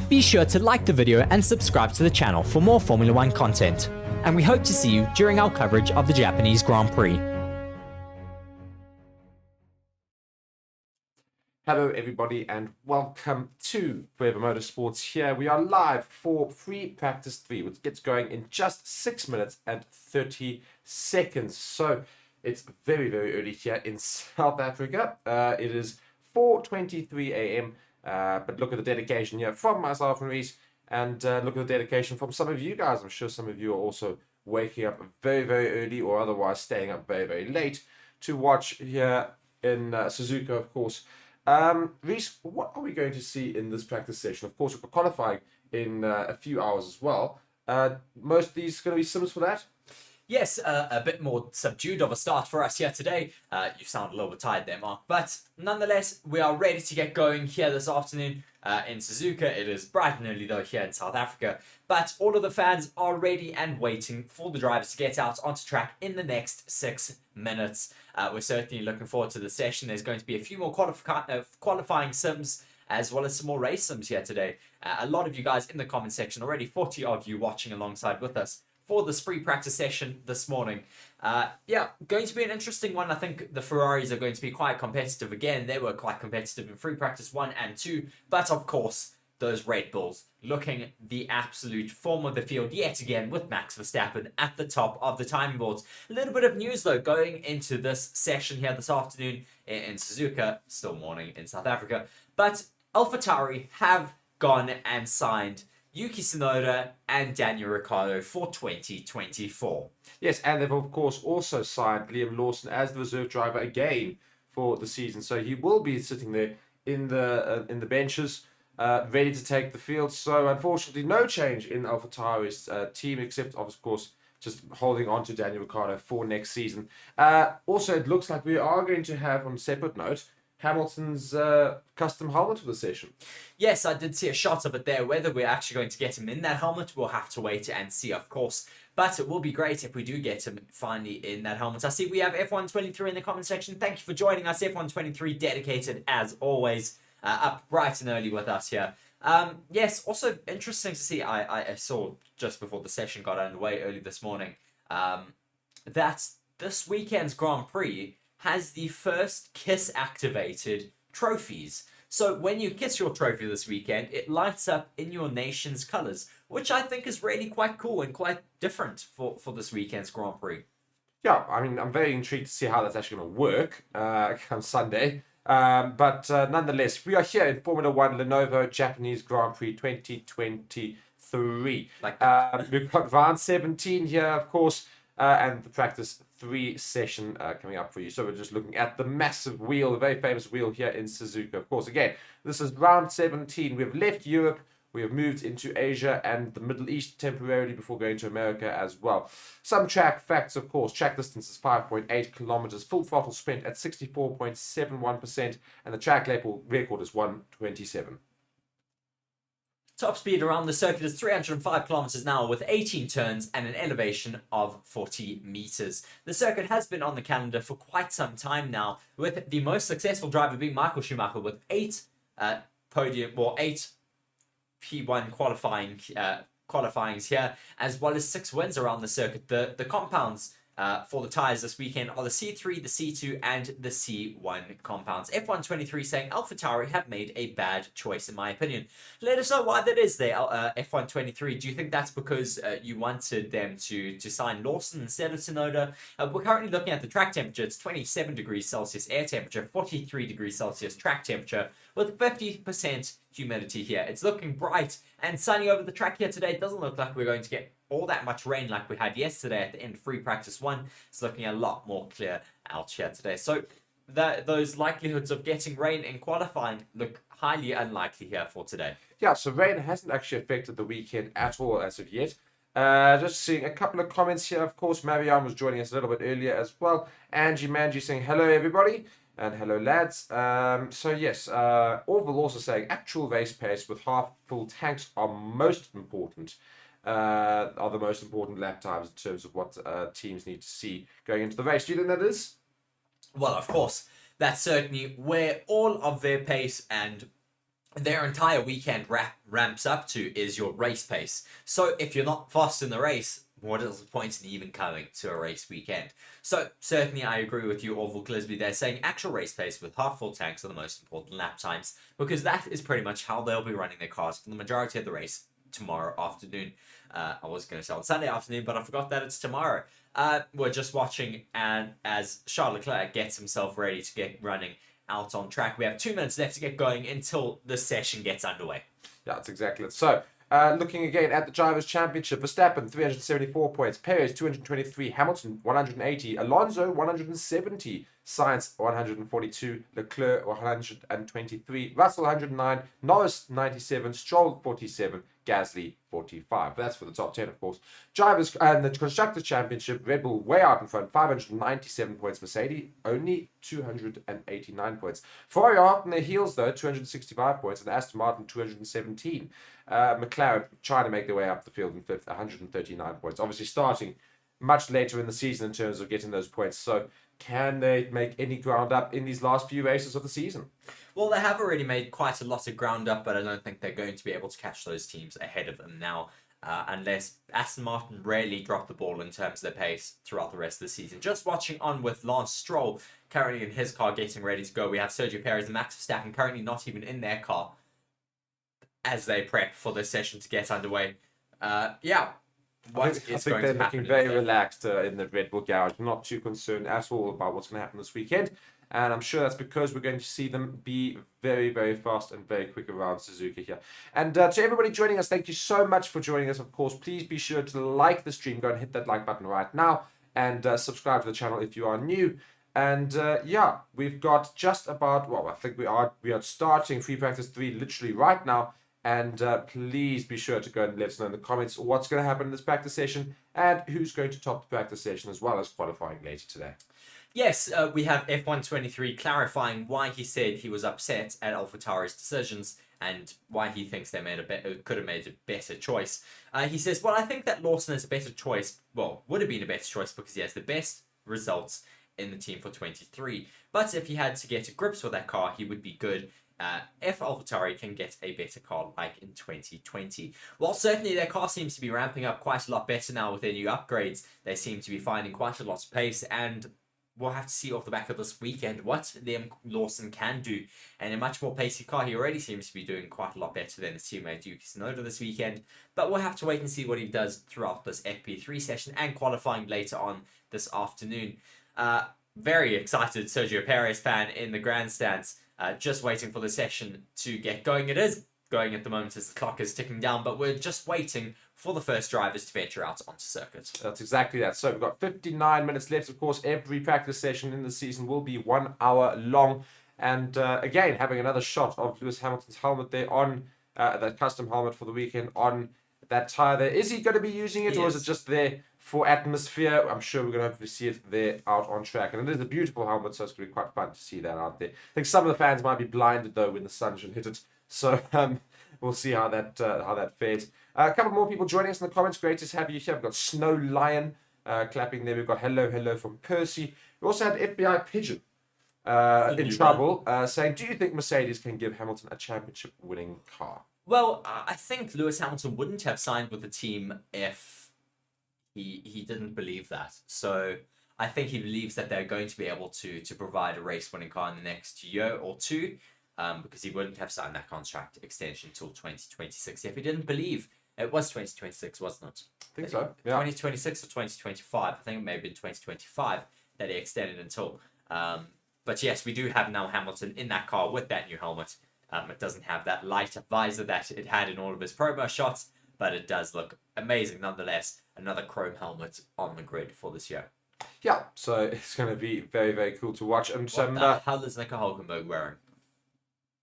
Be sure to like the video and subscribe to the channel for more Formula 1 content, and we hope to see you during our coverage of the Japanese Grand Prix. Hello everybody and welcome to Forever Motorsports. Here we are live for Prix Practice 3, which gets going in just 6 minutes and 30 seconds. So it's very, very early here in South Africa. It is 4:23 a.m. But look at the dedication here from myself and Reece, and look at the dedication from some of you guys. I'm sure some of you are also waking up very, very early or otherwise staying up very, very late to watch here in Suzuka, of course. Reece, what are we going to see in this practice session? Of course, we've got qualifying in a few hours as well. Most of these going to be sims for that? Yes, a bit more subdued of a start for us here today. You sound a little bit tired there, Mark. But nonetheless, we are ready to get going here this afternoon in Suzuka. It is bright and early, though, here in South Africa. But all of the fans are ready and waiting for the drivers to get out onto track in the next 6 minutes. We're certainly looking forward to the session. There's going to be a few more qualifying sims, as well as some more race sims here today. A lot of you guys in the comment section, already 40 of you watching alongside with us for this free practice session this morning. Going to be an interesting one. I think the Ferraris are going to be quite competitive again. They were quite competitive in free practice 1 and 2, but of course, those Red Bulls looking the absolute form of the field yet again with Max Verstappen at the top of the timing boards. A little bit of news though going into this session here this afternoon in Suzuka, still morning in South Africa, but AlphaTauri have gone and signed Yuki Tsunoda and Daniel Ricciardo for 2024. Yes, and they've of course also signed Liam Lawson as the reserve driver again for the season. So he will be sitting there in the benches, ready to take the field. So unfortunately, no change in AlphaTauri's team, except of course just holding on to Daniel Ricciardo for next season. Also, it looks like we are going to have, on a separate note, Hamilton's custom helmet for the session. Yes, I did see a shot of it there. Whether we're actually going to get him in that helmet, we'll have to wait and see, of course. But it will be great if we do get him finally in that helmet. I see we have F123 in the comment section. Thank you for joining us. F123 dedicated, as always, up bright and early with us here. Yes, also interesting to see, I saw just before the session got underway early this morning, that this weekend's Grand Prix has the first KISS-activated trophies. So when you kiss your trophy this weekend, it lights up in your nation's colours, which I think is really quite cool and quite different for this weekend's Grand Prix. Yeah, I mean, I'm very intrigued to see how that's actually going to work come Sunday. But nonetheless, we are here in Formula One Lenovo Japanese Grand Prix 2023. We've got round 17 here, of course, and the practice 3 session coming up for you. So we're just looking at the massive wheel, the very famous wheel here in Suzuka. Of course, again, this is round 17. We've left Europe. We have moved into Asia and the Middle East temporarily before going to America as well. Some track facts, of course. Track distance is 5.8 kilometers. Full throttle spent at 64.71%. And the track record is 127. Top speed around the circuit is 305 kilometers an hour with 18 turns and an elevation of 40 meters. The circuit has been on the calendar for quite some time now, with the most successful driver being Michael Schumacher with 8 P1 qualifyings here, as well as 6 wins around the circuit. The compounds for the tyres this weekend are the C3, the C2, and the C1 compounds. F123 saying AlphaTauri have made a bad choice, in my opinion. Let us know why that is there, F123. Do you think that's because you wanted them to sign Lawson instead of Tsunoda? We're currently looking at the track temperature. It's 27 degrees Celsius air temperature, 43 degrees Celsius track temperature, with 50% humidity here. It's looking bright and sunny over the track here today. It doesn't look like we're going to get all that much rain like we had yesterday at the end of free practice 1. It's looking a lot more clear out here today. So those likelihoods of getting rain in qualifying look highly unlikely here for today. Yeah, so rain hasn't actually affected the weekend at all as of yet. Just seeing a couple of comments here. Of course, Marianne was joining us a little bit earlier as well. Angie Manji saying, hello, everybody. And hello, lads. So yes, Orville also saying, actual race pace with half full tanks are most important. Are the most important lap times in terms of what teams need to see going into the race. Do you think that is? Well, of course. That's certainly where all of their pace and their entire weekend ramps up to is your race pace. So if you're not fast in the race, what is the point in even coming to a race weekend? So certainly I agree with you, Orville Glisby. They're saying actual race pace with half full tanks are the most important lap times, because that is pretty much how they'll be running their cars for the majority of the race tomorrow afternoon. I was going to say on Sunday afternoon, but I forgot that it's tomorrow. We're just watching and as Charles Leclerc gets himself ready to get running out on track. We have 2 minutes left to get going until the session gets underway. Yeah, that's exactly it. So, looking again at the Drivers' Championship, Verstappen, 374 points, Perez, 223, Hamilton, 180, Alonso, 170, Sainz, 142, Leclerc, 123, Russell, 109, Norris, 97, Stroll, 47, Gasly, 45. That's for the top 10, of course. Drivers and the Constructors' Championship, Red Bull way out in front, 597 points. Mercedes, only 289 points. Ferrari are on their heels, though, 265 points, and Aston Martin, 217. McLaren trying to make their way up the field in 5th, 139 points. Obviously, starting much later in the season in terms of getting those points. So, can they make any ground up in these last few races of the season? Well, they have already made quite a lot of ground up, but I don't think they're going to be able to catch those teams ahead of them now. unless Aston Martin really drop the ball in terms of their pace throughout the rest of the season. Just watching on with Lance Stroll currently in his car getting ready to go. We have Sergio Perez and Max Verstappen currently not even in their car as they prep for this session to get underway. Yeah. I think they're looking very relaxed in the Red Bull garage. Not too concerned at all about what's going to happen this weekend. And I'm sure that's because we're going to see them be very, very fast and very quick around Suzuka here. And to everybody joining us, thank you so much for joining us. Of course, please be sure to like the stream. Go and hit that like button right now. And subscribe to the channel if you are new. And yeah, we've got just about, well, I think we are starting free practice 3 literally right now. And please be sure to go and let us know in the comments what's going to happen in this practice session and who's going to top the practice session as well as qualifying later today. Yes, we have F123 clarifying why he said he was upset at AlphaTauri's decisions and why he thinks they could have made a better choice. He says, well, I think that Lawson is a better choice. Well, would have been a better choice because he has the best results in the team for 23. But if he had to get to grips with that car, he would be good. If AlphaTauri can get a better car like in 2020. Well, certainly their car seems to be ramping up quite a lot better now with their new upgrades. They seem to be finding quite a lot of pace, and we'll have to see off the back of this weekend what Liam Lawson can do. And a much more pacey car, he already seems to be doing quite a lot better than his teammate Yuki Tsunoda this weekend. But we'll have to wait and see what he does throughout this FP3 session and qualifying later on this afternoon. Very excited Sergio Perez fan in the grandstands. Just waiting for the session to get going. It is going at the moment as the clock is ticking down, but we're just waiting for the first drivers to venture out onto circuit. That's exactly that. So we've got 59 minutes left. Of course, every practice session in the season will be 1 hour long. And again, having another shot of Lewis Hamilton's helmet there on that custom helmet for the weekend on that tyre there. Is he going to be using it, or is it just there for atmosphere? I'm sure we're going to hopefully see it there out on track. And it is a beautiful helmet, so it's going to be quite fun to see that out there. I think some of the fans might be blinded, though, when the sun should hit it. So we'll see how that fares. A couple more people joining us in the comments. Great to have you here. We've got Snow Lion clapping there. We've got hello from Percy. We also had FBI Pigeon in trouble, saying, do you think Mercedes can give Hamilton a championship-winning car? Well, I think Lewis Hamilton wouldn't have signed with the team if he didn't believe that. So I think he believes that they're going to be able to provide a race-winning car in the next year or two, because he wouldn't have signed that contract extension until 2026 if he didn't believe. It was 2026, wasn't it? I think so. Yeah. 2026 or 2025. I think it may have been 2025 that he extended until. But yes, we do have now Hamilton in that car with that new helmet. It doesn't have that lighter visor that it had in all of his promo shots, but it does look amazing nonetheless. Another chrome helmet on the grid for this year. Yeah, so it's going to be very, very cool to watch. And what the hell is Nico Hulkenberg wearing?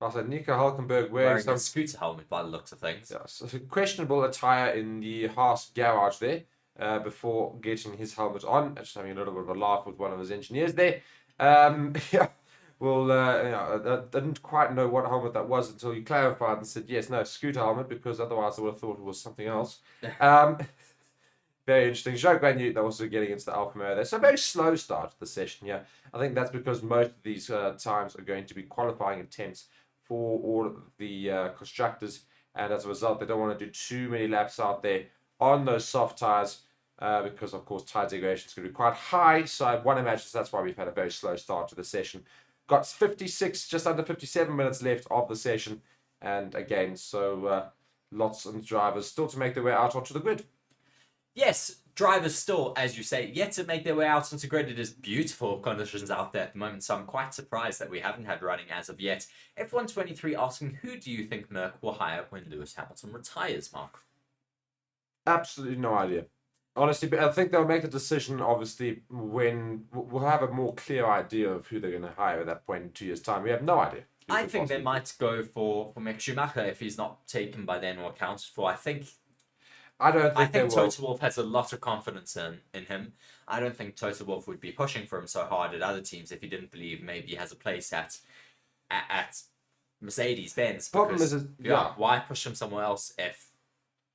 I said Nico Hulkenberg wearing some a scooter helmet by the looks of things. Yeah, so questionable attire in the Haas garage there before getting his helmet on. Just having a little bit of a laugh with one of his engineers there. Yeah. Well, I didn't quite know what helmet that was until you clarified and said, yes, no, scooter helmet, because otherwise I would have thought it was something else. Very interesting. Joe Granu also getting into the Alfa Romeo there. So a very slow start to the session here. I think that's because most of these times are going to be qualifying attempts for all of the constructors. And as a result, they don't want to do too many laps out there on those soft tyres. Because, of course, tyre degradation is going to be quite high. So I want to imagine that's why we've had a very slow start to the session. Got 56, just under 57 minutes left of the session. And again, so lots of drivers still to make their way out onto the grid. Yes, drivers still, as you say, yet to make their way out onto the grid. It is beautiful conditions out there at the moment, so I'm quite surprised that we haven't had running as of yet. F123 asking, who do you think Merck will hire when Lewis Hamilton retires, Mark? Absolutely no idea. Honestly, but I think they'll make the decision, obviously, when we'll have a more clear idea of who they're going to hire at that point in 2 years' time. We have no idea. I think they might go for Mick Schumacher if he's not taken by then or accounted for. I think Toto Wolff has a lot of confidence in him. I don't think Toto Wolff would be pushing for him so hard at other teams if he didn't believe maybe he has a place at Mercedes-Benz. Problem is, why push him somewhere else if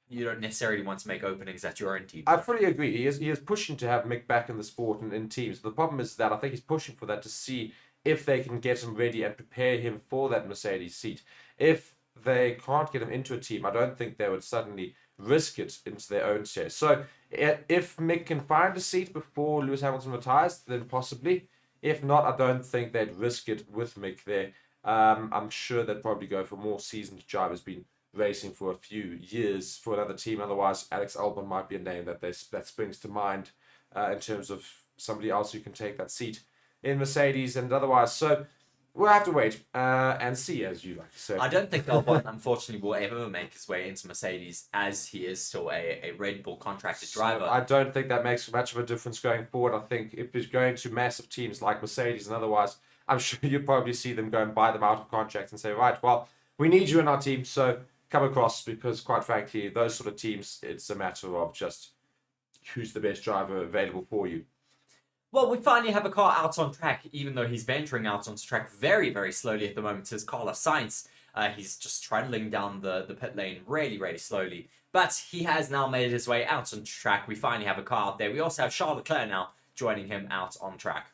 you don't necessarily want to make openings at your own team? I fully agree. He is pushing to have Mick back in the sport and in teams. The problem is that I think he's pushing for that to see if they can get him ready and prepare him for that Mercedes seat. If they can't get him into a team, I don't think they would suddenly risk it into their own share. So if Mick can find a seat before Lewis Hamilton retires, then possibly. If not, I don't think they'd risk it with Mick there. I'm sure they'd probably go for more seasoned drivers, been racing for a few years for another team. Otherwise, Alex Albon might be a name that springs to mind in terms of somebody else who can take that seat in Mercedes and otherwise. So we'll have to wait and see, as you like to say. I don't think Albon, unfortunately, will ever make his way into Mercedes, as he is still a Red Bull contracted driver. I don't think that makes much of a difference going forward. I think if he's going to massive teams like Mercedes and otherwise, I'm sure you'll probably see them go and buy them out of contract and say, right, well, we need you in our team, so come across, because quite frankly, those sort of teams, it's a matter of just who's the best driver available for you. Well, we finally have a car out on track, even though he's venturing out onto track very, very slowly at the moment, is Carlos Sainz. He's just trundling down the pit lane really, really slowly. But he has now made his way out on track. We finally have a car out there. We also have Charles Leclerc now joining him out on track.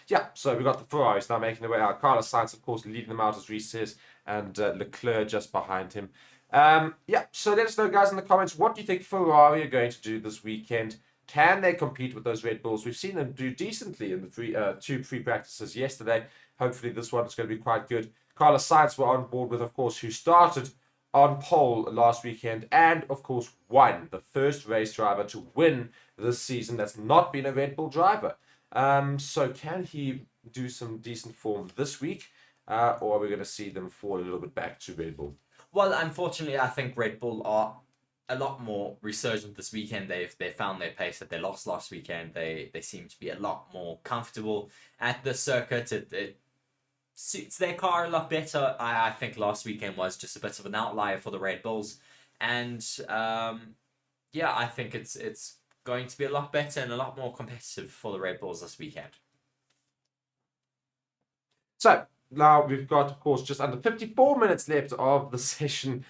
Yeah, so we've got the Ferraris now making their way out. Carlos Sainz, of course, leading them out, as Reece says, and Leclerc just behind him. Yeah, so let us know, guys, in the comments, what do you think Ferrari are going to do this weekend? Can they compete with those Red Bulls? We've seen them do decently in the two free practices yesterday. Hopefully this one is going to be quite good. Carlos Sainz were on board with, of course, who started on pole last weekend and, of course, won. The first race driver to win this season that's not been a Red Bull driver. So can he do some decent form this week? Or are we going to see them fall a little bit back to Red Bull? Well, unfortunately, I think Red Bull are a lot more resurgent this weekend. They found their pace that they lost last weekend. They seem to be a lot more comfortable at the circuit. It suits their car a lot better. I think last weekend was just a bit of an outlier for the Red Bulls. And yeah, I think it's going to be a lot better and a lot more competitive for the Red Bulls this weekend. So now we've got, of course, just under 54 minutes left of the session.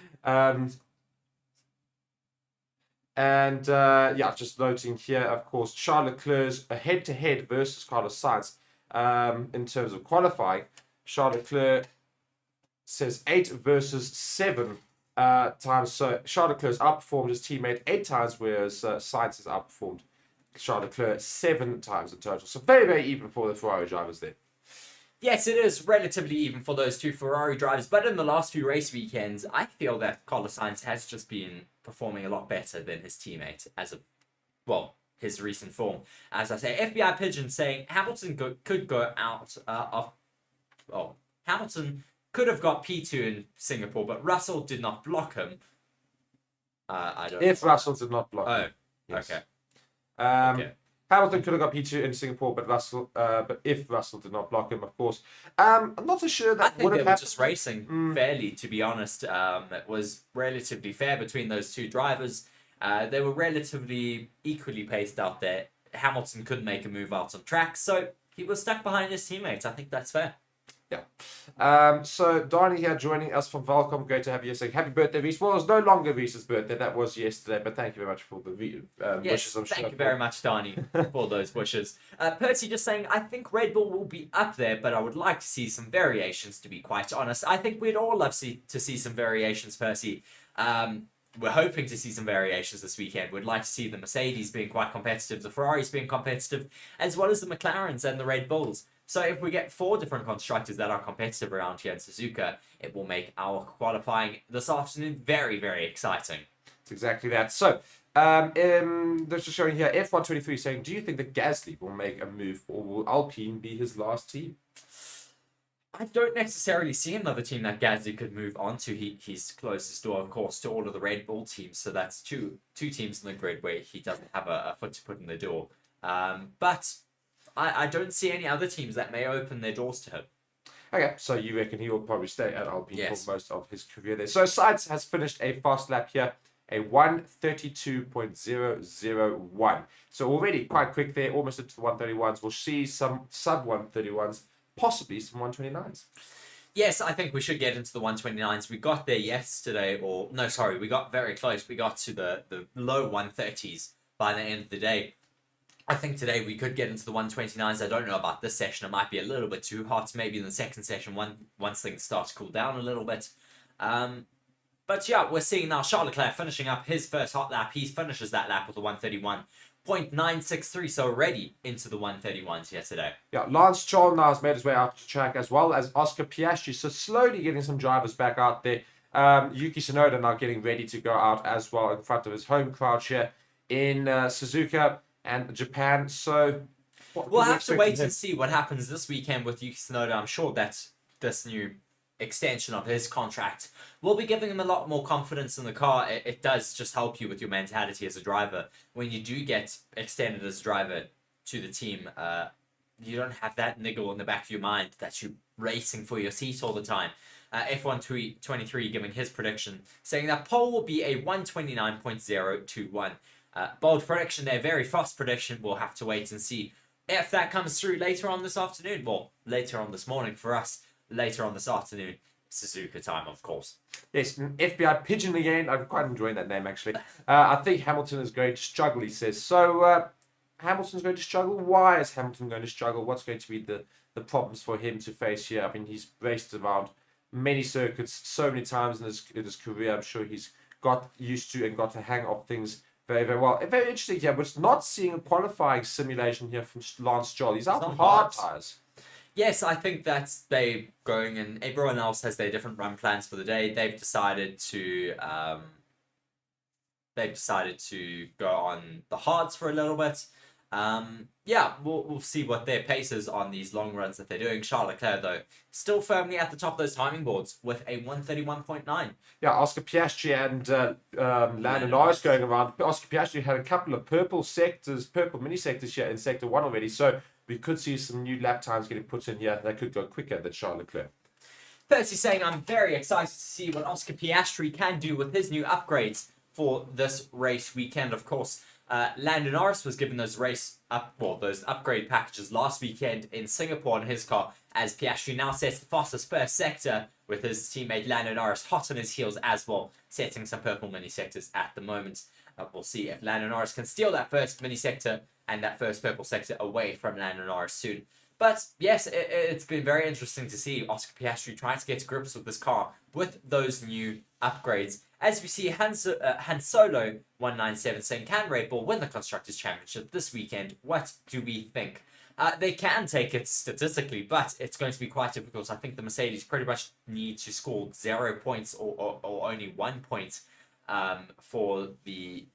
Yeah, just noting here, of course, Charles Leclerc's a head-to-head versus Carlos Sainz in terms of qualifying. Charles Leclerc says 8 versus 7 times. So Charles Leclerc's outperformed his teammate 8 times, whereas Sainz has outperformed Charles Leclerc 7 times in total. So very, very even for the Ferrari drivers there. Yes, it is relatively even for those two Ferrari drivers, but in the last few race weekends, I feel that Carlos Sainz has just been performing a lot better than his teammate his recent form. As I say, FBI Pigeon saying Hamilton could go out Hamilton could have got P2 in Singapore, but Russell did not block him. If Russell did not block him. Yes. Okay. Okay. Hamilton could have got P2 in Singapore, but if Russell did not block him, of course. I'm not so sure that would have happened. They were just racing fairly, to be honest. It was relatively fair between those two drivers. They were relatively equally paced out there. Hamilton couldn't make a move out on track, so he was stuck behind his teammates. I think that's fair. Yeah. So Donnie here joining us from Valcom. Great to have you saying happy birthday, Reece. Well, it's no longer Reece's birthday. That was yesterday, but thank you very much for the wishes. Thank you very much, Donnie, for those wishes. Percy just saying, I think Red Bull will be up there, but I would like to see some variations, to be quite honest. I think we'd all love to see some variations, Percy. We're hoping to see some variations this weekend. We'd like to see the Mercedes being quite competitive, the Ferraris being competitive, as well as the McLarens and the Red Bulls. So if we get 4 different constructors that are competitive around here in Suzuka, it will make our qualifying this afternoon very, very exciting. It's exactly that. So, they're just showing here, F123 saying, do you think that Gasly will make a move, or will Alpine be his last team? I don't necessarily see another team that Gasly could move on to. He's closed his door, of course, to all of the Red Bull teams. So that's two teams in the grid where he doesn't have a foot to put in the door. But I don't see any other teams that may open their doors to him. Okay, so you reckon he will probably stay at Alpine for most of his career there. So Sainz has finished a fast lap here, a 1:32.001. So already quite quick there, almost into the 131s. We'll see some sub 131s, possibly some 129s. Yes, I think we should get into the 129s. We got there yesterday, we got very close. We got to the low 130s by the end of the day. I think today we could get into the 129s. I don't know about this session. It might be a little bit too hot. Maybe in the second session, once things start to cool down a little bit. But yeah, we're seeing now Charles Leclerc finishing up his first hot lap. He finishes that lap with a 131.963, so already into the 131s yesterday. Yeah, Lance Stroll now has made his way out to track, as well as Oscar Piastri. So slowly getting some drivers back out there. Yuki Tsunoda now getting ready to go out as well in front of his home crowd here in Suzuka and Japan. So we'll have to wait and see what happens this weekend with Yuki Tsunoda. I'm sure that this new extension of his contract will be giving him a lot more confidence in the car. It does just help you with your mentality as a driver. When you do get extended as a driver to the team, you don't have that niggle in the back of your mind that you're racing for your seat all the time. F123 giving his prediction, saying that pole will be a 129.021. Bold prediction there, very fast prediction. We'll have to wait and see if that comes through later on this afternoon. Well, later on this morning for us, later on this afternoon, Suzuka time, of course. Yes, FBI Pigeon again. I'm quite enjoying that name, actually. I think Hamilton is going to struggle, he says. So, Hamilton's going to struggle. Why is Hamilton going to struggle? What's going to be the problems for him to face here? I mean, he's raced around many circuits so many times in his career. I'm sure he's got used to and got the hang of things very, very well. Very interesting here. We're not seeing a qualifying simulation here from Lance Stroll. He's out on hard tyres. Yes, I think that's they going, and everyone else has their different run plans for the day. They've decided to go on the hards for a little bit. Yeah, we'll see what their pace is on these long runs that they're doing. Charles Leclerc, though, still firmly at the top of those timing boards with a 131.9. Yeah, Oscar Piastri and Lando Norris going around. Oscar Piastri had a couple of purple mini sectors here in Sector 1 already, so we could see some new lap times getting put in here that could go quicker than Charles Leclerc. Percy saying, I'm very excited to see what Oscar Piastri can do with his new upgrades for this race weekend. Of course, Lando Norris was given those those upgrade packages last weekend in Singapore on his car, as Piastri now sets the fastest first sector with his teammate Lando Norris hot on his heels as well, setting some purple mini sectors at the moment. We'll see if Lando Norris can steal that first mini sector and that first purple sector away from Lando Norris soon. But yes, it's been very interesting to see Oscar Piastri trying to get to grips with this car with those new upgrades. As we see Han Solo 197 saying, can Red Bull win the Constructors' Championship this weekend? What do we think? They can take it statistically, but it's going to be quite difficult. I think the Mercedes pretty much need to score 0 points or only 1 point for the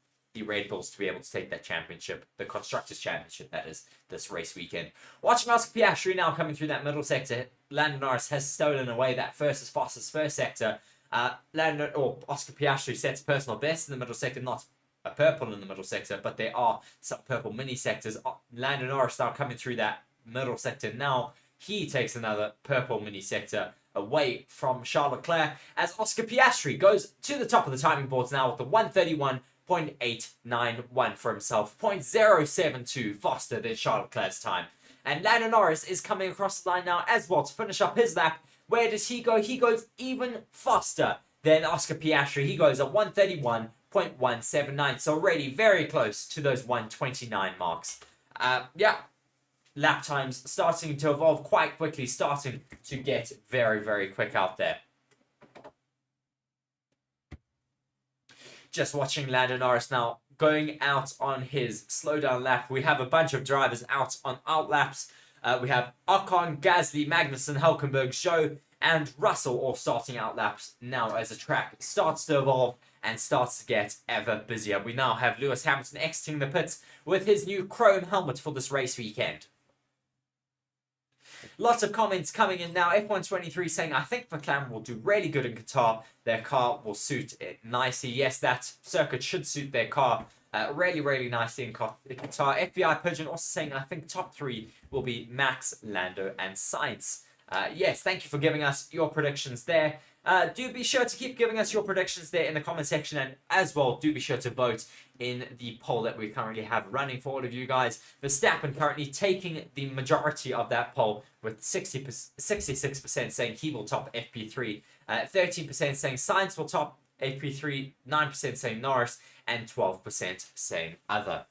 Red Bulls to be able to take that championship, the Constructors' Championship, that is, this race weekend. Watching Oscar Piastri now coming through that middle sector. Lando Norris has stolen away that fastest first sector. Oscar Piastri sets personal best in the middle sector, not a purple in the middle sector, but there are some purple mini sectors. Lando Norris now coming through that middle sector now. He takes another purple mini sector away from Charles Leclerc, as Oscar Piastri goes to the top of the timing boards now with the 131.891 for himself, 0.072 faster than Charles Leclerc's time. And Lando Norris is coming across the line now as well to finish up his lap. Where does he go? He goes even faster than Oscar Piastri. He goes at 131.179, so already very close to those 129 marks. Lap times starting to evolve quite quickly, starting to get very, very quick out there. Just watching Lando Norris now going out on his slowdown lap. We have a bunch of drivers out on out laps. We have Ocon, Gasly, Magnussen, Hülkenberg, Zhou, and Russell all starting out laps now as the track starts to evolve and starts to get ever busier. We now have Lewis Hamilton exiting the pits with his new chrome helmet for this race weekend. Lots of comments coming in now. F123 saying, I think McLaren will do really good in Qatar. Their car will suit it nicely. Yes, that circuit should suit their car really, really nicely in Qatar. FBI Pigeon also saying, I think top 3 will be Max, Lando, and Sainz. Yes, thank you for giving us your predictions there. Do be sure to keep giving us your predictions there in the comment section, and as well, do be sure to vote in the poll that we currently have running for all of you guys. Verstappen currently taking the majority of that poll with 66% saying he will top FP3, 13% saying Sainz will top FP3, 9% saying Norris, and 12% saying other.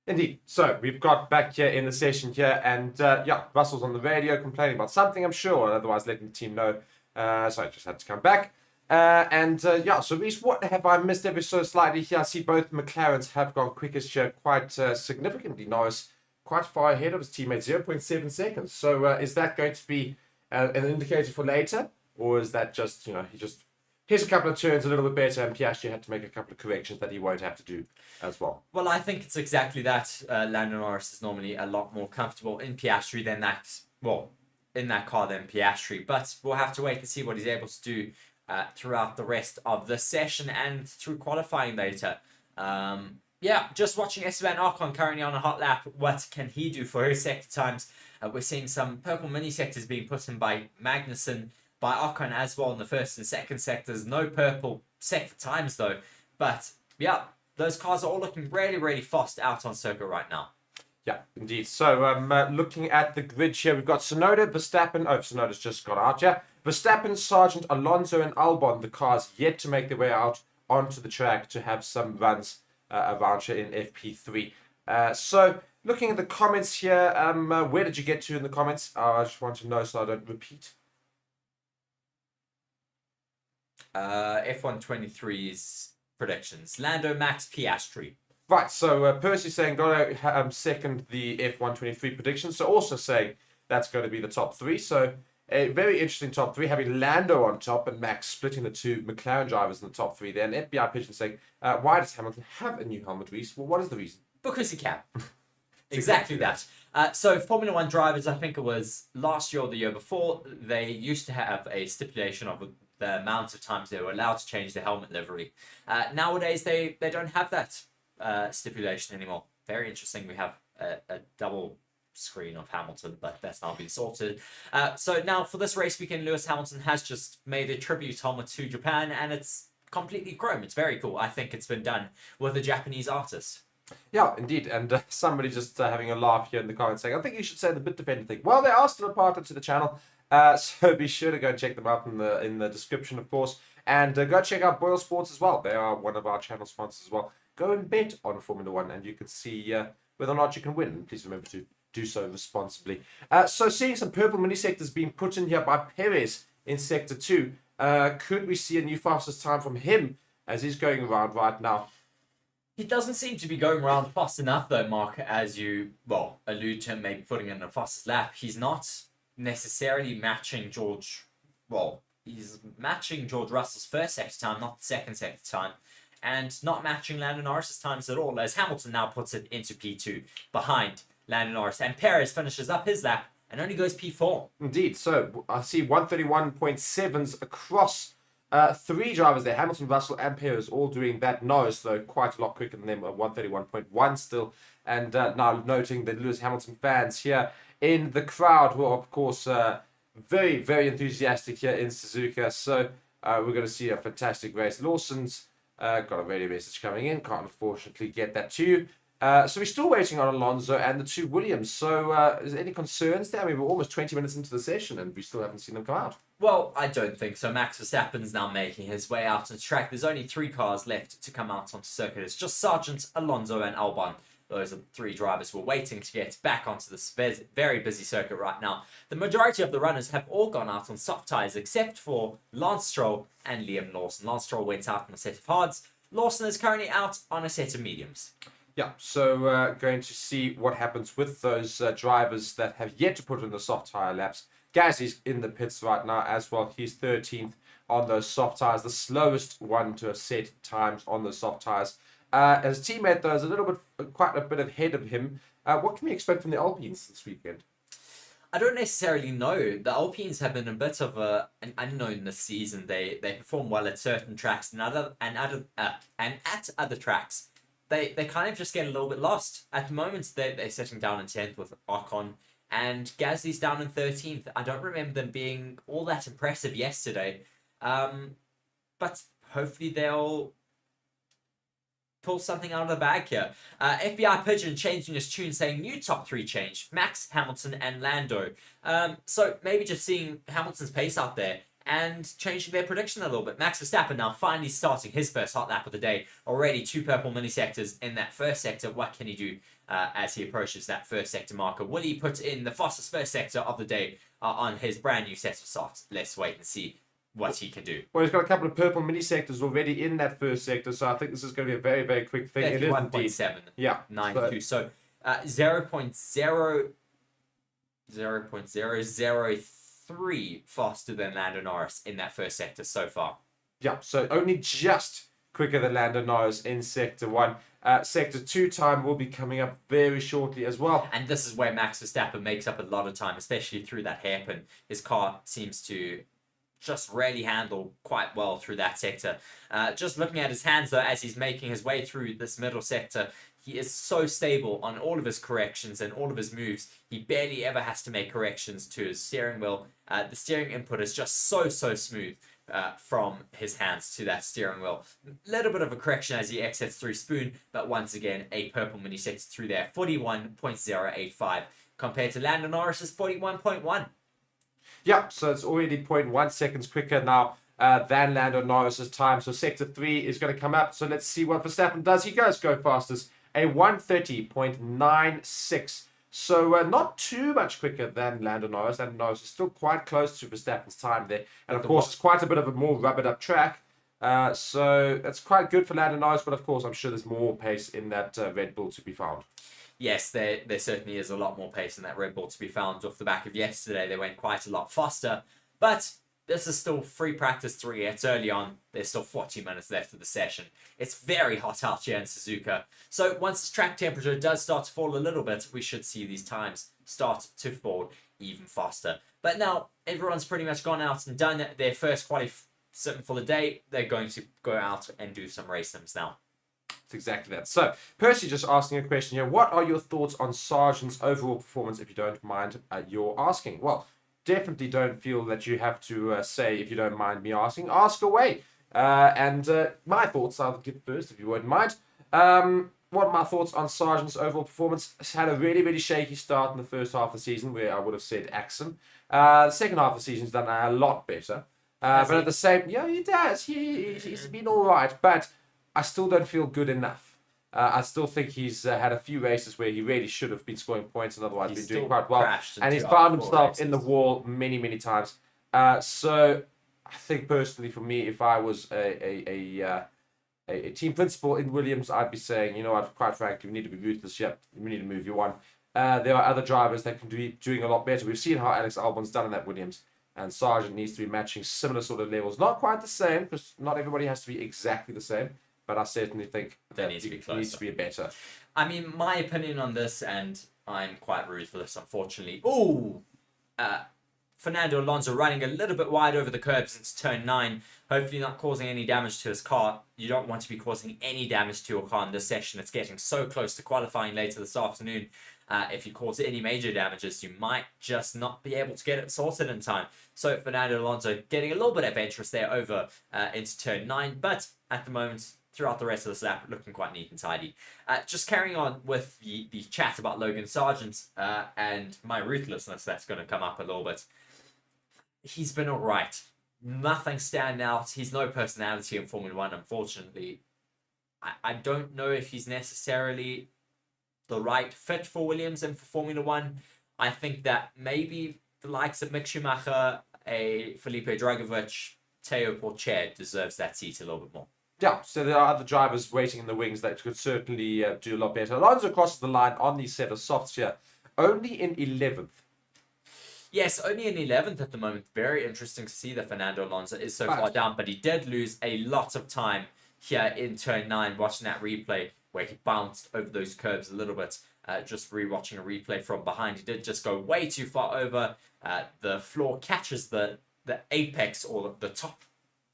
Indeed. So we've got back here in the session here, and Russell's on the radio complaining about something, I'm sure, otherwise letting the team know. So I just had to come back. So Reece, what have I missed ever so slightly here? I see both McLarens have gone quickest here quite significantly. Norris quite far ahead of his teammate, 0.7 seconds. So is that going to be an indicator for later? Or is that just, here's a couple of turns a little bit better, and Piastri had to make a couple of corrections that he won't have to do as well? Well, I think it's exactly that. Lando Norris is normally a lot more comfortable in Piastri than that. Well, in that car than Piastri, but we'll have to wait and see what he's able to do throughout the rest of the session and through qualifying later. Just watching Esteban Ocon currently on a hot lap. What can he do for his sector times? We're seeing some purple mini sectors being put in by Magnussen, by Ocon as well in the first and second sectors. No purple sector times though. But yeah, those cars are all looking really, really fast out on circuit right now. Yeah, indeed. So looking at the grid here, we've got Tsunoda, Verstappen. Oh, Tsunoda's just got out, yeah. Verstappen, Sargeant, Alonso, and Albon. The cars yet to make their way out onto the track to have some runs around here in FP3. So looking at the comments here, where did you get to in the comments? I just want to know so I don't repeat. F123's predictions. Lando, Max, Piastri. Right, so Percy saying got to second the F123 predictions. So also saying that's going to be the top three. So a very interesting top three, having Lando on top and Max splitting the two McLaren drivers in the top three there. And FBI Pigeon saying, why does Hamilton have a new helmet, Reece? Well, what is the reason? Because he can. Exactly that. So Formula One drivers, I think it was last year or the year before, they used to have a stipulation of the amount of times they were allowed to change their helmet livery. Nowadays, they don't have that stipulation anymore. Very interesting. We have a double screen of Hamilton, but that's now been sorted. So now for this race weekend, Lewis Hamilton has just made a tribute helmet to Japan, and it's completely chrome. It's very cool. I think it's been done with a Japanese artist. Yeah, indeed. And somebody just having a laugh here in the comments saying, I think you should say the Bitdefender thing. Well, they are still a partner to the channel, so be sure to go and check them out in the description, of course. And go check out BOYLESPORTS as well. They are one of our channel sponsors as well. Go and bet on Formula One, and you can see whether or not you can win. Please remember to do so responsibly. So seeing some purple mini sectors being put in here by Perez in Sector 2. Could we see a new fastest time from him as he's going around right now? He doesn't seem to be going around fast enough though, Mark, as you, allude to him maybe putting in a fastest lap. He's not necessarily matching he's matching George Russell's first sector time, not the second sector time. And not matching Lando Norris's times at all, as Hamilton now puts it into P2 behind Lando Norris. And Perez finishes up his lap and only goes P4. Indeed. So I see 131.7s across three drivers there. Hamilton, Russell, and Perez all doing that. Norris, though, quite a lot quicker than them, 131.1 still. And now noting the Lewis Hamilton fans here in the crowd, who are, of course, very, very enthusiastic here in Suzuka. So we're going to see a fantastic race. Lawson's got a radio message coming in. Can't unfortunately get that to you. So we're still waiting on Alonso and the two Williams. So is there any concerns there? I mean, we're almost 20 minutes into the session and we still haven't seen them come out. Well, I don't think so. Max Verstappen's now making his way out on the track. There's only three cars left to come out onto circuit. It's just Sargeant, Alonso, and Albon. Those are the three drivers who are waiting to get back onto this very busy circuit right now. The majority of the runners have all gone out on soft tyres except for Lance Stroll and Liam Lawson. Lance Stroll went out on a set of hards. Lawson is currently out on a set of mediums. Yeah, so going to see what happens with those drivers that have yet to put in the soft tyre laps. Gasly's in the pits right now as well. He's 13th on those soft tyres, the slowest one to have set times on those soft tyres. His teammate, though, is quite a bit ahead of him. What can we expect from the Alpines this weekend? I don't necessarily know. The Alpines have been a bit of an unknown this season. They perform well at certain tracks and at other tracks, they kind of just get a little bit lost. At the moment, they're sitting down in 10th with Ocon, and Gasly's down in 13th. I don't remember them being all that impressive yesterday, but hopefully they'll pull something out of the bag here. FBI Pigeon changing his tune, saying new top three change: Max, Hamilton, and Lando. So maybe just seeing Hamilton's pace out there and changing their prediction a little bit. Max Verstappen now finally starting his first hot lap of the day. Already two purple mini sectors in that first sector. What can he do as he approaches that first sector marker. Will he put in the fastest first sector of the day on his brand new set of softs? Let's wait and see what he can do. Well, he's got a couple of purple mini sectors already in that first sector, so I think this is going to be a very, very quick thing. It is 1.7. Yeah. 92. So 0.003 faster than Lando Norris in that first sector so far. Yeah, so only just quicker than Lando Norris in Sector 1. Sector 2 time will be coming up very shortly as well. And this is where Max Verstappen makes up a lot of time, especially through that hairpin. His car seems to just really handle quite well through that sector. Just looking at his hands, though, as he's making his way through this middle sector, he is so stable on all of his corrections and all of his moves. He barely ever has to make corrections to his steering wheel. The steering input is just so smooth. From his hands to that steering wheel. Little bit of a correction as he exits through Spoon, but once again, a purple mini sector through there, 41.085 compared to Lando Norris's 41.1. Yeah, so it's already 0.1 seconds quicker now than Lando Norris's time. So Sector 3 is going to come up. So let's see what Verstappen does. He goes go fastest, a 130.96. So not too much quicker than Lando Norris. Lando Norris is still quite close to Verstappen's time there. And of course, it's quite a bit of a more rubbered up track. So that's quite good for Lando Norris. But of course, I'm sure there's more pace in that Red Bull to be found. Yes, there certainly is a lot more pace in that Red Bull to be found. Off the back of yesterday, they went quite a lot faster. But this is still free practice 3. It's early on. There's still 40 minutes left of the session. It's very hot out here in Suzuka. So once the track temperature does start to fall a little bit, we should see these times start to fall even faster. But now everyone's pretty much gone out and done their first sim for the day. They're going to go out and do some race sims now. It's exactly that. So Percy just asking a question here. What are your thoughts on Sargeant's overall performance, if you don't mind your asking? Well, definitely don't feel that you have to say, if you don't mind me asking, ask away. And my thoughts, I'll give first, if you wouldn't mind. What are my thoughts on Sargeant's overall performance? He's had a really, really shaky start in the first half of the season, where I would have said Axon. The second half of the season's done a lot better. But at the same, yeah, he does. He's been all right, but I still don't feel good enough. I still think he's had a few races where he really should have been scoring points and otherwise been doing quite well. And he's found himself in the wall many, many times. So I think personally for me, if I was a team principal in Williams, I'd be saying, you know what, quite frankly, we need to be ruthless. Yep, we need to move you on. There are other drivers that can be doing a lot better. We've seen how Alex Albon's done in that Williams. And Sargeant needs to be matching similar sort of levels. Not quite the same, because not everybody has to be exactly the same. But I certainly think that needs to be needs to be better. I mean, my opinion on this, and I'm quite ruthless, unfortunately. Fernando Alonso running a little bit wide over the curbs into turn 9. Hopefully not causing any damage to his car. You don't want to be causing any damage to your car in this session. It's getting so close to qualifying later this afternoon. If you cause any major damages, you might just not be able to get it sorted in time. So Fernando Alonso getting a little bit adventurous there over into turn 9. But at the moment, throughout the rest of this lap, looking quite neat and tidy. Just carrying on with the chat about Logan Sargeant and my ruthlessness that's going to come up a little bit. He's been all right. Nothing stand out. He's no personality in Formula 1, unfortunately. I don't know if he's necessarily the right fit for Williams and for Formula 1. I think that maybe the likes of Mick Schumacher, a Felipe Dragovic, Teo Porcher deserves that seat a little bit more. Yeah, so there are other drivers waiting in the wings that could certainly do a lot better. Alonso crosses the line on the set of softs here, only in 11th. Yes, only in 11th at the moment. Very interesting to see that Fernando Alonso is so far down, but he did lose a lot of time here in turn 9, watching that replay where he bounced over those curbs a little bit. Just rewatching a replay from behind, he did just go way too far over. The floor catches the apex or the top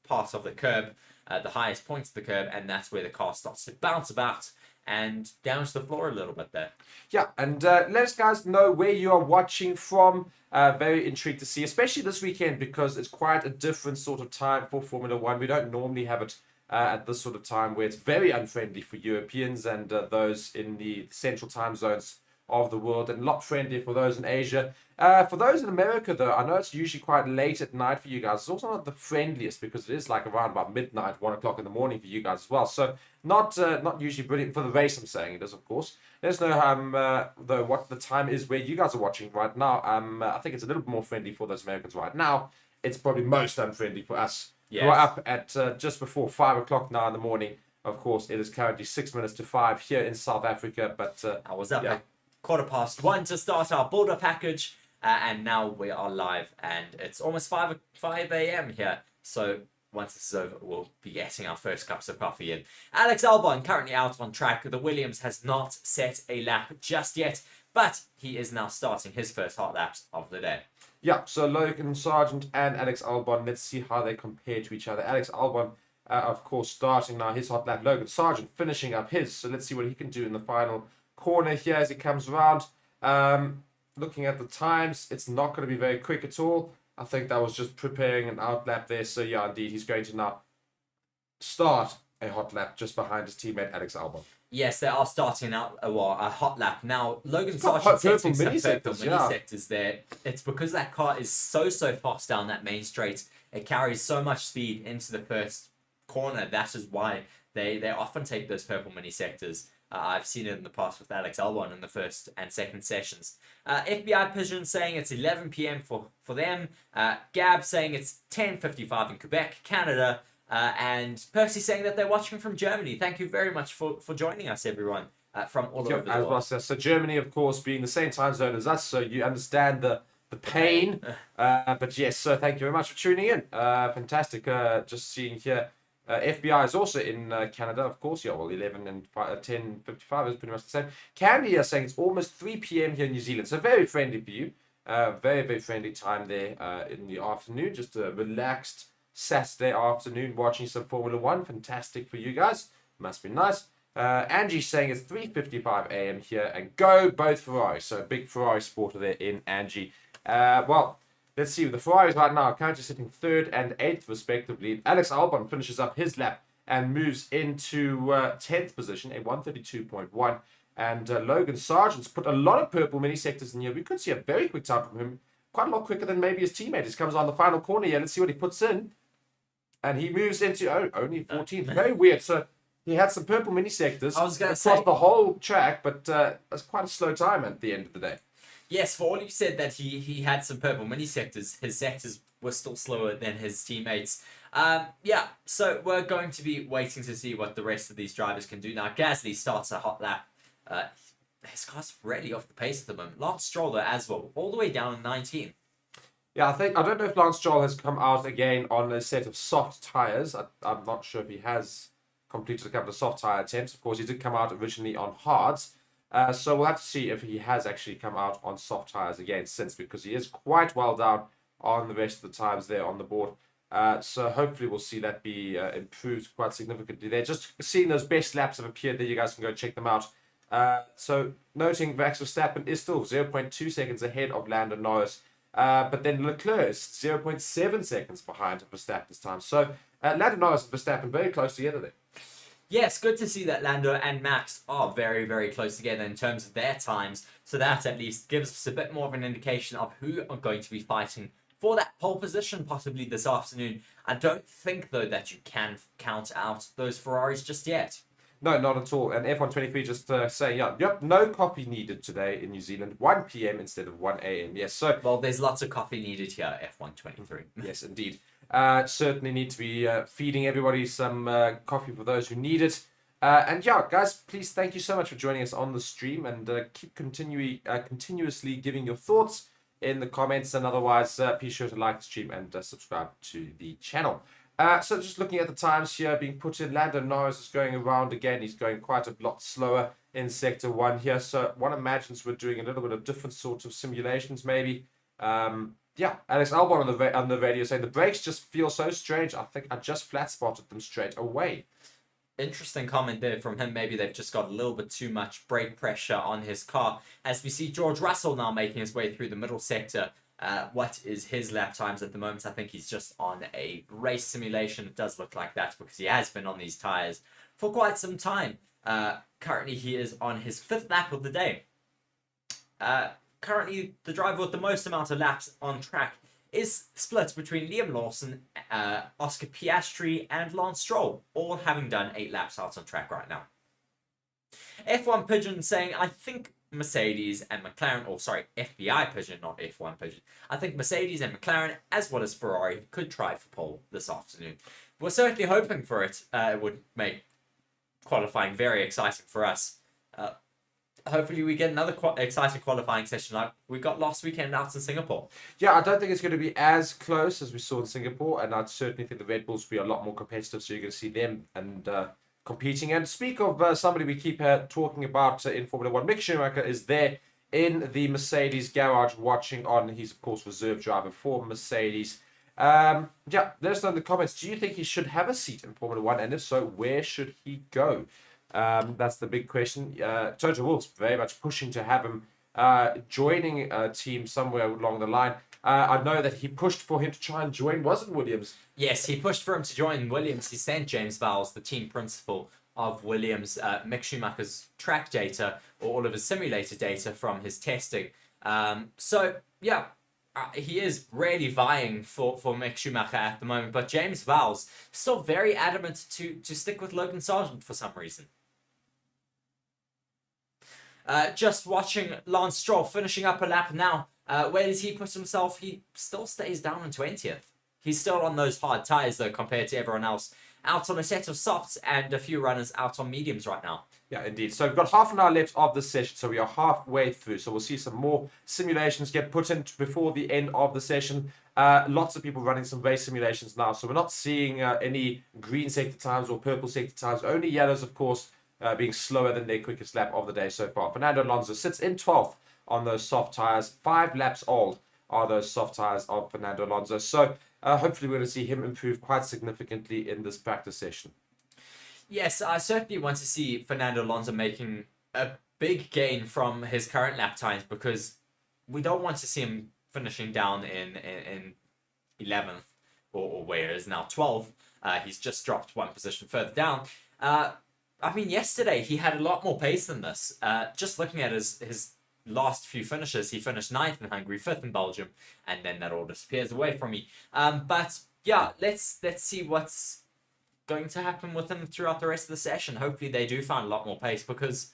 part of the curb, the highest point of the curb, and that's where the car starts to bounce about and damage the floor a little bit there. Yeah, and let us guys know where you are watching from. Very intrigued to see, especially this weekend, because it's quite a different sort of time for Formula 1. We don't normally have it at this sort of time, where it's very unfriendly for Europeans and those in the central time zones of the world, and a lot friendlier for those in Asia. For those in America, though, I know it's usually quite late at night for you guys. It's also not the friendliest because it is like around about midnight, 1 o'clock in the morning for you guys as well. So not usually brilliant for the race. I'm saying it is, of course. Let us know though what the time is where you guys are watching right now. I think it's a little bit more friendly for those Americans right now. It's probably most unfriendly for us. Yes. We're up at just before 5 o'clock now in the morning. Of course, it is currently 6 minutes to 5 here in South Africa. But I was up at 1:15 to start our builder package, and now we are live, and it's almost 5 a.m. here. So once this is over, we'll be getting our first cups of coffee in. Alex Albon currently out on track. The Williams has not set a lap just yet, but he is now starting his first hot laps of the day. Yeah, so Logan Sargeant and Alex Albon, let's see how they compare to each other. Alex Albon, of course, starting now his hot lap. Logan Sargeant finishing up his, so let's see what he can do in the final corner here as he comes around. Looking at the times, it's not going to be very quick at all. I think that was just preparing an out lap there. So yeah, indeed, he's going to now start a hot lap just behind his teammate Alex Albon. Yes, they are starting out a hot lap. Now, Logan Sargeant setting some purple mini sectors there. It's because that car is so fast down that main straight. It carries so much speed into the first corner. That is why they often take those purple mini sectors. I've seen it in the past with Alex Albon in the first and second sessions. FBI Pigeon saying it's 11 p.m. for them. Gab saying it's 10:55 in Quebec, Canada. And Percy saying that they're watching from Germany. Thank you very much for joining us, everyone, from all over the world. So Germany, of course, being the same time zone as us, so you understand the pain. But yes, so thank you very much for tuning in. Fantastic. Just seeing here. FBI is also in Canada, of course. Yeah, well, 11 and 10:55 is pretty much the same. Candy is saying it's almost 3 p.m. here in New Zealand. So very friendly for you. Very, very friendly time there in the afternoon. Just a relaxed Saturday afternoon watching some Formula 1. Fantastic for you guys. Must be nice. Angie's saying it's 3:55 a.m. here. And go both Ferrari. So a big Ferrari supporter there in Angie. Well, let's see. The Ferraris right now are currently sitting 3rd and 8th respectively. Alex Albon finishes up his lap and moves into 10th position, a 1:32.1. And Logan Sargeant's put a lot of purple mini sectors in here. We could see a very quick time from him. Quite a lot quicker than maybe his teammate. He comes on the final corner here. Let's see what he puts in. And he moves into only 14th. Very weird. So he had some purple mini sectors across the whole track, but that's quite a slow time at the end of the day. Yes, for all you said that he had some purple mini sectors, his sectors were still slower than his teammates. Yeah, so we're going to be waiting to see what the rest of these drivers can do. Now, Gasly starts a hot lap. His car's really off the pace at the moment. Lance Stroll as well, all the way down in 19. Yeah, I don't know if Lance Stroll has come out again on a set of soft tyres. I'm not sure if he has completed a couple of soft tyre attempts. Of course, he did come out originally on hards. So we'll have to see if he has actually come out on soft tyres again since, because he is quite well down on the rest of the times there on the board. So hopefully we'll see that be improved quite significantly there. Just seeing those best laps have appeared there. You guys can go check them out. So noting Max Verstappen is still 0.2 seconds ahead of Lando Norris. But then Leclerc is 0.7 seconds behind Verstappen's time. So Lando Norris and Verstappen very close together there. Yes, good to see that Lando and Max are very, very close together in terms of their times. So that at least gives us a bit more of an indication of who are going to be fighting for that pole position possibly this afternoon. I don't think, though, that you can count out those Ferraris just yet. No, not at all. And F123 just saying, yep, no coffee needed today in New Zealand. 1 p.m. instead of 1 a.m. Yes, so... Well, there's lots of coffee needed here, F123. Yes, indeed. Certainly need to be feeding everybody some coffee for those who need it. And yeah, guys, please thank you so much for joining us on the stream, and keep continuously giving your thoughts in the comments. And otherwise, be sure to like the stream and subscribe to the channel. So just looking at the times here being put in, Lando Norris is going around again. He's going quite a lot slower in Sector 1 here. So one imagines we're doing a little bit of different sorts of simulations maybe. Yeah, Alex Albon on the radio saying the brakes just feel so strange. I think I just flat spotted them straight away. Interesting comment there from him. Maybe they've just got a little bit too much brake pressure on his car. As we see George Russell now making his way through the middle sector. What is his lap times at the moment? I think he's just on a race simulation. It does look like that because he has been on these tyres for quite some time. Currently, he is on his 5th lap of the day. Currently, the driver with the most amount of laps on track is split between Liam Lawson, Oscar Piastri, and Lance Stroll, all having done 8 laps out on track right now. F1 Pigeon saying, I think Mercedes and McLaren, or sorry, FBI Pigeon, not F1 Pigeon. I think Mercedes and McLaren, as well as Ferrari, could try for pole this afternoon. We're certainly hoping for it. It would make qualifying very exciting for us. Hopefully we get another exciting qualifying session like we got last weekend out in Singapore. Yeah, I don't think it's going to be as close as we saw in Singapore, and I certainly think the Red Bulls will be a lot more competitive, so you're going to see them and competing. And speak of somebody we keep talking about in Formula 1, Mick Schumacher is there in the Mercedes garage watching on. He's, of course, reserve driver for Mercedes. Yeah, let us know in the comments, do you think he should have a seat in Formula 1, and if so, where should he go? That's the big question. Toto Wolff's very much pushing to have him joining a team somewhere along the line. I know that he pushed for him to try and join, wasn't Williams? Yes, he pushed for him to join Williams. He sent James Vowles, the team principal of Williams, Mick Schumacher's track data, or all of his simulator data from his testing. So, yeah, he is really vying for Mick Schumacher at the moment, but James Vowles still very adamant to stick with Logan Sargeant for some reason. Just watching Lance Stroll finishing up a lap now. Where does he put himself? He still stays down in 20th. He's still on those hard tyres, though, compared to everyone else. Out on a set of softs and a few runners out on mediums right now. Yeah, indeed. So we've got half an hour left of the session, so we are halfway through. So we'll see some more simulations get put in before the end of the session. Lots of people running some race simulations now, so we're not seeing any green sector times or purple sector times. Only yellows, of course, being slower than their quickest lap of the day so far. Fernando Alonso sits in 12th on those soft tyres. 5 laps old are those soft tyres of Fernando Alonso. So hopefully we're going to see him improve quite significantly in this practice session. Yes, I certainly want to see Fernando Alonso making a big gain from his current lap times, because we don't want to see him finishing down in 11th, or where it is now 12th. He's just dropped one position further down. I mean, yesterday he had a lot more pace than this. Just looking at his last few finishes, he finished 9th in Hungary, 5th in Belgium, and then that all disappears away from me. But yeah, let's see what's going to happen with him throughout the rest of the session. Hopefully they do find a lot more pace, because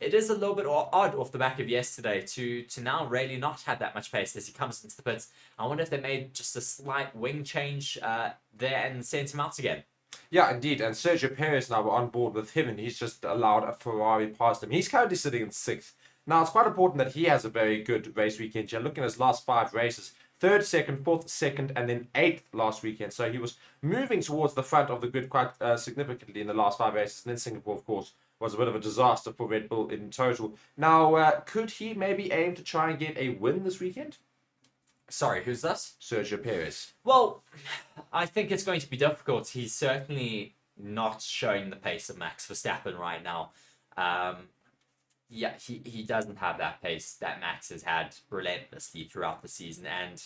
it is a little bit odd off the back of yesterday to now really not have that much pace as he comes into the pits. I wonder if they made just a slight wing change there and sent him out again. Yeah, indeed. And Sergio Perez now, we're on board with him, and he's just allowed a Ferrari past him. He's currently sitting in 6th. Now, it's quite important that he has a very good race weekend here. Looking at his last 5 races, 3rd, 2nd, 4th, 2nd, and then 8th last weekend. So he was moving towards the front of the grid quite significantly in the last 5 races. And then Singapore, of course, was a bit of a disaster for Red Bull in total. Now, could he maybe aim to try and get a win this weekend? Sorry, who's this? Sergio Perez. Well, I think it's going to be difficult. He's certainly not showing the pace of Max Verstappen right now. Yeah, he doesn't have that pace that Max has had relentlessly throughout the season. And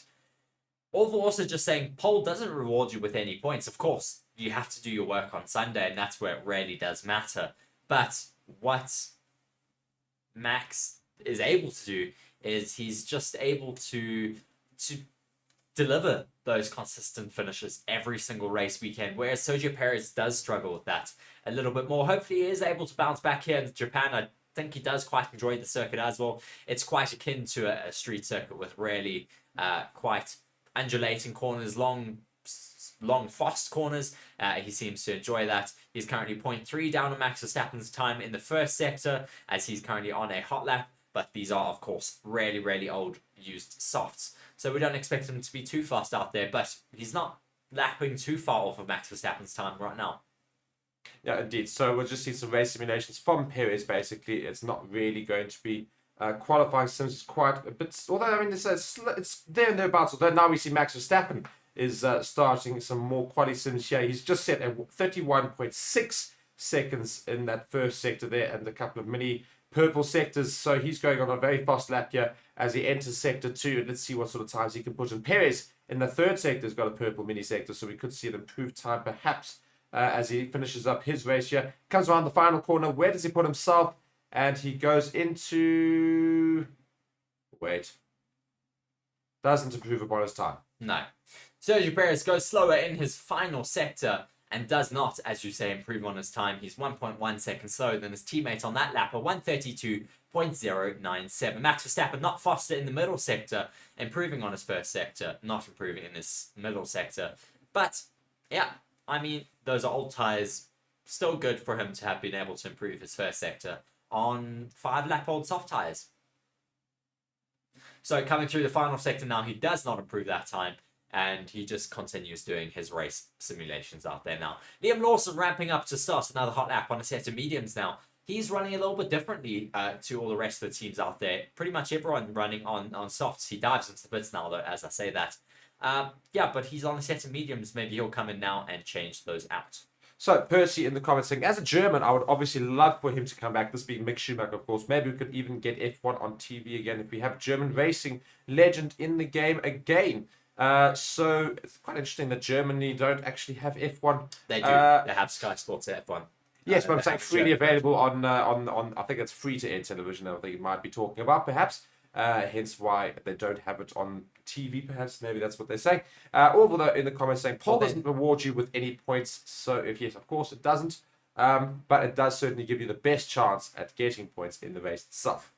also just saying, pole doesn't reward you with any points. Of course, you have to do your work on Sunday, and that's where it really does matter. But what Max is able to do is he's just able to deliver those consistent finishes every single race weekend, whereas Sergio Perez does struggle with that a little bit more. Hopefully he is able to bounce back here in Japan. I think he does quite enjoy the circuit as well. It's quite akin to a street circuit with really quite undulating corners, long fast corners. He seems to enjoy that. He's currently 0.3 down on Max Verstappen's time in the first sector, as he's currently on a hot lap, but these are, of course, really, really old used softs. So we don't expect him to be too fast out there, but he's not lapping too far off of Max Verstappen's time right now. Yeah, indeed. So we'll just see some race simulations from Perez, basically. It's not really going to be qualifying sims. It's quite a bit... Although, I mean, it's there and thereabouts. Although now we see Max Verstappen is starting some more quali sims here. He's just set at 31.6 seconds in that first sector there, and a couple of mini purple sectors. So he's going on a very fast lap here as he enters sector 2. Let's see what sort of times he can put in. Perez in the 3rd sector has got a purple mini sector, so we could see an improved time perhaps as he finishes up his race here. Comes around the final corner. Where does he put himself? And he goes into Wait. Doesn't improve upon his time. No. Sergio Perez goes slower in his final sector and does not, as you say, improve on his time. He's 1.1 seconds slower than his teammate on that lap, 1:32.097. Max Verstappen not faster in the middle sector, improving on his first sector, not improving in this middle sector. But, yeah, I mean, those are old tyres. Still good for him to have been able to improve his first sector on 5-lap-old soft tyres. So coming through the final sector now, he does not improve that time, and he just continues doing his race simulations out there now. Liam Lawson ramping up to start another hot lap on a set of mediums now. He's running a little bit differently to all the rest of the teams out there. Pretty much everyone running on softs. He dives into the pits now, though, as I say that. Yeah, but he's on a set of mediums. Maybe he'll come in now and change those out. So, Percy in the comments saying, as a German, I would obviously love for him to come back. This being Mick Schumacher, of course. Maybe we could even get F1 on TV again if we have German racing legend in the game again. So, it's quite interesting that Germany don't actually have F1. They do. They have Sky Sports F1. Yes, but I'm saying freely available on, I think it's free-to-air television. I think you might be talking about, perhaps. Hence why they don't have it on TV, perhaps. Maybe that's what they're saying. Although in the comments saying, Paul doesn't reward you with any points. So if yes, of course it doesn't. But it does certainly give you the best chance at getting points in the race itself.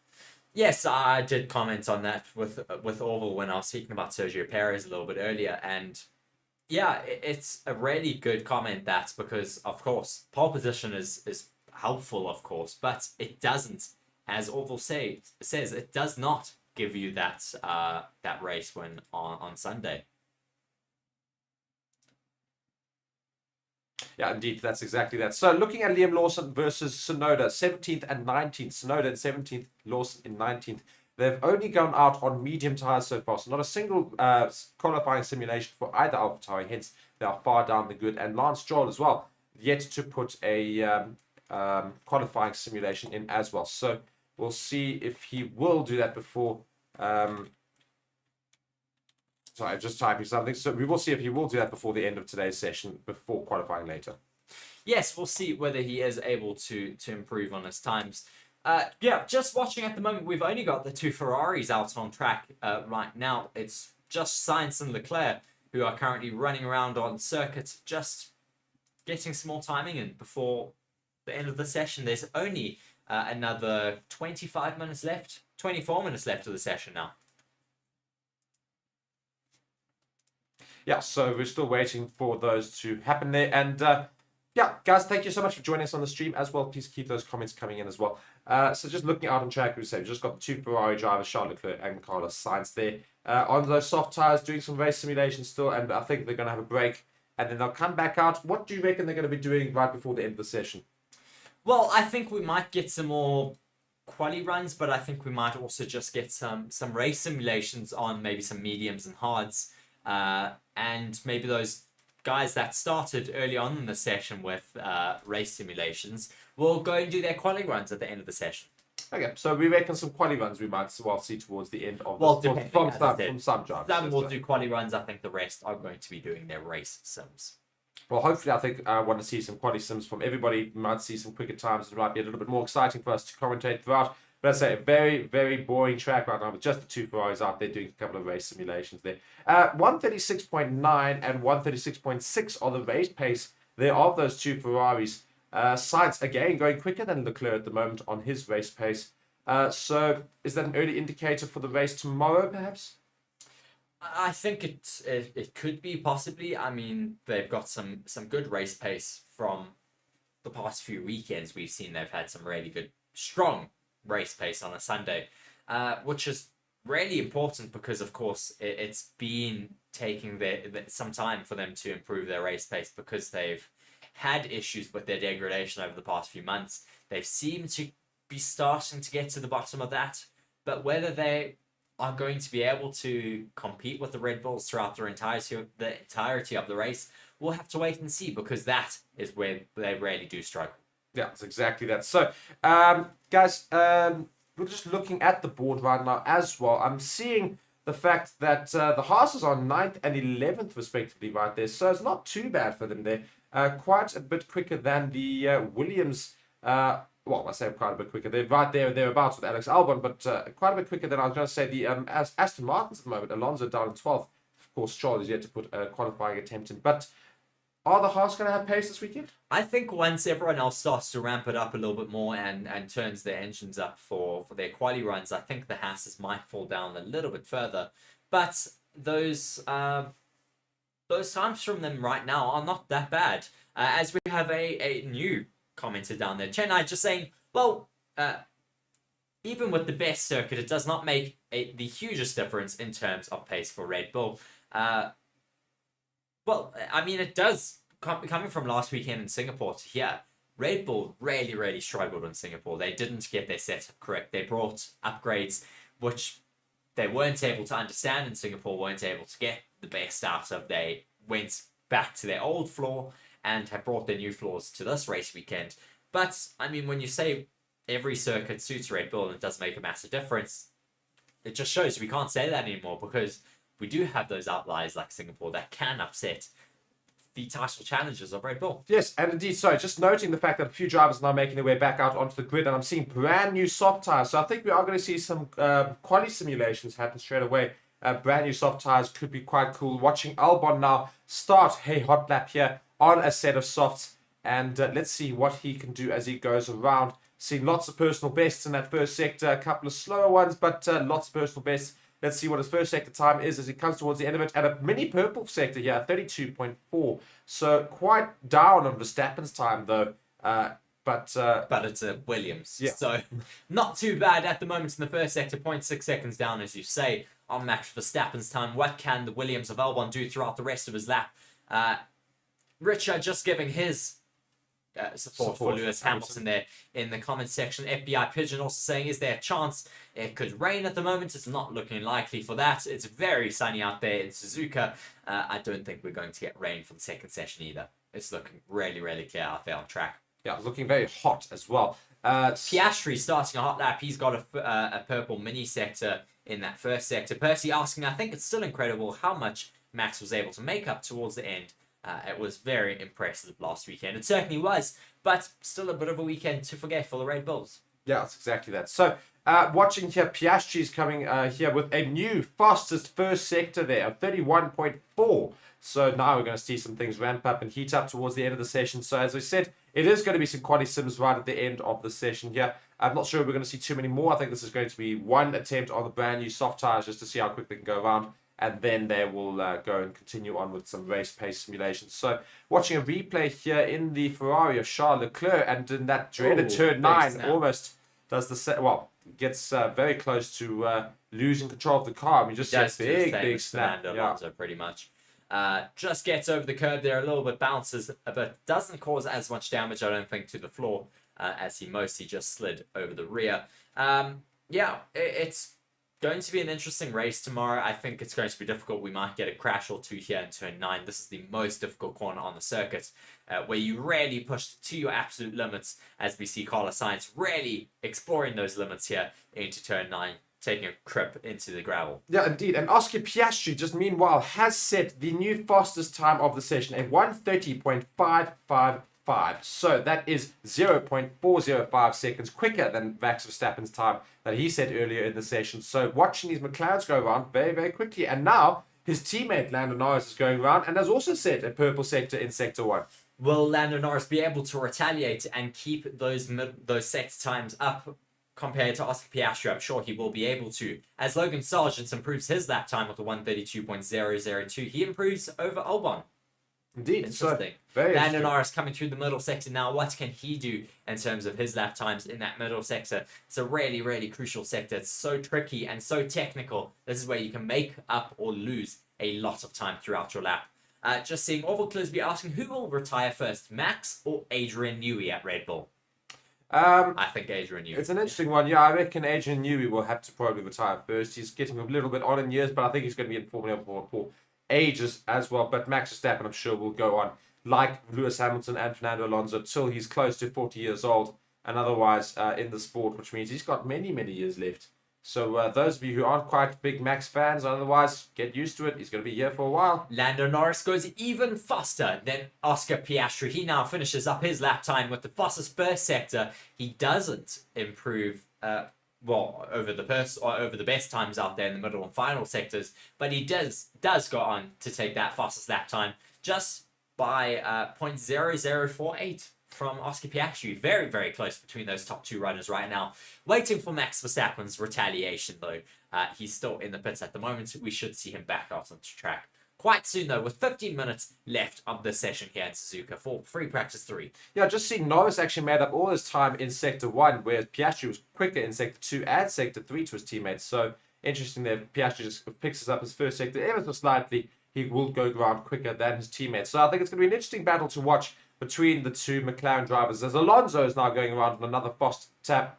Yes, I did comment on that with Orville when I was speaking about Sergio Perez a little bit earlier. And yeah, it's a really good comment, that, because, of course, pole position is helpful, of course, but it doesn't, as Orville says, it does not give you that that race win on Sunday. Yeah, indeed, that's exactly that. So looking at Liam Lawson versus Tsunoda, 17th and 19th. Tsunoda in 17th, Lawson in 19th. They've only gone out on medium tyres so far, so not a single qualifying simulation for either AlphaTauri, hence they are far down the grid. And Lance Stroll as well, yet to put a qualifying simulation in as well. So we'll see if he will do that before... Sorry, I'm just typing something. So we will see if he will do that before the end of today's session, before qualifying later. Yes, we'll see whether he is able to improve on his times. Yeah, just watching at the moment, we've only got the two Ferraris out on track right now. It's just Sainz and Leclerc who are currently running around on circuit, just getting some more timing in before the end of the session. There's only another 25 minutes left, 24 minutes left of the session now. Yeah, so we're still waiting for those to happen there. And yeah, guys, thank you so much for joining us on the stream as well. Please keep those comments coming in as well. So just looking out on track, we say we've just got the two Ferrari drivers, Charles Leclerc and Carlos Sainz there. On those soft tyres, doing some race simulations still, and I think they're going to have a break. And then they'll come back out. What do you reckon they're going to be doing right before the end of the session? Well, I think we might get some more quali runs, but I think we might also just get some race simulations on maybe some mediums and hards. And maybe those guys that started early on in the session with race simulations will go and do their quali runs at the end of the session. Okay, so we reckon some quali runs we might well see towards the end of from some drivers. Some will do quali runs. I think the rest are going to be doing their race sims. Well, hopefully, I think I want to see some quali sims from everybody. We might see some quicker times. It might be a little bit more exciting for us to commentate throughout. But I'd say a very, very boring track right now with just the two Ferraris out there doing a couple of race simulations there. 136.9 and 136.6 are the race pace there of those two Ferraris. Sainz, again, going quicker than Leclerc at the moment on his race pace. So is that an early indicator for the race tomorrow, perhaps? I think it could be, possibly. I mean, they've got some good race pace from the past few weekends. We've seen they've had some really good, strong race pace on a Sunday, which is really important because, of course, it's been taking some time for them to improve their race pace because they've had issues with their degradation over the past few months. They've seemed to be starting to get to the bottom of that, but whether they are going to be able to compete with the Red Bulls throughout the entirety of the race, we'll have to wait and see, because that is where they really do struggle. Yeah, it's exactly that. So, guys, we're just looking at the board right now as well. I'm seeing the fact that the Haas are 9th and 11th respectively right there. So it's not too bad for them there. Quite a bit quicker than the Williams well, I say quite a bit quicker. They're right there, thereabouts with Alex Albon, but quite a bit quicker than I was going to say the Aston Martins at the moment. Alonso down in 12th. Of course, Stroll is yet to put a qualifying attempt in. But are the Haas going to have pace this weekend? I think once everyone else starts to ramp it up a little bit more and turns their engines up for their quali runs, I think the Haas might fall down a little bit further. But those times from them right now are not that bad. As we have a new commenter down there, Chennai, just saying, well, even with the best circuit, it does not make the hugest difference in terms of pace for Red Bull. Well, I mean, it does. Coming from last weekend in Singapore to here, Red Bull really, really struggled in Singapore. They didn't get their setup correct. They brought upgrades which they weren't able to understand in Singapore, weren't able to get the best out of. They went back to their old floor and have brought their new floors to this race weekend. But, I mean, when you say every circuit suits Red Bull and it does make a massive difference, it just shows we can't say that anymore because we do have those outliers like Singapore that can upset the title challenges of Red Bull. Yes, and indeed so. Just noting the fact that a few drivers are now making their way back out onto the grid, and I'm seeing brand new soft tyres. So I think we are going to see some quality simulations happen straight away. Brand new soft tyres could be quite cool. Watching Albon now start a hot lap here on a set of softs, and let's see what he can do as he goes around. Seeing lots of personal bests in that first sector, a couple of slower ones, but lots of personal bests. Let's see what his first sector time is as he comes towards the end of it. And a mini purple sector here, 32.4. So quite down on Verstappen's time, though. But it's a Williams. Yeah. So not too bad at the moment in the first sector. 0.6 seconds down, as you say, on Max Verstappen's time. What can the Williams of Albon do throughout the rest of his lap? Richard just giving his support for Lewis Hamilton there in the comments section. FBI Pigeon also saying, is there a chance it could rain at the moment? It's not looking likely for that. It's very sunny out there in Suzuka. I don't think we're going to get rain for the second session either. It's looking really, really clear out there on track. Yeah, looking very hot as well. Piastri starting a hot lap. He's got a purple mini sector in that first sector. Percy asking, I think it's still incredible how much Max was able to make up towards the end. It was very impressive last weekend. It certainly was, but still a bit of a weekend to forget for the Red Bulls. Yeah, that's exactly that. So, watching here, Piastri's coming here with a new fastest first sector there of 31.4. So now we're going to see some things ramp up and heat up towards the end of the session. So as I said, it is going to be some quality sims right at the end of the session here. I'm not sure we're going to see too many more. I think this is going to be one attempt on the brand new soft tyres just to see how quick they can go around. And then they will go and continue on with some race pace simulations. So watching a replay here in the Ferrari of Charles Leclerc, and in that dreaded turn 9 almost does the gets very close to losing control of the car. I mean, just a big snap. Alonso, pretty much. Just gets over the curb there a little bit, bounces, but doesn't cause as much damage, I don't think, to the floor as he mostly just slid over the rear. It's going to be an interesting race tomorrow. I think it's going to be difficult. We might get a crash or two here in turn 9. This is the most difficult corner on the circuit, where you really push to your absolute limits, as we see Carlos Sainz really exploring those limits here into turn 9, taking a trip into the gravel. Yeah, indeed. And Oscar Piastri, just meanwhile, has set the new fastest time of the session at 1:30.555. So that is 0.405 seconds quicker than Max Verstappen's time that he set earlier in the session. So watching these McLarens go around very, very quickly. And now his teammate Lando Norris is going around and has also set a purple sector in sector 1. Will Lando Norris be able to retaliate and keep those sector times up compared to Oscar Piastri? I'm sure he will be able to. As Logan Sargeant improves his lap time with a 1:32.002, he improves over Albon. Indeed. Interesting. Lando Norris coming through the middle sector now. What can he do in terms of his lap times in that middle sector? It's a really, really crucial sector. It's so tricky and so technical. This is where you can make up or lose a lot of time throughout your lap. Just seeing Orville Clisby asking, who will retire first, Max or Adrian Newey at Red Bull? I think Adrian Newey. It's an interesting one. Yeah, I reckon Adrian Newey will have to probably retire first. He's getting a little bit on in years, but I think he's going to be in Formula 1 for ages as well. But Max Verstappen, I'm sure, will go on, like Lewis Hamilton and Fernando Alonso, till he's close to 40 years old, and otherwise in the sport, which means he's got many, many years left. So those of you who aren't quite big Max fans, otherwise, get used to it. He's going to be here for a while. Lando Norris goes even faster than Oscar Piastri. He now finishes up his lap time with the fastest first sector. He doesn't improve over the best times out there in the middle and final sectors, but he does go on to take that fastest lap time just by 0.0048 from Oscar Piastri. Very, very close between those top two runners right now. Waiting for Max Verstappen's retaliation, though. He's still in the pits at the moment. We should see him back out onto track quite soon, though, with 15 minutes left of the session here in Suzuka for free practice 3. Yeah, just see Norris actually made up all his time in Sector 1, whereas Piastri was quicker in Sector 2 and Sector 3 to his teammates. So, interesting that Piastri just picks up his first sector ever so slightly. He will go ground quicker than his teammates. So, I think it's going to be an interesting battle to watch between the two McLaren drivers, as Alonso is now going around on another fast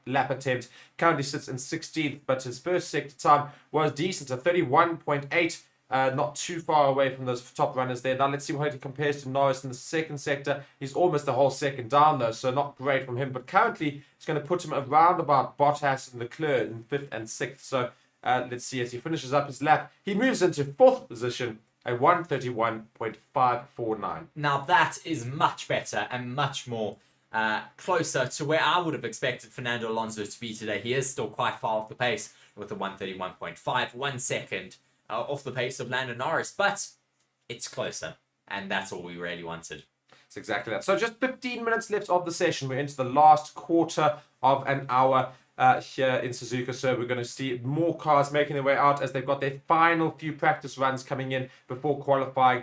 lap attempt. Currently sits in 16th, but his first sector time was decent, a 31.8. Not too far away from those top runners there. Now let's see how he compares to Norris in the second sector. He's almost a whole second down though, so not great from him. But currently, it's going to put him around about Bottas and Leclerc in 5th and 6th. So let's see as he finishes up his lap. He moves into 4th position, a 1:31.549. Now that is much better and much more closer to where I would have expected Fernando Alonso to be today. He is still quite far off the pace with a 1:31.5, 1 second off the pace of Lando Norris, but it's closer, and that's all we really wanted. It's exactly that. So just 15 minutes left of the session. We're into the last quarter of an hour here in Suzuka, so we're going to see more cars making their way out as they've got their final few practice runs coming in before qualifying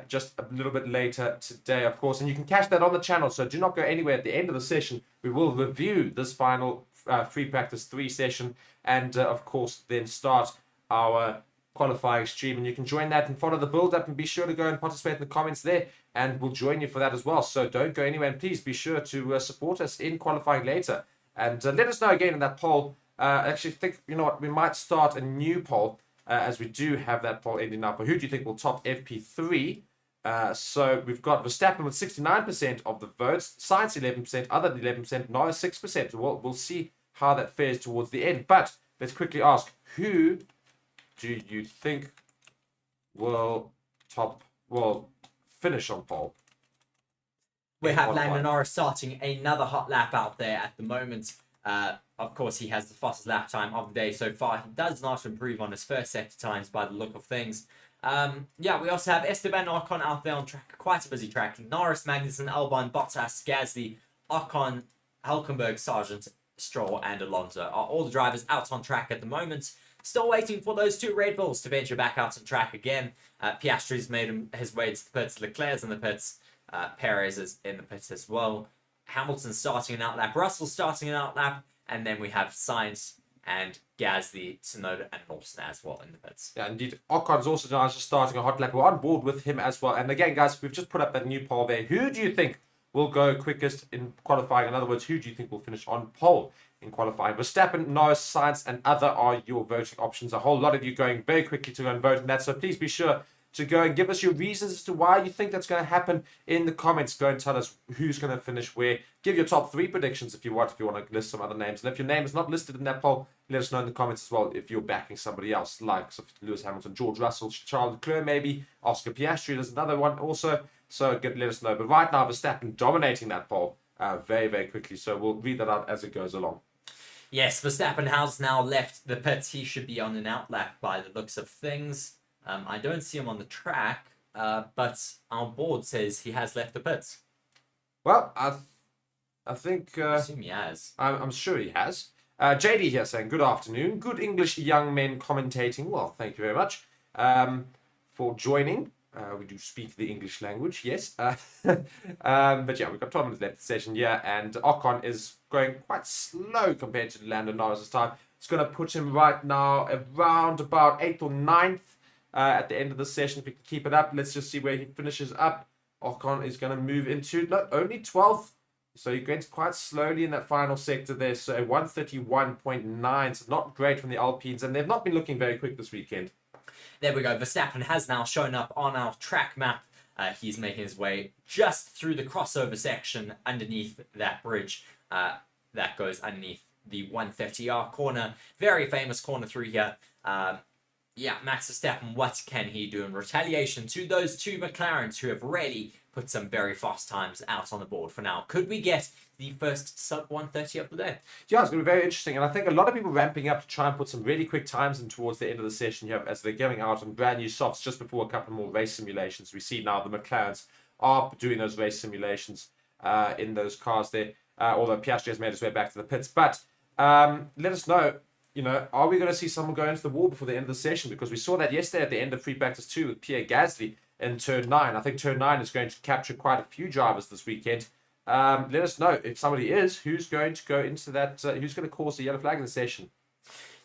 just a little bit later today, of course. And you can catch that on the channel, so do not go anywhere. At the end of the session, we will review this final free practice 3 session and, of course, then start our qualifying stream, and you can join that and follow the build up and be sure to go and participate in the comments there, and we'll join you for that as well. So don't go anywhere, and please be sure to support us in qualifying later, and let us know again in that poll. Actually think, you know what, we might start a new poll as we do have that poll ending now for who do you think will top FP3. So we've got Verstappen with 69% of the votes, Sainz 11%, other 11%, Norris 6%. We'll see how that fares towards the end, but let's quickly ask, who do you think will finish on pole? We have Lando Norris starting another hot lap out there at the moment. Of course, he has the fastest lap time of the day so far. He does not improve on his first sector times by the look of things. Yeah, we also have Esteban Ocon out there on track. Quite a busy track. Norris, Magnussen, Albon, Bottas, Gasly, Ocon, Hülkenberg, Sargeant, Stroll, and Alonso are all the drivers out on track at the moment. Still waiting for those 2 Red Bulls to venture back out on track again. Piastri's made his way to the pits. Leclerc's in the pits. Perez is in the pits as well. Hamilton's starting an outlap. Russell's starting an outlap. And then we have Sainz and Gasly, Tsunoda, and Lawson as well in the pits. Yeah, indeed. Ocon's also now just starting a hot lap. We're on board with him as well. And again, guys, we've just put up that new poll there. Who do you think will go quickest in qualifying? In other words, who do you think will finish on pole in qualifying? Verstappen, Norris, Sainz, and other are your voting options. A whole lot of you going very quickly to go and vote on that. So please be sure to go and give us your reasons as to why you think that's going to happen in the comments. Go and tell us who's going to finish where. Give your top 3 predictions if you want to list some other names. And if your name is not listed in that poll, let us know in the comments as well if you're backing somebody else, like Lewis Hamilton, George Russell, Charles Leclerc maybe, Oscar Piastri. There's another one also. So let us know. But right now, Verstappen dominating that poll very, very quickly. So we'll read that out as it goes along. Yes, Verstappen has now left the pits. He should be on an outlap by the looks of things. I don't see him on the track, but our board says he has left the pits. Well, I think... I assume he has. I'm sure he has. JD here saying, good afternoon. Good English young men commentating. Well, thank you very much for joining. We do speak the English language, yes. But yeah, we've got 12 minutes left of the session, yeah, and Ocon is going quite slow compared to Lando Norris' time. It's going to put him right now around about 8th or 9th at the end of the session. If we can keep it up, let's just see where he finishes up. Ocon is going to move into, no, only 12th. So he went quite slowly in that final sector there. So 1:31.9, so not great from the Alpines, and they've not been looking very quick this weekend. There we go. Verstappen has now shown up on our track map. He's making his way just through the crossover section underneath that bridge that goes underneath the 130R corner. Very famous corner through here. Yeah, Max Verstappen, what can he do in retaliation to those two McLarens who have really put some very fast times out on the board for now? Could we get the first sub 130 of the day? Yeah, it's going to be very interesting. And I think a lot of people ramping up to try and put some really quick times in towards the end of the session here as they're going out on brand new softs just before a couple more race simulations. We see now the McLarens are doing those race simulations in those cars there, although Piastri has made his way back to the pits. But let us know, are we going to see someone go into the wall before the end of the session? Because we saw that yesterday at the end of free practice 2 with Pierre Gasly in turn 9. I think turn 9 is going to capture quite a few drivers this weekend. Let us know if somebody is, who's going to go into that, who's going to cause the yellow flag in the session.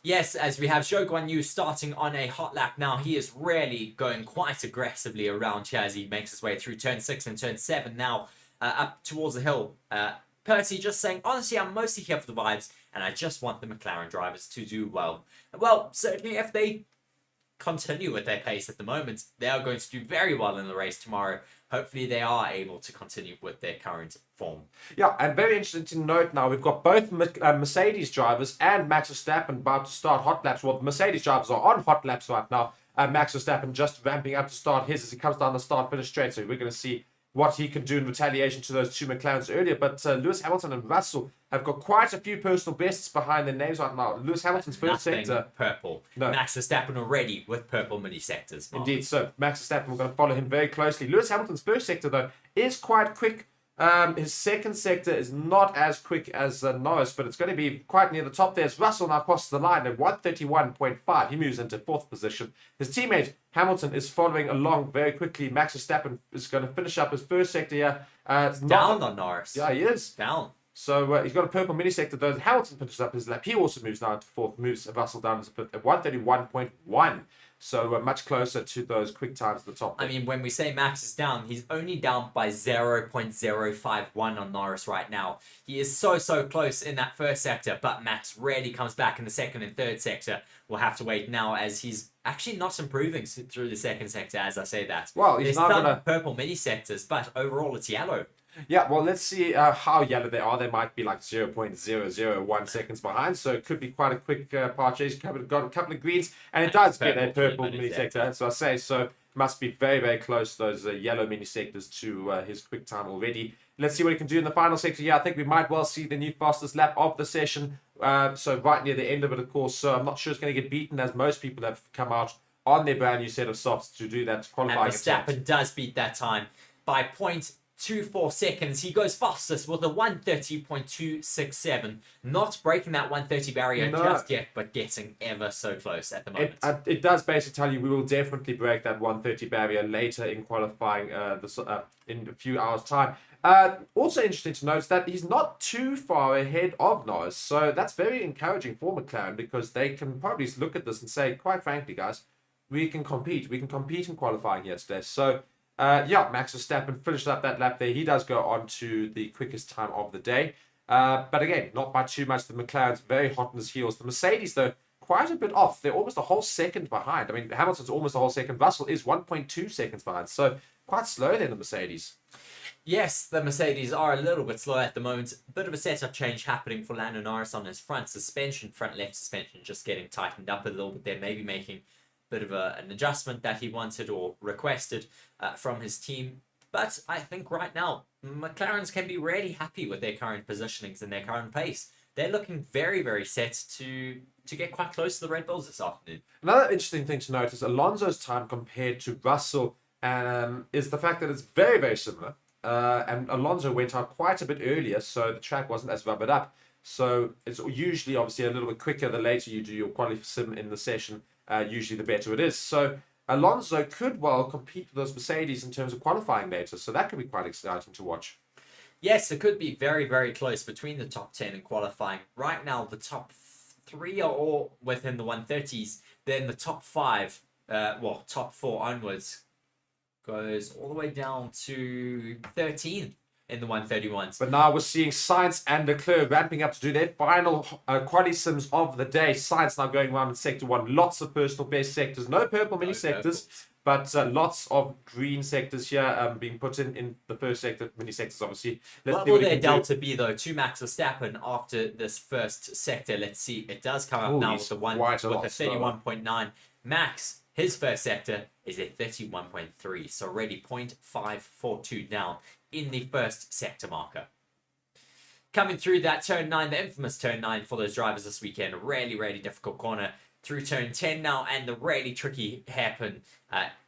Yes, as we have Zhou Guanyu starting on a hot lap now. He is really going quite aggressively around here as he makes his way through turn 6 and turn 7 now up towards the hill. Percy just saying, honestly, I'm mostly here for the vibes, and I just want the McLaren drivers to do well. Well, certainly if they continue with their pace at the moment, they are going to do very well in the race tomorrow. Hopefully they are able to continue with their current form. Yeah, and very interesting to note now, we've got both Mercedes drivers and Max Verstappen about to start hot laps. Well, the Mercedes drivers are on hot laps right now. Max Verstappen just ramping up to start his as he comes down the start-finish straight. So we're going to see what he can do in retaliation to those two McLarens earlier. But Lewis Hamilton and Russell have got quite a few personal bests behind their names right now. Lewis Hamilton's first sector. Purple. No. Max Verstappen already with purple mini sectors. Mark. Indeed. So Max Verstappen, we're going to follow him very closely. Lewis Hamilton's first sector, though, is quite quick. His second sector is not as quick as Norris, but it's going to be quite near the top there. As Russell now crosses the line at 131.5. He moves into fourth position. His teammate Hamilton is following along very quickly. Max Verstappen is going to finish up his first sector here. Down on Norris. Yeah, he is. Down. So he's got a purple mini sector. Though Hamilton finishes up his lap. He also moves now into fourth, moves Russell down to fifth at 131.1. So much closer to those quick times at the top. I mean, when we say Max is down, he's only down by 0.051 on Norris right now. He is so close in that first sector, but Max really comes back in the second and third sector. We'll have to wait now as he's actually not improving through the second sector, as I say that. Well, he's not going to... purple mini sectors, but overall it's yellow. Yeah, well, let's see how yellow they are. They might be like 0.001 seconds behind, so it could be quite a quick part chase. Got a couple of greens, and it does get a purple mini sector. So I say, so must be very close, those yellow mini sectors, to his quick time already. Let's see what he can do in the final sector. Yeah, I think we might well see the new fastest lap of the session. So right near the end of it, of course. So I'm not sure it's going to get beaten, as most people have come out on their brand new set of softs to do that qualifying. And Verstappen does beat that time by 0.24 seconds. He goes fastest with a 130.267. Not breaking that 130 barrier just yet, but getting ever so close at the moment. It does basically tell you we will definitely break that 130 barrier later in qualifying in a few hours' time. Also interesting to note that he's not too far ahead of Norris, so that's very encouraging for McLaren, because they can probably look at this and say, quite frankly, guys, we can compete. We can compete in qualifying here today. So, yeah, Max Verstappen finished up that lap there. He does go on to the quickest time of the day. But again, not by too much. The McLaren's very hot on his heels. The Mercedes, though, quite a bit off. They're almost a whole second behind. I mean, Hamilton's almost a whole second. Russell is 1.2 seconds behind. So, quite slow than the Mercedes. Yes, the Mercedes are a little bit slow at the moment. A bit of a setup change happening for Lando Norris on his front suspension, front left suspension, just getting tightened up a little bit there. Maybe making a bit of an adjustment that he wanted or requested from his team. But I think right now, McLarens can be really happy with their current positionings and their current pace. They're looking very set to get quite close to the Red Bulls this afternoon. Another interesting thing to note is Alonso's time compared to Russell is the fact that it's very similar. And Alonso went out quite a bit earlier, so the track wasn't as rubbered up. So it's usually obviously a little bit quicker. The later you do your qualifying sim in the session, usually the better it is. So Alonso could well compete with those Mercedes in terms of qualifying later. So that could be quite exciting to watch. Yes, it could be very close between the top 10 in qualifying. Right now, the top 3 are all within the 130s. Then the top 5, top 4 onwards, goes all the way down to 13 in the 131s. But now we're seeing Sainz and Leclerc ramping up to do their final quali sims of the day. Sainz now going around in sector 1. Lots of personal best sectors. No purple mini sectors, but lots of green sectors here being put in the first sector. Mini sectors, obviously. What will their delta be, though, to Max Verstappen after this first sector? Let's see. It does come up now with the one with a 31.9. Max, his first sector is a 31.3, so already 0.542 down in the first sector marker. Coming through that turn 9, the infamous turn 9 for those drivers this weekend. Really, really difficult corner through turn 10 now, and the really tricky hairpin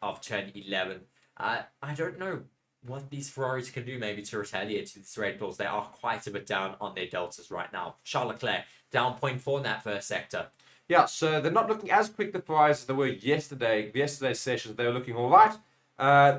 of turn 11. I don't know what these Ferraris can do maybe to retaliate to these Red Bulls. They are quite a bit down on their deltas right now. Charles Leclerc down 0.4 in that first sector. Yeah, so they're not looking as quick, the Ferraris, as they were yesterday. Yesterday's sessions, they were looking all right.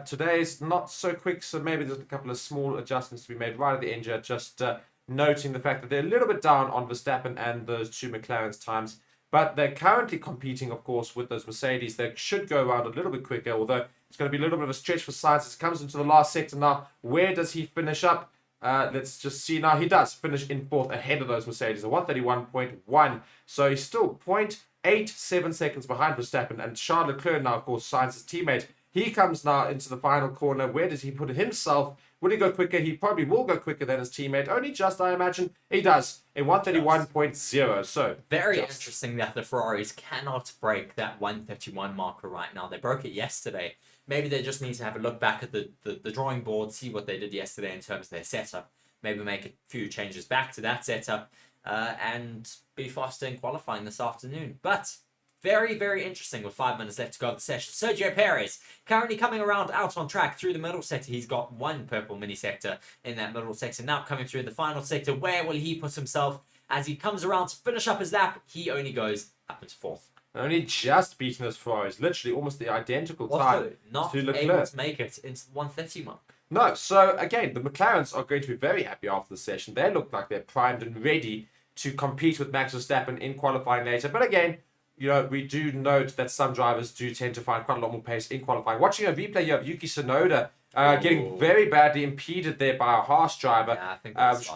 Today's not so quick, so maybe there's a couple of small adjustments to be made right at the end here. Just noting the fact that they're a little bit down on Verstappen and those two McLaren's times. But they're currently competing, of course, with those Mercedes. They should go around a little bit quicker, although it's going to be a little bit of a stretch for Sainz as it comes into the last sector now. Where does he finish up? Let's just see now. He does finish in fourth ahead of those Mercedes, a 131.1. So he's still 0.87 seconds behind Verstappen. And Charles Leclerc now, of course, Sainz's teammate. He comes now into the final corner. Where does he put himself? Will he go quicker? He probably will go quicker than his teammate. Only just, I imagine. He does. In 131.0. So very interesting that the Ferraris cannot break that 131 marker right now. They broke it yesterday. Maybe they just need to have a look back at the drawing board, see what they did yesterday in terms of their setup. Maybe make a few changes back to that setup and be faster in qualifying this afternoon. But very, very interesting with 5 minutes left to go of the session. Sergio Perez currently coming around out on track through the middle sector. He's got one purple mini sector in that middle sector. Now coming through the final sector. Where will he put himself? As he comes around to finish up his lap, he only goes up into fourth. Only just beaten as far as literally almost the identical time not to Leclerc. Able to make it into the 130 mark. No, so again, the McLarens are going to be very happy after the session. They look like they're primed and ready to compete with Max Verstappen in qualifying later. But again, you know, we do note that some drivers do tend to find quite a lot more pace in qualifying. Watching a replay here of Yuki Tsunoda getting very badly impeded there by a Haas driver, I think which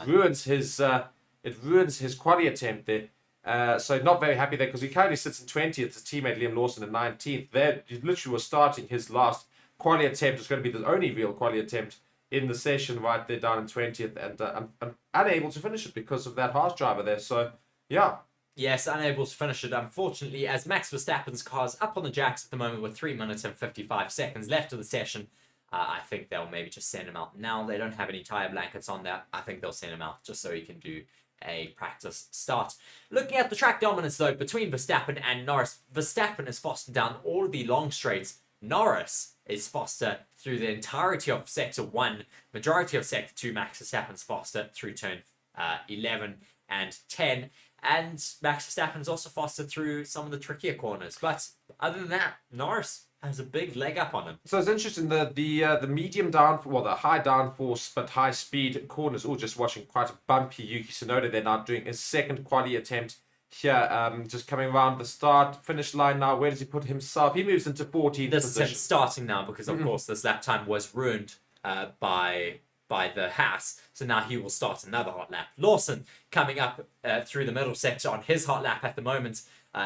ruins his quali attempt there. So not very happy there because he currently sits in 20th. His teammate Liam Lawson in 19th. There, he literally was starting his last quali attempt. It's going to be the only real quali attempt in the session right there down in 20th, and I'm unable to finish it because of that Haas driver there. So yeah. Yes, unable to finish it, unfortunately, as Max Verstappen's car's up on the jacks at the moment with 3 minutes and 55 seconds left of the session. I think they'll maybe just send him out now. They don't have any tyre blankets on that. I think they'll send him out just so he can do a practice start. Looking at the track dominance, though, between Verstappen and Norris, Verstappen is faster down all of the long straights. Norris is faster through the entirety of Sector 1. Majority of Sector 2, Max Verstappen's faster through turn 11 and 10. And Max Verstappen's also faster through some of the trickier corners. But other than that, Norris has a big leg up on him. So it's interesting, the medium downforce, well, the high downforce but high speed corners, all just watching quite a bumpy Yuki Tsunoda. They're now doing his second quali attempt here, just coming around the start finish line now. Where does he put himself? He moves into 14th this position. Is him starting now because of course this lap time was ruined by the Haas, so now he will start another hot lap. Lawson coming up through the middle sector on his hot lap at the moment.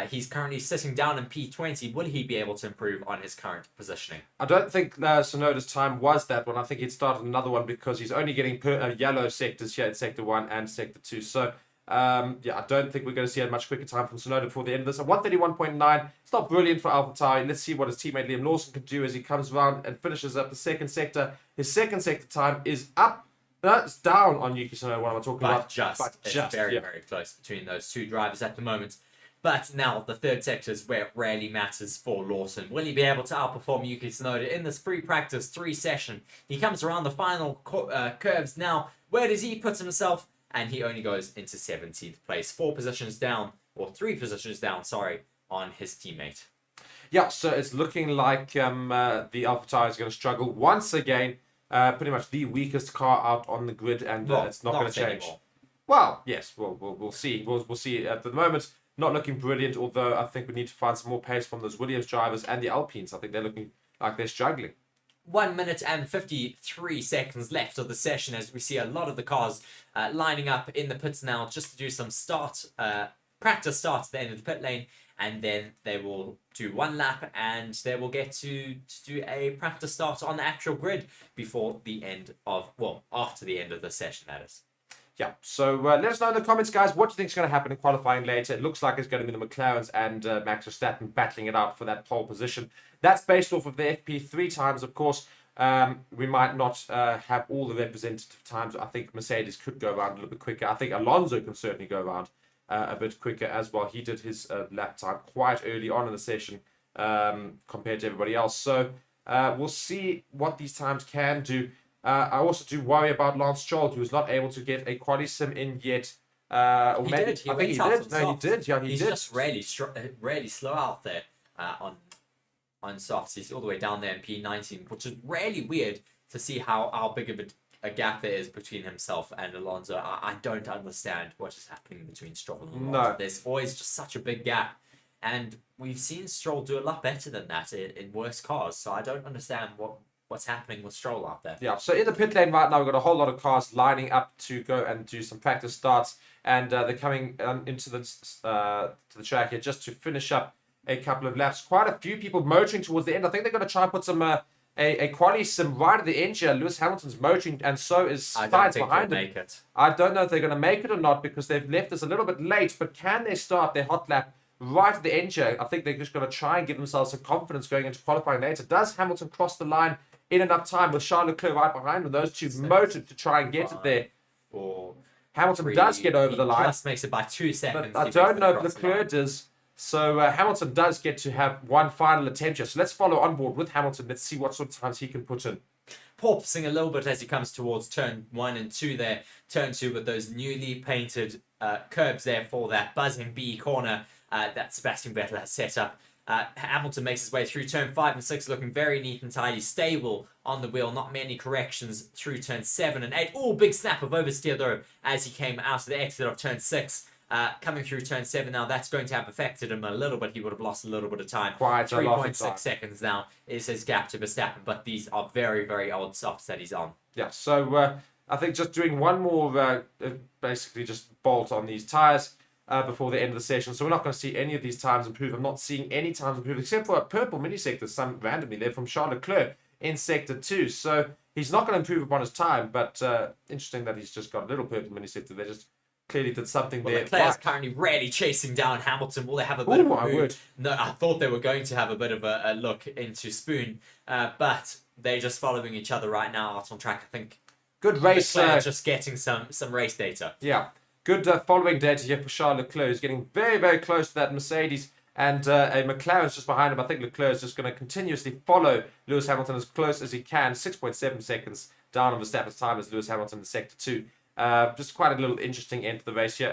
He's currently sitting down in P20. Will he be able to improve on his current positioning? I don't think Tsunoda's time was that one. I think he'd started another one because he's only getting yellow sectors here in Sector 1 and Sector 2. So, yeah, I don't think we're going to see a much quicker time from Tsunoda before the end of this. A 131.9. It's not brilliant for AlphaTauri. Let's see what his teammate Liam Lawson can do as he comes around and finishes up the second sector. His second sector time is up. No, it's down on Yuki Tsunoda. What am I talking about? It's very, very close between those two drivers at the moment. But now the third sector is where it really matters for Lawson. Will he be able to outperform Yuki Tsunoda in this free practice 3 session? He comes around the final curves now. Where does he put himself? And he only goes into 17th place. 4 positions down, or 3 positions down, sorry, on his teammate. Yeah, so it's looking like the AlphaTauri is going to struggle once again. Pretty much the weakest car out on the grid, and it's not going to change. Anymore. Well, yes, we'll see. We'll see. At the moment, not looking brilliant, although I think we need to find some more pace from those Williams drivers and the Alpines. I think they're looking like they're struggling. 1 minute and 53 seconds left of the session as we see a lot of the cars lining up in the pits now just to do some practice starts at the end of the pit lane, and then they will do one lap and they will get to do a practice start on the actual grid before the end of, well, after the end of the session, that is. Yeah, so let us know in the comments, guys, what do you think is going to happen in qualifying later. It looks like it's going to be the McLarens and Max Verstappen battling it out for that pole position. That's based off of the FP3 times, of course. We might not have all the representative times. I think Mercedes could go around a little bit quicker. I think Alonso can certainly go around a bit quicker as well. He did his lap time quite early on in the session compared to everybody else. So we'll see what these times can do. I also do worry about Lance Stroll, who was not able to get a quali sim in yet. He did. I think he did. No, he did. Yeah, he He's did. just really slow out there on softs. He's all the way down there in P19, which is really weird to see how big of a gap there is between himself and Alonso. I don't understand what is happening between Stroll and Alonso. No. There's always just such a big gap. And we've seen Stroll do a lot better than that in worse cars. So I don't understand what's happening with Stroll out there. Yeah, so in the pit lane right now, we've got a whole lot of cars lining up to go and do some practice starts. And they're coming into to the track here just to finish up a couple of laps. Quite a few people motoring towards the end. I think they're going to try and put some a quali sim right at the end here. Lewis Hamilton's motoring, and so is Sainz behind him. I don't know if they're going to make it or not because they've left us a little bit late, but can they start their hot lap right at the end here? I think they're just going to try and give themselves some confidence going into qualifying later. Does Hamilton cross the line in enough time with Charles Leclerc right behind him? Those two motored to try and get it there. Or Hamilton does get over the line. Just makes it by 2 seconds. But I don't know if Leclerc does. So Hamilton does get to have one final attempt here. So let's follow on board with Hamilton. Let's see what sort of times he can put in. Porpoising a little bit as he comes towards turn 1 and 2 there. Turn 2 with those newly painted curbs there for that buzzing B corner that Sebastian Vettel has set up. Hamilton makes his way through turn 5 and 6, looking very neat and tidy, stable on the wheel, not many corrections through turn 7 and 8. Oh, big snap of oversteer though as he came out of the exit of turn 6. Coming through turn 7 now, that's going to have affected him a little bit. He would have lost a little bit of time. Quite 3.6 seconds now is his gap to Verstappen, but these are very, very old softs that he's on. Yeah, so I think just doing one more, basically just bolt on these tyres before the end of the session. So we're not going to see any of these times improve. I'm not seeing any times improve except for a purple mini sector, some randomly there from Charles Leclerc in sector 2. So he's not going to improve upon his time, but interesting that he's just got a little purple mini sector. They just clearly did something there. Leclerc's currently really chasing down Hamilton. Will they have a bit of a move? No, I thought they were going to have a bit of a look into Spoon, but they're just following each other right now out on track. I think good race. Just getting some race data. Yeah, good following data here for Charles Leclerc. He's getting very, very close to that Mercedes, and a McLaren's just behind him. I think Leclerc is just going to continuously follow Lewis Hamilton as close as he can. 6.7 seconds down on Verstappen's time as Lewis Hamilton in sector 2. Just quite a little interesting end to the race here.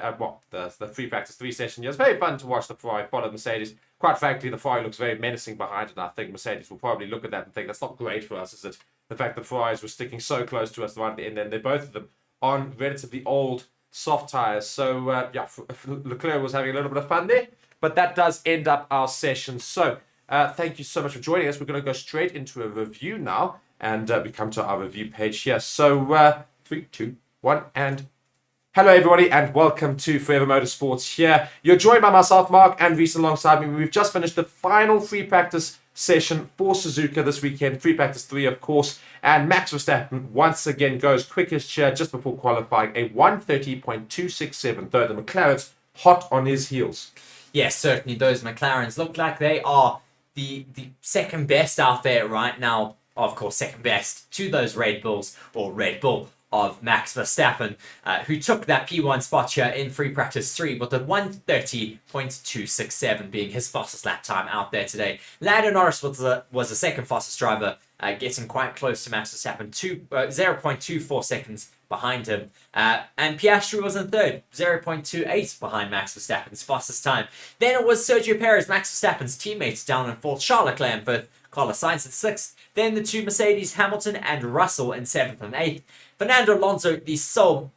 The free practice 3 session here. It's very fun to watch the Ferrari follow Mercedes. Quite frankly, the Ferrari looks very menacing behind it. And I think Mercedes will probably look at that and think that's not great for us, is it? The fact that Ferraris were sticking so close to us right at the end, and they're both of them on relatively old soft tyres. So Leclerc was having a little bit of fun there, but that does end up our session. So thank you so much for joining us. We're going to go straight into a review now, and we come to our review page here. So 3, 2, 1, and hello everybody, and welcome to Forever Motorsports here. You're joined by myself, Mark, and Reece alongside me. We've just finished the final free practice session for Suzuka this weekend, free practice 3 of course, and Max Verstappen once again goes quickest here just before qualifying, a 1:30.267, though the McLaren's hot on his heels. Yes, certainly those McLarens look like they are the second best out there right now. Of course, second best to those Red Bulls, or Red Bull of Max Verstappen, who took that P1 spot here in free practice 3 with a 1:30.267 being his fastest lap time out there today. Lando Norris was the second fastest driver, getting quite close to Max Verstappen, 0.24 seconds behind him. And Piastri was in third, 0.28 behind Max Verstappen's fastest time. Then it was Sergio Perez, Max Verstappen's teammates, down in fourth, Charles Leclerc in fifth, Carlos Sainz in sixth, then the two Mercedes, Hamilton and Russell in seventh and eighth. Fernando Alonso, the sole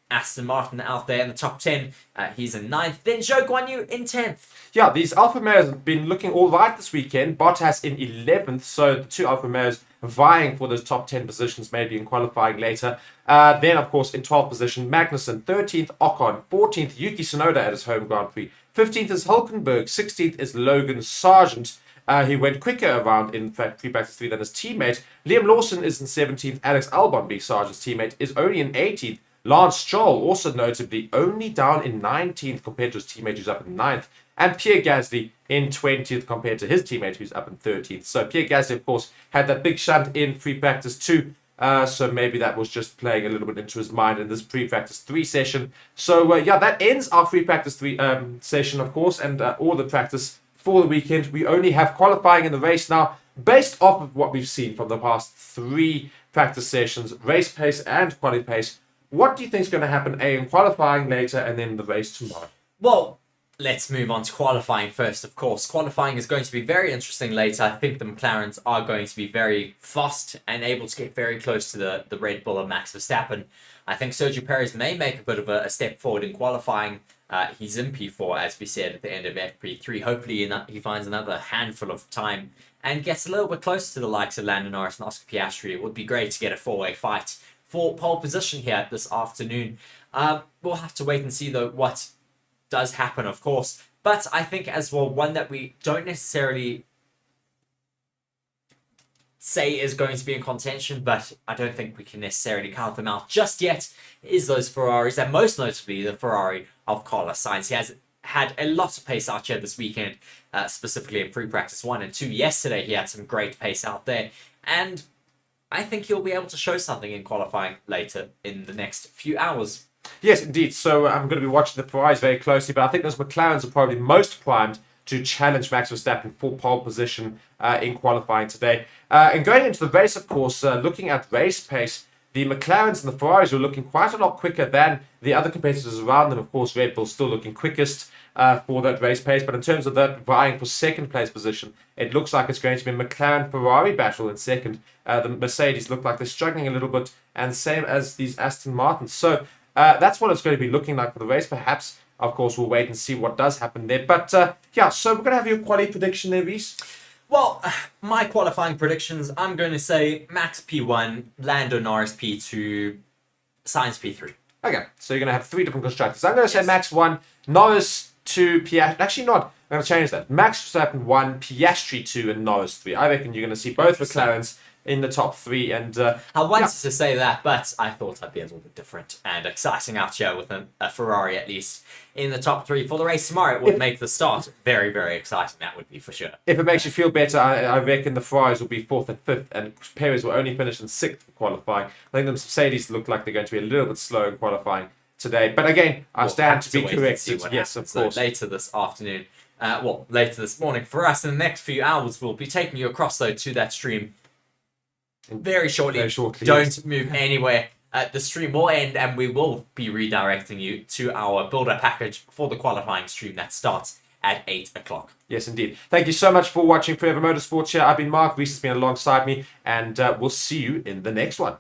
Aston Martin out there in the top 10. He's in 9th. Then Zhou Guanyu in 10th. Yeah, these Alfa Romeos have been looking all right this weekend. Bottas in 11th, so the two Alfa Romeos vying for those top 10 positions, maybe in qualifying later. Then, of course, in 12th position, Magnussen. 13th, Ocon. 14th, Yuki Tsunoda at his home Grand Prix. 15th is Hülkenberg. 16th is Logan Sargeant. He went quicker around in pre-practice 3 than his teammate. Liam Lawson is in 17th. Alex Albon, being Sargeant's teammate, is only in 18th. Lance Stroll, also notably, only down in 19th compared to his teammate who's up in 9th. And Pierre Gasly in 20th compared to his teammate who's up in 13th. So Pierre Gasly, of course, had that big shunt in pre-practice 2. So maybe that was just playing a little bit into his mind in this pre-practice 3 session. So yeah, that ends our pre-practice 3 session, of course, and all the practice for the weekend. We only have qualifying in the race now. Based off of what we've seen from the past 3 practice sessions, race pace and quality pace, what do you think is going to happen in qualifying later and then the race tomorrow? Well, let's move on to qualifying first, of course. Qualifying is going to be very interesting later. I think the McLarens are going to be very fast and able to get very close to the Red Bull of Max Verstappen. I think Sergio Perez may make a bit of a step forward in qualifying. He's in P4, as we said, at the end of FP3. Hopefully he finds another handful of time and gets a little bit closer to the likes of Lando Norris and Oscar Piastri. It would be great to get a 4-way fight for pole position here this afternoon. We'll have to wait and see, though, what does happen, of course. But I think as well, one that we don't necessarily say is going to be in contention, but I don't think we can necessarily count them out just yet, is those Ferraris, and most notably the Ferrari of Carlos Sainz. He has had a lot of pace out here this weekend, specifically in pre-practice 1 and 2. Yesterday he had some great pace out there, and I think he'll be able to show something in qualifying later in the next few hours. Yes, indeed. So I'm going to be watching the Ferraris very closely, but I think those McLarens are probably most primed to challenge Max Verstappen for pole position in qualifying today. And going into the race, of course, looking at race pace, the McLarens and the Ferraris are looking quite a lot quicker than the other competitors around them. Of course, Red Bull's still looking quickest for that race pace, but in terms of that vying for second place position, it looks like it's going to be a McLaren-Ferrari battle in second. The Mercedes look like they're struggling a little bit, and same as these Aston Martins. So that's what it's going to be looking like for the race. Perhaps, of course, we'll wait and see what does happen there. But yeah, so we're going to have your quality prediction there, Reece. Well, my qualifying predictions, I'm going to say Max P1, Lando Norris P2, Sainz P3. Okay, so you're going to have 3 different constructors. I'm going to say Max 1, Norris 2, Piastri. Actually, not. I'm going to change that. Max Verstappen 1, Piastri 2, and Norris 3. I reckon you're going to see both McLarens in the top 3. And I wanted to say that, but I thought I'd be a little bit different and exciting out here with a Ferrari at least in the top 3 for the race tomorrow. It would make the start very, very exciting. That would be for sure. If it makes you feel better, I reckon the Ferraris will be 4th and 5th, and Perez will only finish in 6th for qualifying. I think the Mercedes look like they're going to be a little bit slow in qualifying today. But again, I stand to be corrected. Yes, of course. So later this afternoon, later this morning for us, in the next few hours, we'll be taking you across, though, to that stream very shortly. Don't move anywhere. The stream will end and we will be redirecting you to our build-up package for the qualifying stream that starts at 8 o'clock. Yes, indeed. Thank you so much for watching Forever Motorsports here. I've been Mark. Reece has been alongside me, and we'll see you in the next one.